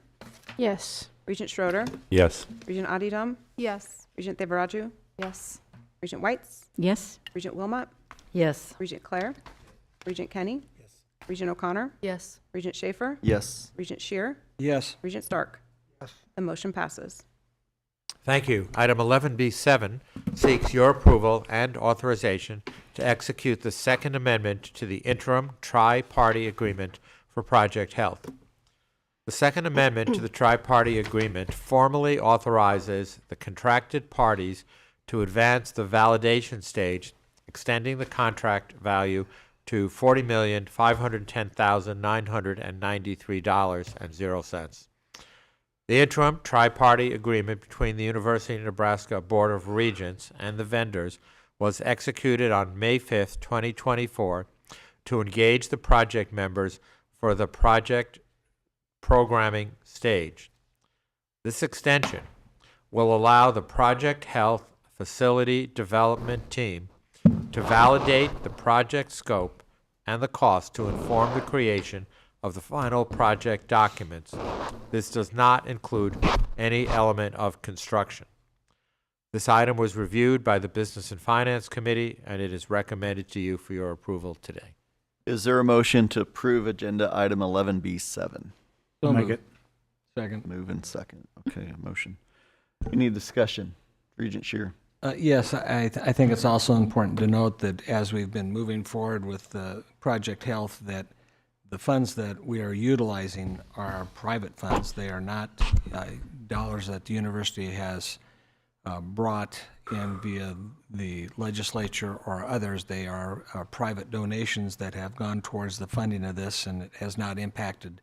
Yes. Regent Schroeder, Yes. Regent Adidam, Yes. Regent Devaraju, Yes. Regent Whites, Yes? Regent Wilmot, Yes. Regent Clare, Regent Kenny, Regent O'Connor, Yes. Regent Schaefer, Yes. Regent Shear, Yes. Regent Stark. The motion passes. Thank you. Item 11B7 seeks your approval and authorization to execute the Second Amendment to the interim tri-party agreement for Project Health. The Second Amendment to the tri-party agreement formally authorizes the contracted parties to advance the validation stage, extending the contract value to $40,510,993.00. The interim tri-party agreement between the University of Nebraska Board of Regents and the vendors was executed on May 5th, 2024, to engage the project members for the project programming stage. This extension will allow the Project Health Facility Development Team to validate the project scope and the cost to inform the creation of the final project documents. This does not include any element of construction. This item was reviewed by the Business and Finance Committee, and it is recommended to you for your approval today. Is there a motion to approve agenda item 11B7? I'll make it. Second. Move in second. Okay, a motion. Any discussion? Regent Shear. Yes, I think it's also important to note that as we've been moving forward with the Project Health, that the funds that we are utilizing are private funds. They are not dollars that the university has brought in via the legislature or others. They are private donations that have gone towards the funding of this, and it has not impacted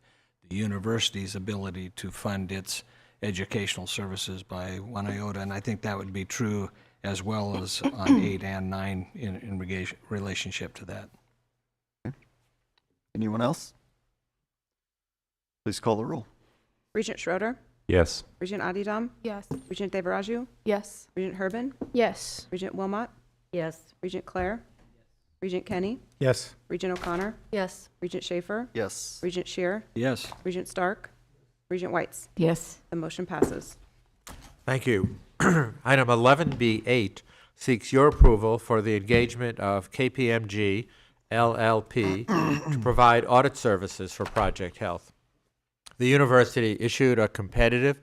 the university's ability to fund its educational services by one iota. And I think that would be true as well as on 8 and 9 in relationship to that. Anyone else? Please call the roll. Regent Schroeder, Yes. Regent Adidam, Yes. Regent Devaraju, Yes. Regent Herbin, Yes. Regent Wilmot, Yes. Regent Clare, Regent Kenny, Yes. Regent O'Connor, Yes. Regent Schaefer, Yes. Regent Shear, Yes. Regent Stark, Regent Whites. Yes. The motion passes. Thank you. Item 11B8 seeks your approval for the engagement of KPMG LLP to provide audit services for Project Health. The university issued a competitive,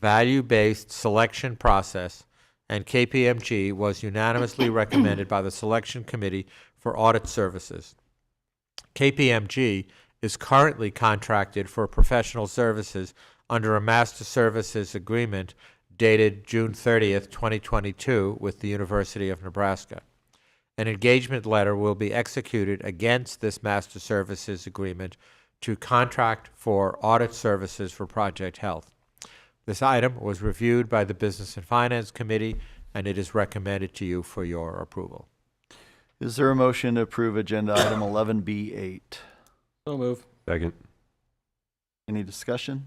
value-based selection process, and KPMG was unanimously recommended by the selection committee for audit services. KPMG is currently contracted for professional services under a master services agreement dated June 30th, 2022 with the University of Nebraska. An engagement letter will be executed against this master services agreement to contract for audit services for Project Health. This item was reviewed by the Business and Finance Committee, and it is recommended to you for your approval. Is there a motion to approve agenda item 11B8? So move. Second. Any discussion?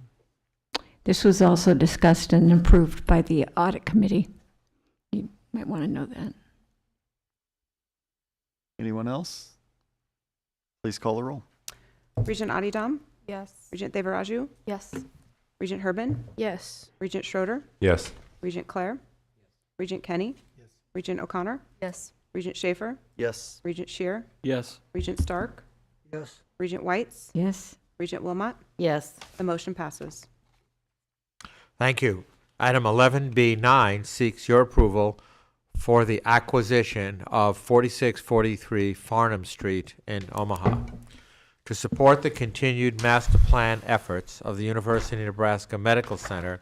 This was also discussed and approved by the Audit Committee. You might want to know that. Anyone else? Please call the roll. Regent Adidam, Yes. Regent Devaraju, Yes. Regent Herbin, Yes. Regent Schroeder, Yes. Regent Clare, Regent Kenny, Regent O'Connor, Yes. Regent Schaefer, Yes. Regent Shear, Yes. Regent Stark, Yes. Regent Whites, Yes. Regent Wilmot. Yes. The motion passes. Thank you. Item 11B9 seeks your approval for the acquisition of 4643 Farnham Street in Omaha. To support the continued master plan efforts of the University of Nebraska Medical Center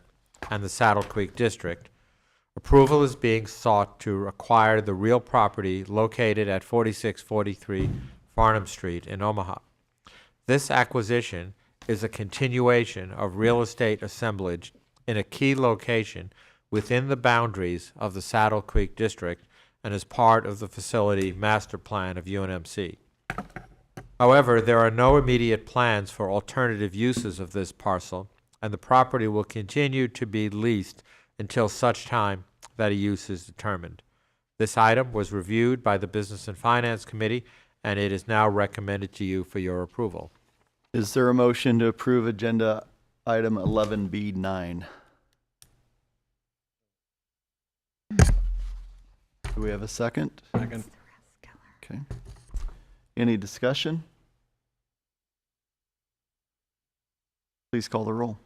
and the Saddle Creek District, approval is being sought to acquire the real property located at 4643 Farnham Street in Omaha. This acquisition is a continuation of real estate assemblage in a key location within the boundaries of the Saddle Creek District and is part of the facility master plan of UNMC. However, there are no immediate plans for alternative uses of this parcel, and the property will continue to be leased until such time that a use is determined. This item was reviewed by the Business and Finance Committee, and it is now recommended to you for your approval. Is there a motion to approve agenda item 11B9? Do we have a second? Second. Okay. Any discussion? Please call the roll.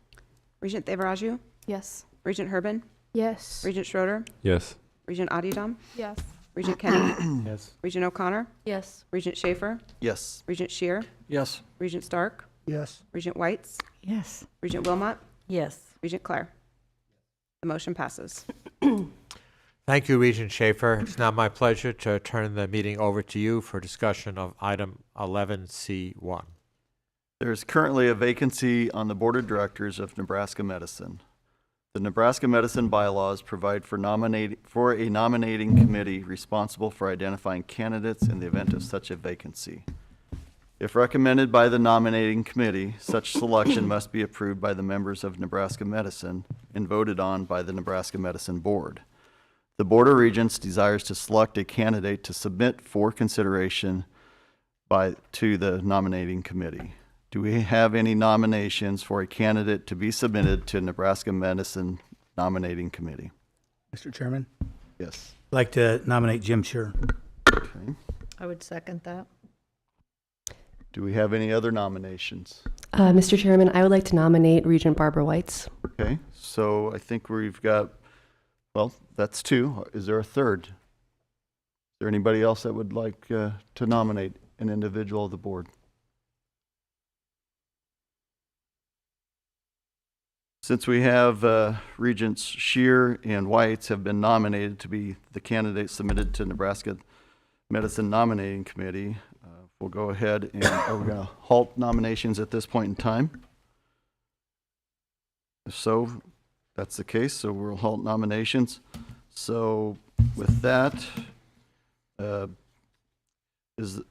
Regent Devaraju, Yes. Regent Herbin, Yes. Regent Schroeder, Yes. Regent Adidam, Yes. Regent Kenny, Yes. Regent O'Connor, Yes. Regent Schaefer, Yes. Regent Shear, Yes. Regent Stark, Yes. Regent Whites, Yes. Regent Wilmot, Yes. Regent Clare. The motion passes. Thank you, Regent Schaefer. It's now my pleasure to turn the meeting over to you for discussion of item 11C1. There is currently a vacancy on the Board of Directors of Nebraska Medicine. The Nebraska Medicine bylaws provide for a nominating committee responsible for identifying candidates in the event of such a vacancy. If recommended by the nominating committee, such selection must be approved by the members of Nebraska Medicine and voted on by the Nebraska Medicine Board. The Board of Regents desires to select a candidate to submit for consideration to the nominating committee. Do we have any nominations for a candidate to be submitted to Nebraska Medicine Nominating Committee? Mr. Chairman, Yes. I'd like to nominate Jim Scher. Okay. I would second that. Do we have any other nominations? Mr. Chairman, I would like to nominate Regent Barbara Whites. Okay, so I think we've got, well, that's two. Is there a third? Is there anybody else that would like to nominate an individual of the board? Since we have Regents Shear and Whites have been nominated to be the candidates submitted to Nebraska Medicine Nominating Committee, we'll go ahead and are we going to halt nominations at this point in time? If so, that's the case, so we'll halt nominations. So with that,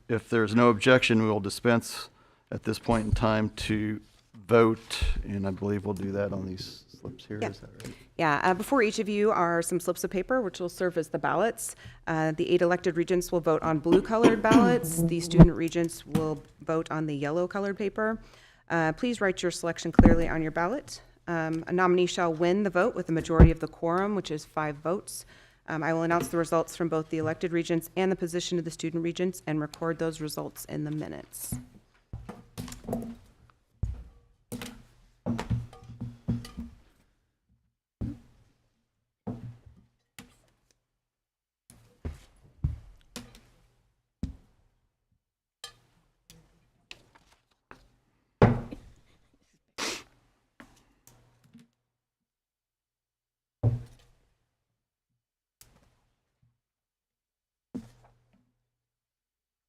if there's no objection, we will dispense at this point in time to vote, and I believe we'll do that on these slips here. Yeah. Is that right? Yeah, before each of you are some slips of paper, which will serve as the ballots. The 8 elected regents will vote on blue-colored ballots. The student regents will vote on the yellow-colored paper. Please write your selection clearly on your ballot. A nominee shall win the vote with a majority of the quorum, which is 5 votes. I will announce the results from both the elected regents and the position of the student regents and record those results in the minutes.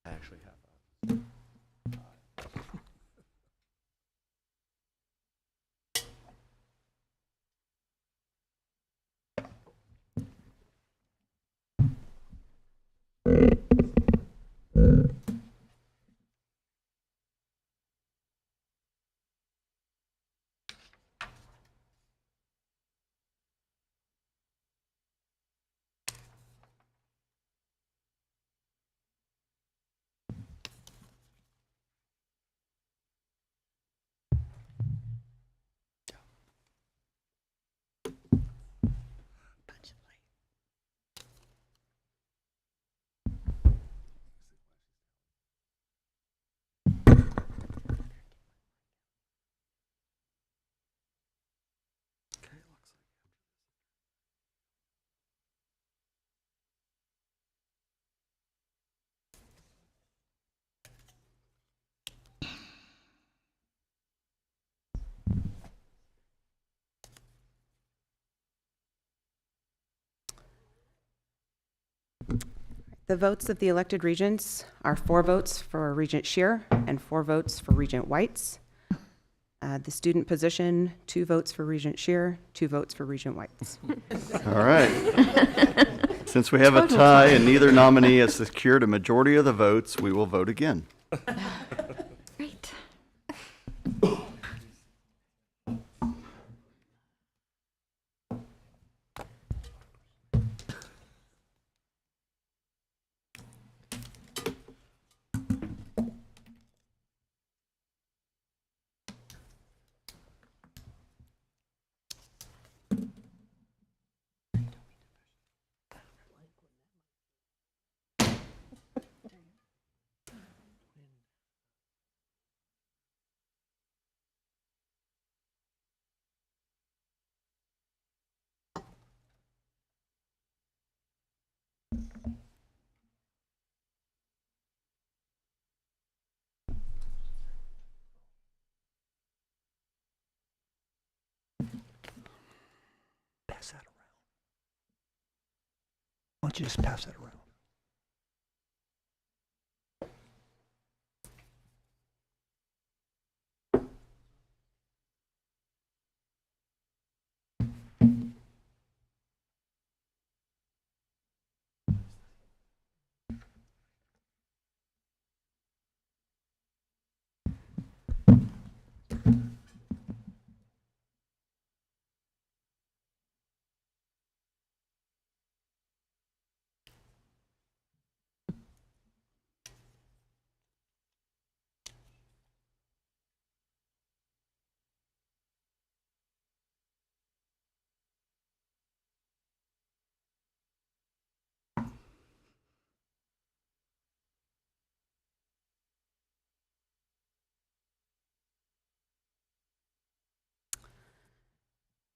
I actually have The votes of the elected regents are 4 votes for Regent Shear and 4 votes for Regent Whites. The student position, 2 votes for Regent Shear, 2 votes for Regent Whites. All right. Since we have a tie and neither nominee has secured a majority of the votes, we will vote again. Great. Pass that around. Why don't you just pass that around?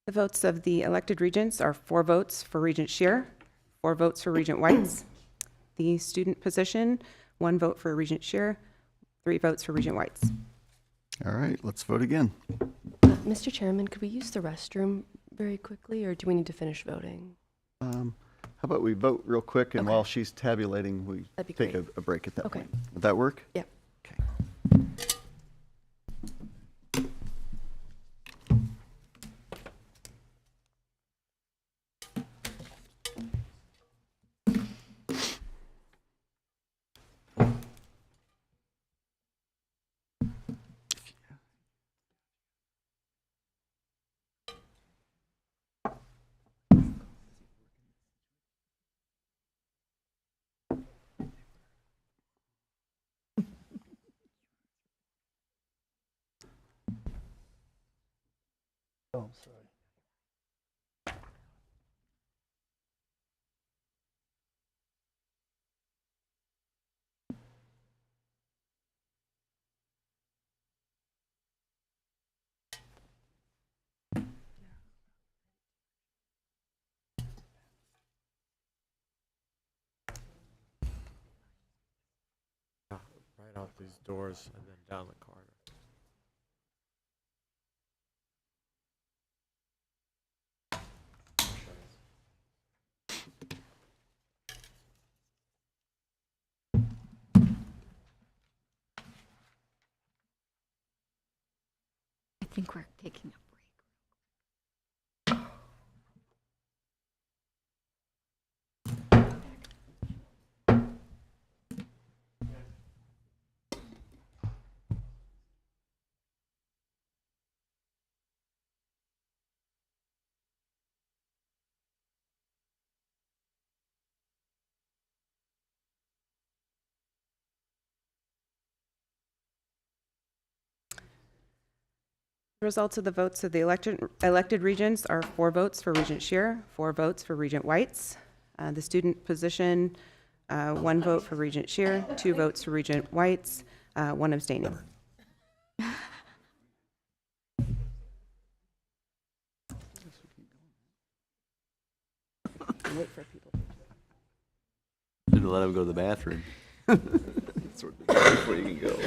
The votes of the elected regents are 4 votes for Regent Shear, 4 votes for Regent Whites. The student position, 1 vote for Regent Shear, 3 votes for Regent Whites. All right, let's vote again. Mr. Chairman, could we use the restroom very quickly, or do we need to finish voting? How about we vote real quick, and Okay. while she's tabulating, we That'd be take great. a break at that Okay. point. Would that work? Yep. Okay. Oh, sorry. Right out these doors and then down the corridor. I think we're taking a break. The results of the votes of the elected regents are 4 votes for Regent Shear, 4 votes for Regent Whites. The student position, 1 vote for Regent Shear, 2 votes for Regent Whites, 1 abstaining. Wait for people. Should have let him go to the bathroom. Sort of before you can go.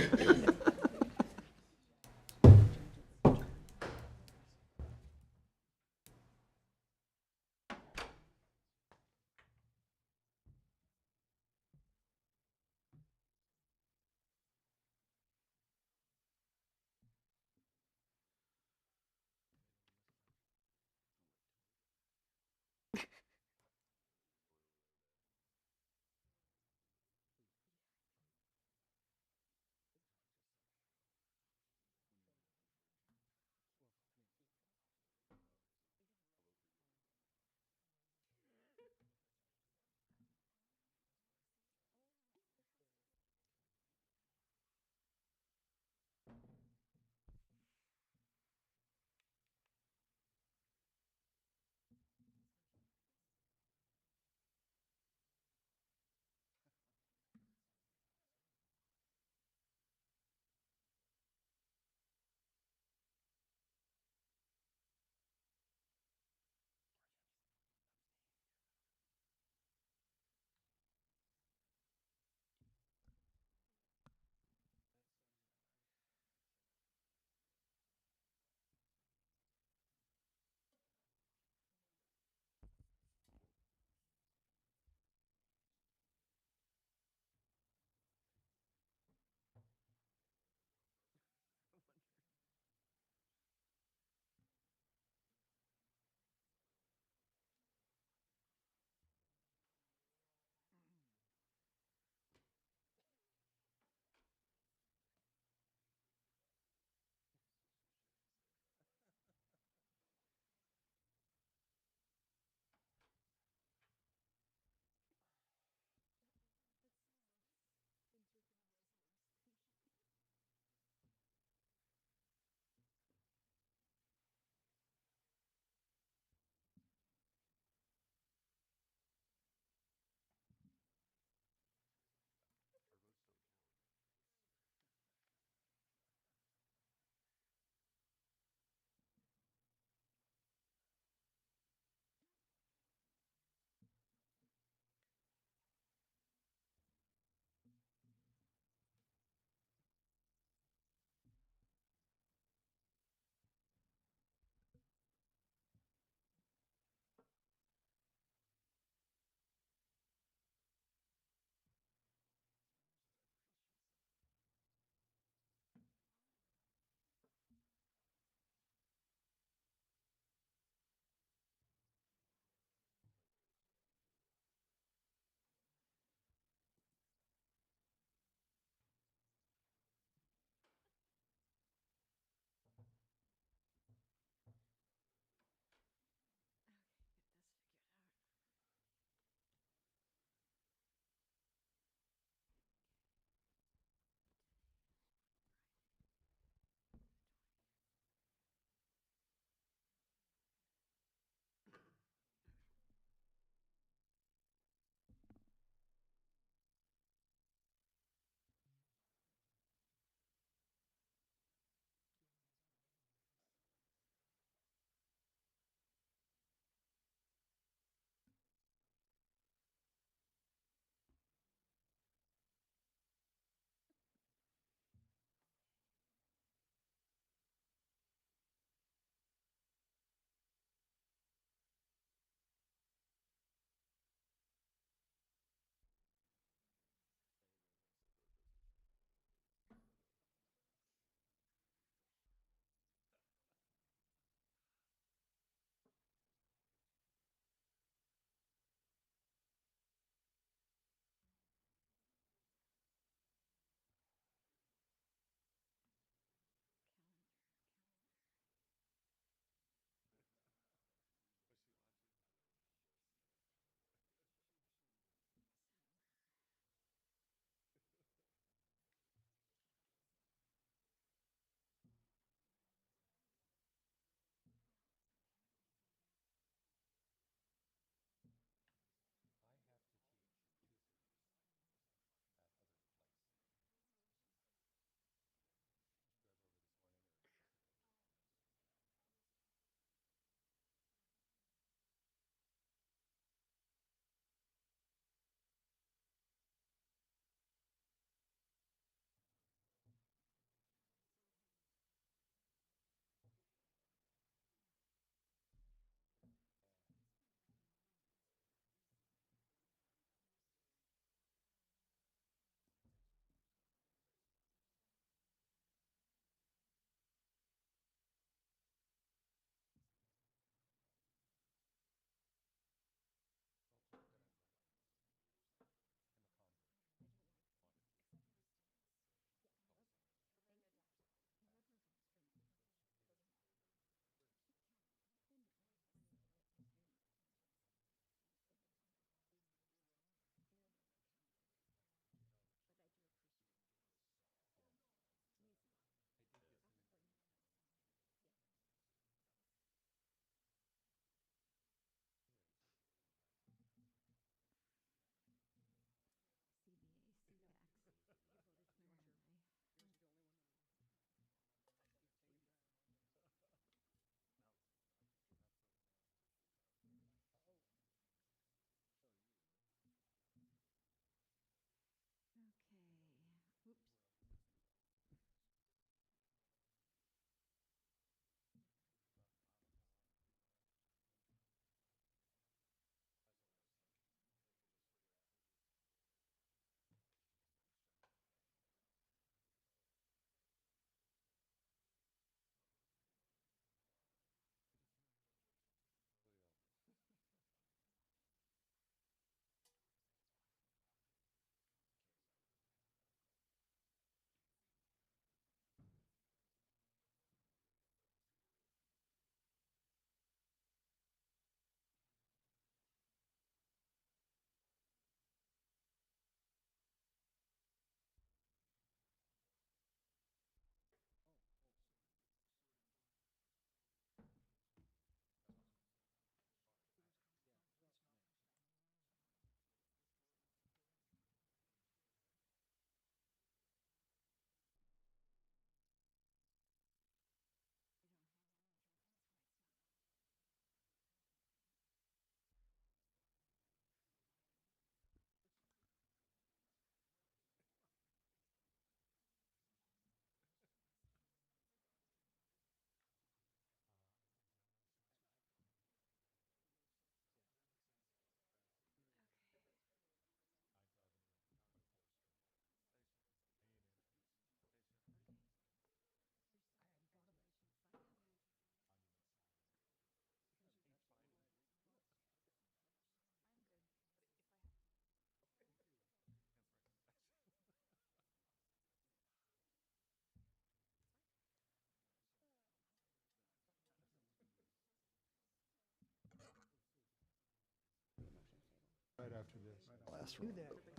fast roll.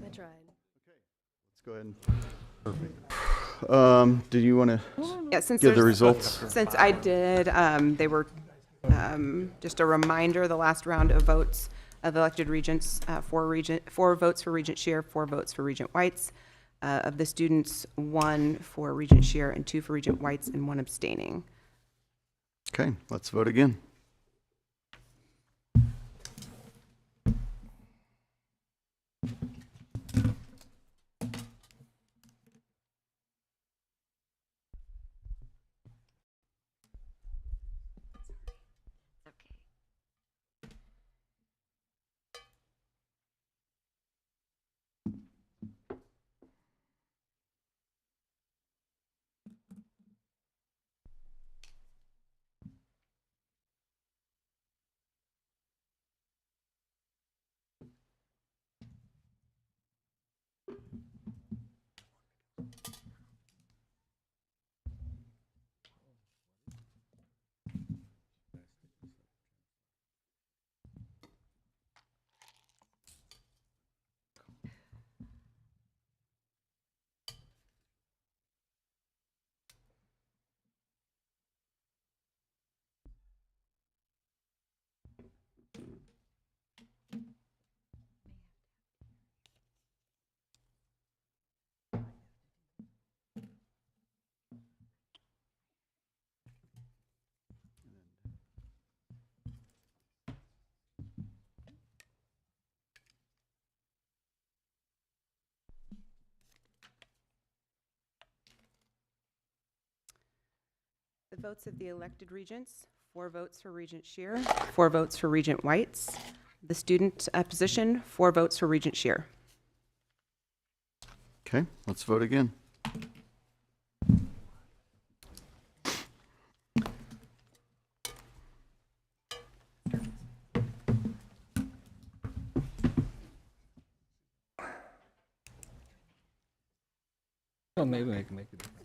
I tried. Let's go ahead and. Do you want to Yeah, since give the there's- results? Since I did, they were just a reminder, the last round of votes of elected regents, 4 votes for Regent Shear, 4 votes for Regent Whites. Of the students, 1 for Regent Shear and 2 for Regent Whites and 1 abstaining. Okay, let's vote again. The votes of the elected regents, 4 votes for Regent Shear, 4 votes for Regent Whites. The student position, 4 votes for Regent Shear. Okay, let's vote again. Well, maybe I can make a difference.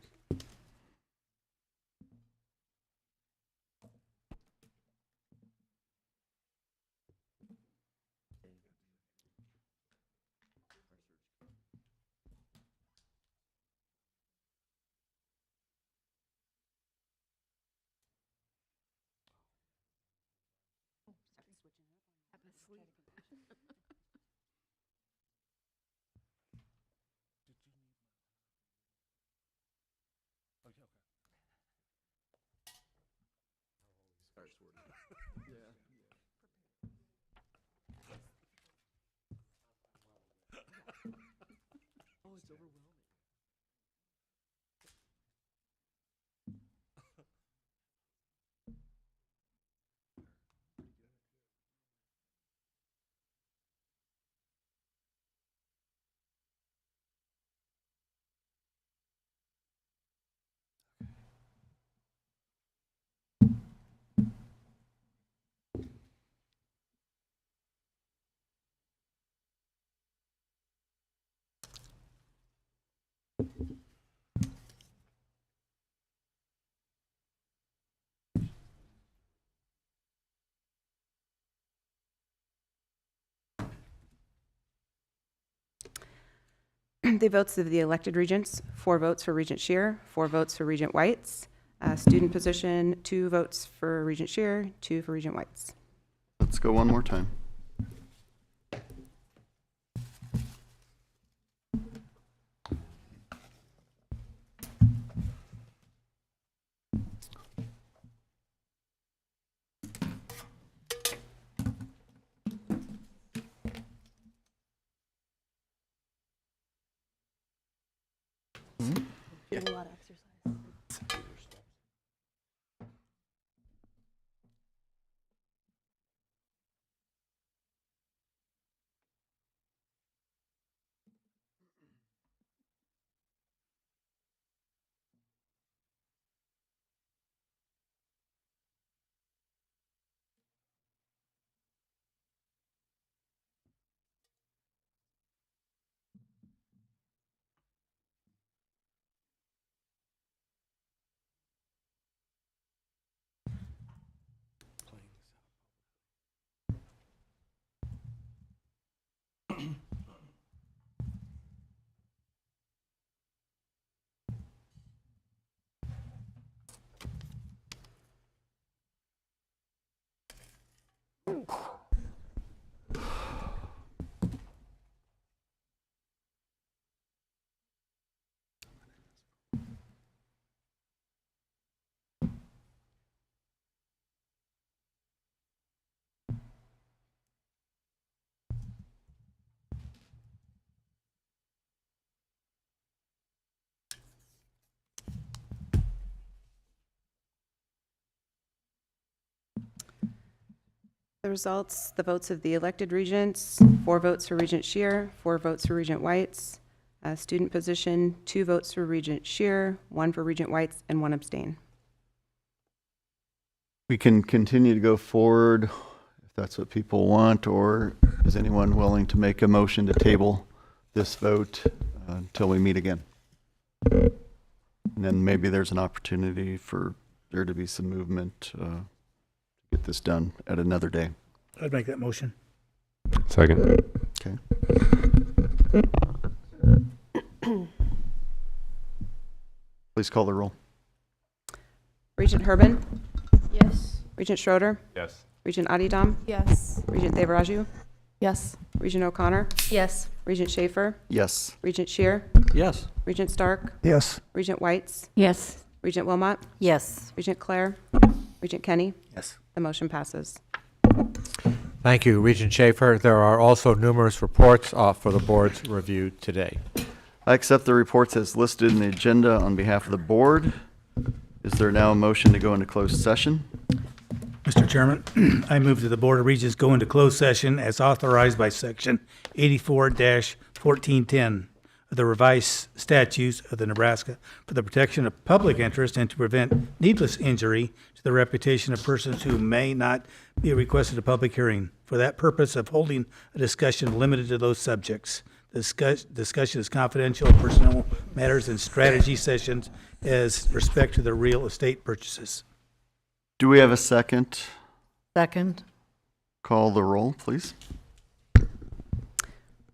The votes of the elected regents, 4 votes for Regent Shear, 4 votes for Regent Whites. Student position, 2 votes for Regent Shear, 2 for Regent Whites. Let's go one more time. A lot of exercise. The results, the votes of the elected regents, 4 votes for Regent Shear, 4 votes for Regent Whites. Student position, 2 votes for Regent Shear, 1 for Regent Whites, and 1 abstain. We can continue to go forward if that's what people want, or is anyone willing to make a motion to table this vote until we meet again? And then maybe there's an opportunity for there to be some movement to get this done at another day. I'd make that motion. Second. Okay. Please call the roll. Regent Herbin? Yes. Regent Schroeder? Yes. Regent Adidam? Yes. Regent Devaraju? Yes. Regent O'Connor? Yes. Regent Schaefer? Yes. Regent Shear? Yes. Regent Stark? Yes. Regent Whites? Yes. Regent Wilmot? Yes. Regent Clare? Regent Kenny? Yes. The motion passes. Thank you, Regent Schaefer. There are also numerous reports for the board's review today. I accept the reports as listed in the agenda on behalf of the board. Is there now a motion to go into closed session? Mr. Chairman, I move that the Board of Regents go into closed session as authorized by Section 84-1410 of the revised statutes of the Nebraska for the protection of public interest and to prevent needless injury to the reputation of persons who may not be requested a public hearing for that purpose of holding a discussion limited to those subjects. Discussion is confidential, personnel matters, and strategy sessions as respect to the real estate purchases. Do we have a second? Second. Call the roll, please.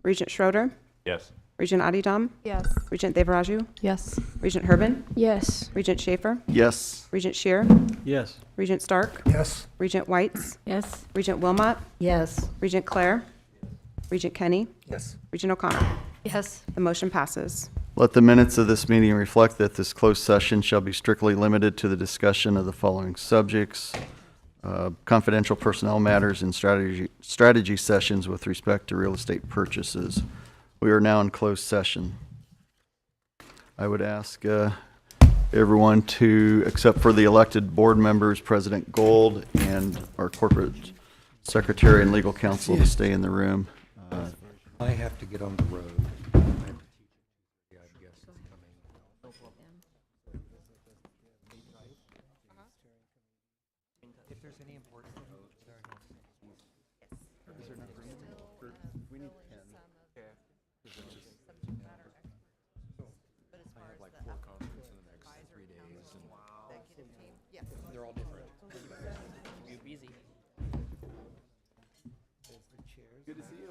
Regent Schroeder? Yes. Regent Adidam? Yes. Regent Devaraju? Yes. Regent Herbin? Yes. Regent Schaefer? Yes. Regent Shear? Yes. Regent Stark? Yes. Regent Whites? Yes. Regent Wilmot? Yes. Regent Clare? Regent Kenny? Yes. Regent O'Connor? Yes. The motion passes. Let the minutes of this meeting reflect that this closed session shall be strictly limited to the discussion of the following subjects: confidential personnel matters and strategy sessions with respect to real estate purchases. We are now in closed session. I would ask everyone to, except for the elected board members, President Gold, and our corporate secretary and legal counsel, to stay in the room. I have to get on the road. If there's any important we need 10. I have like 4 conferences in the next 3 days. They're all different. You busy. Good to see you.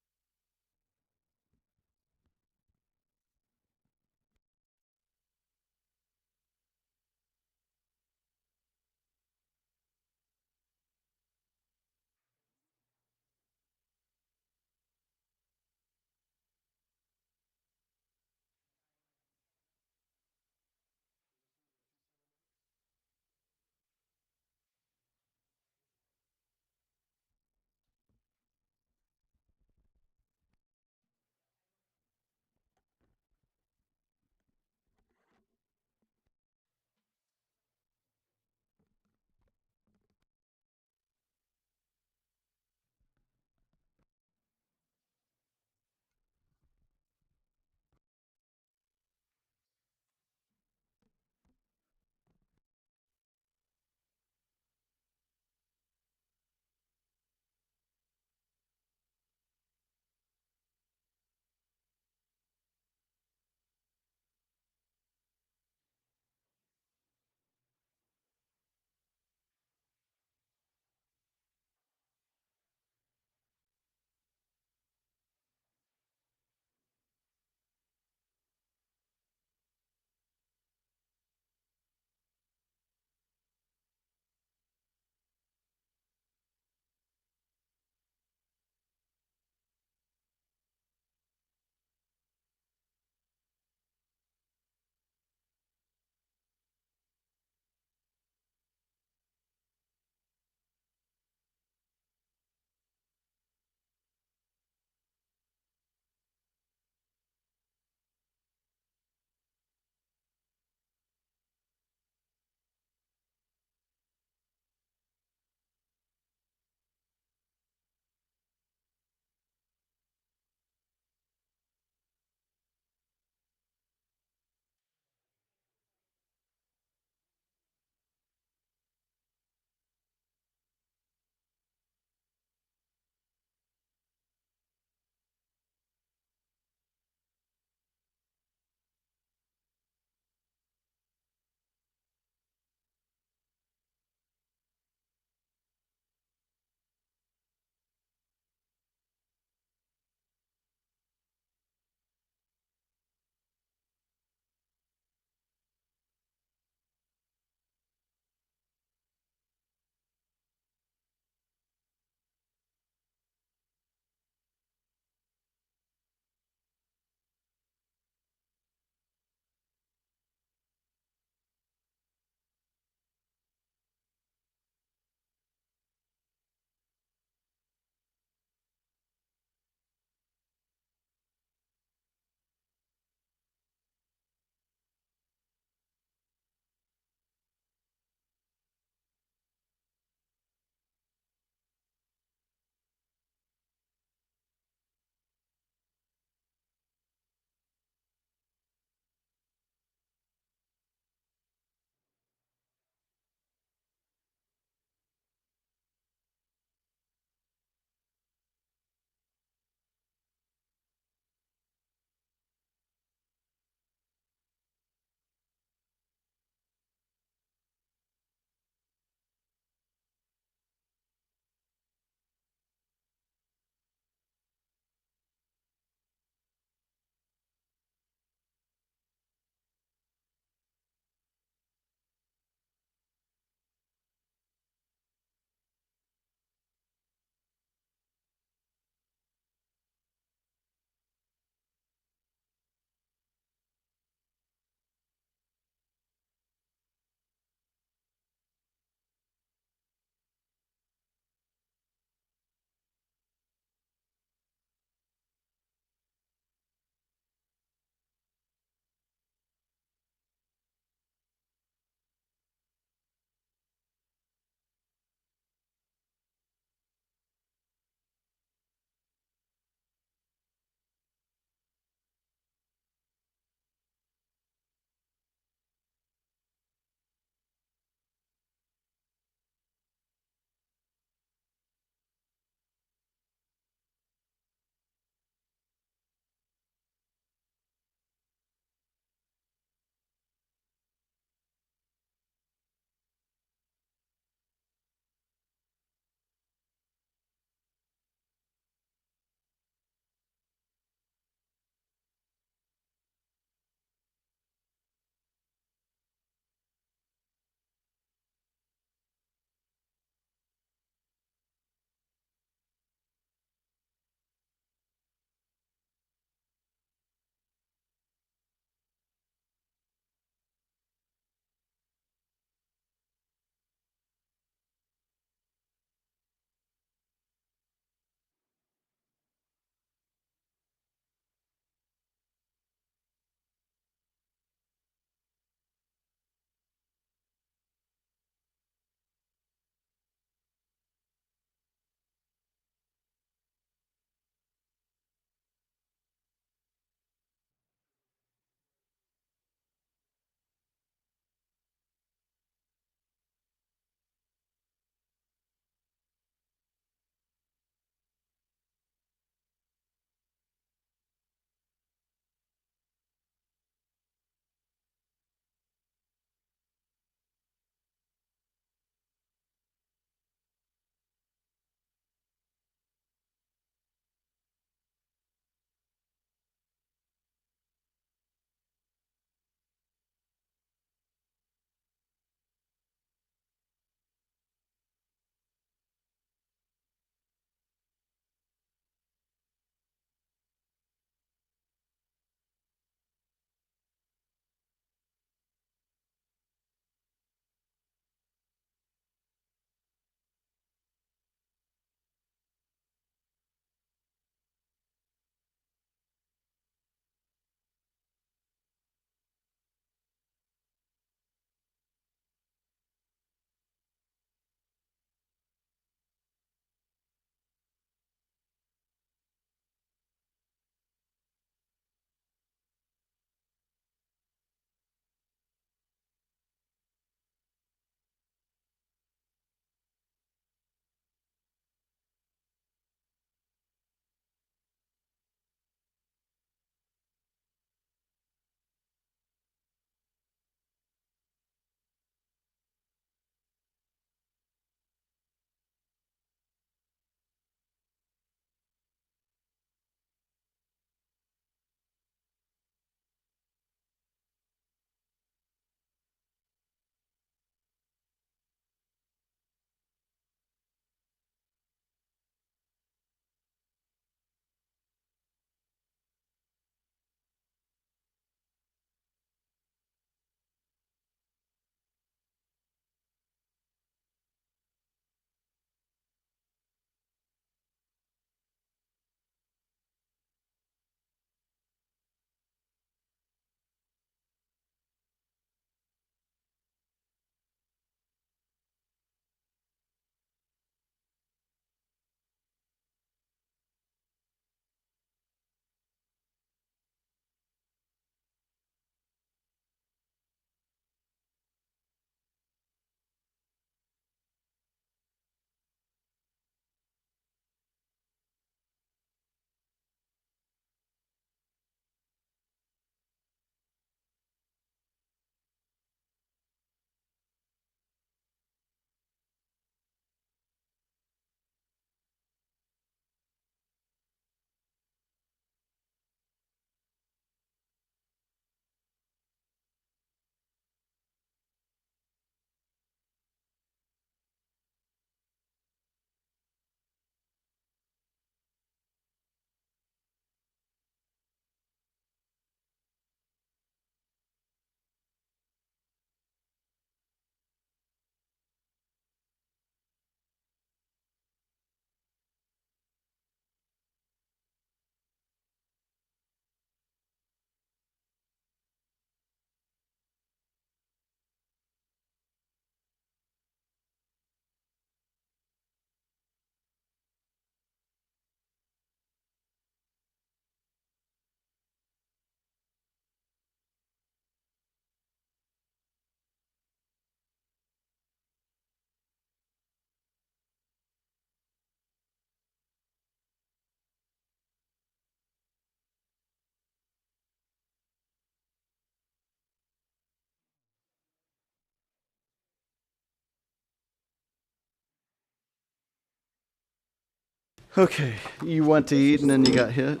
Okay, you went to eat and then you got hit?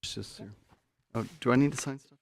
It's just here. Oh, do I need to sign stuff?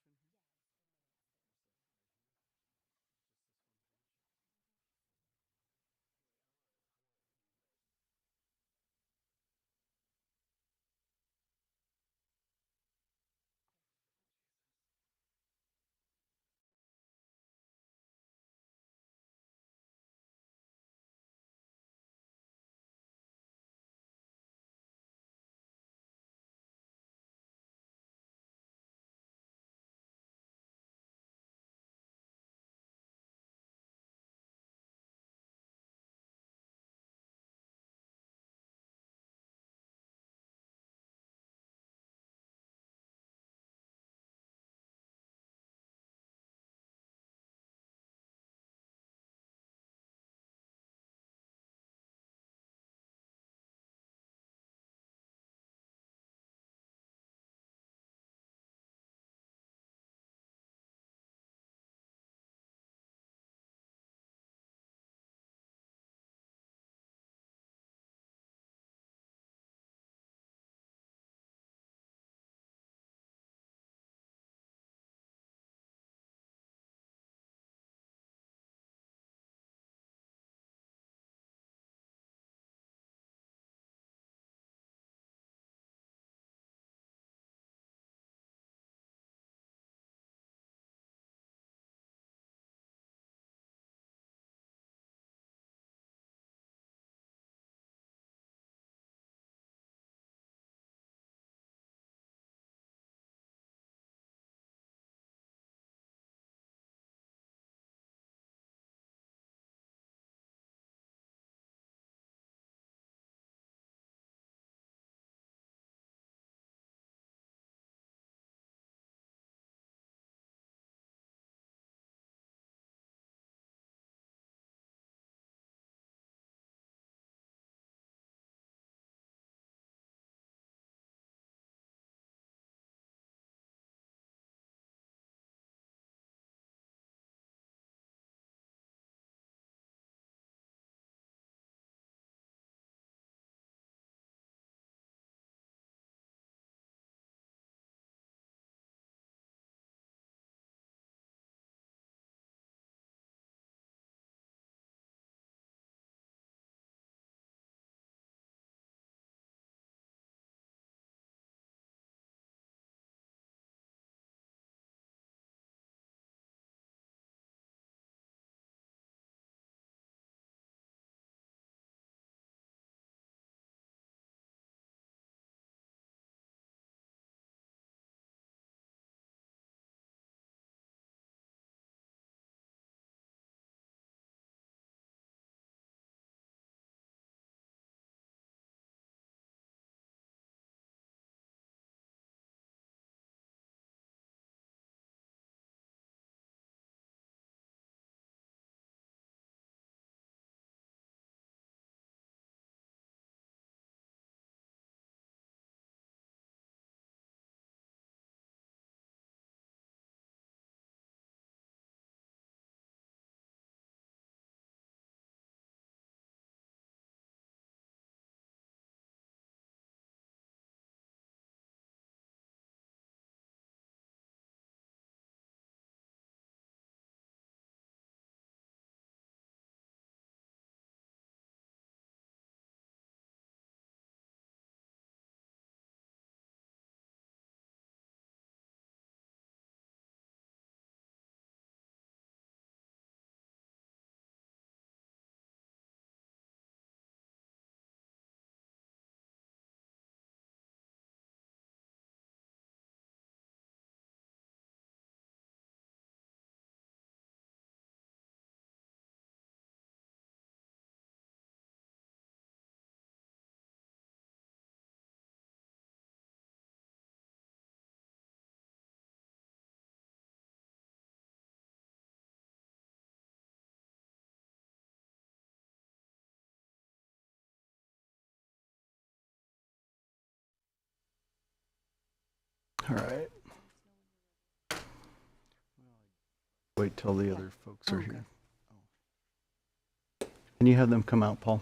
All right. Wait till the other folks are here. Can you have them come out, Paul?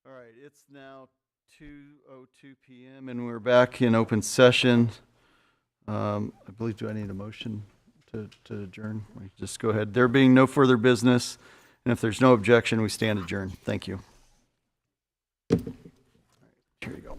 All right, it's now 2:02 p.m. and we're back in open session. I believe, do I need a motion to adjourn? We just go ahead. There being no further business, and if there's no objection, we stand adjourned. Thank you. Here you go.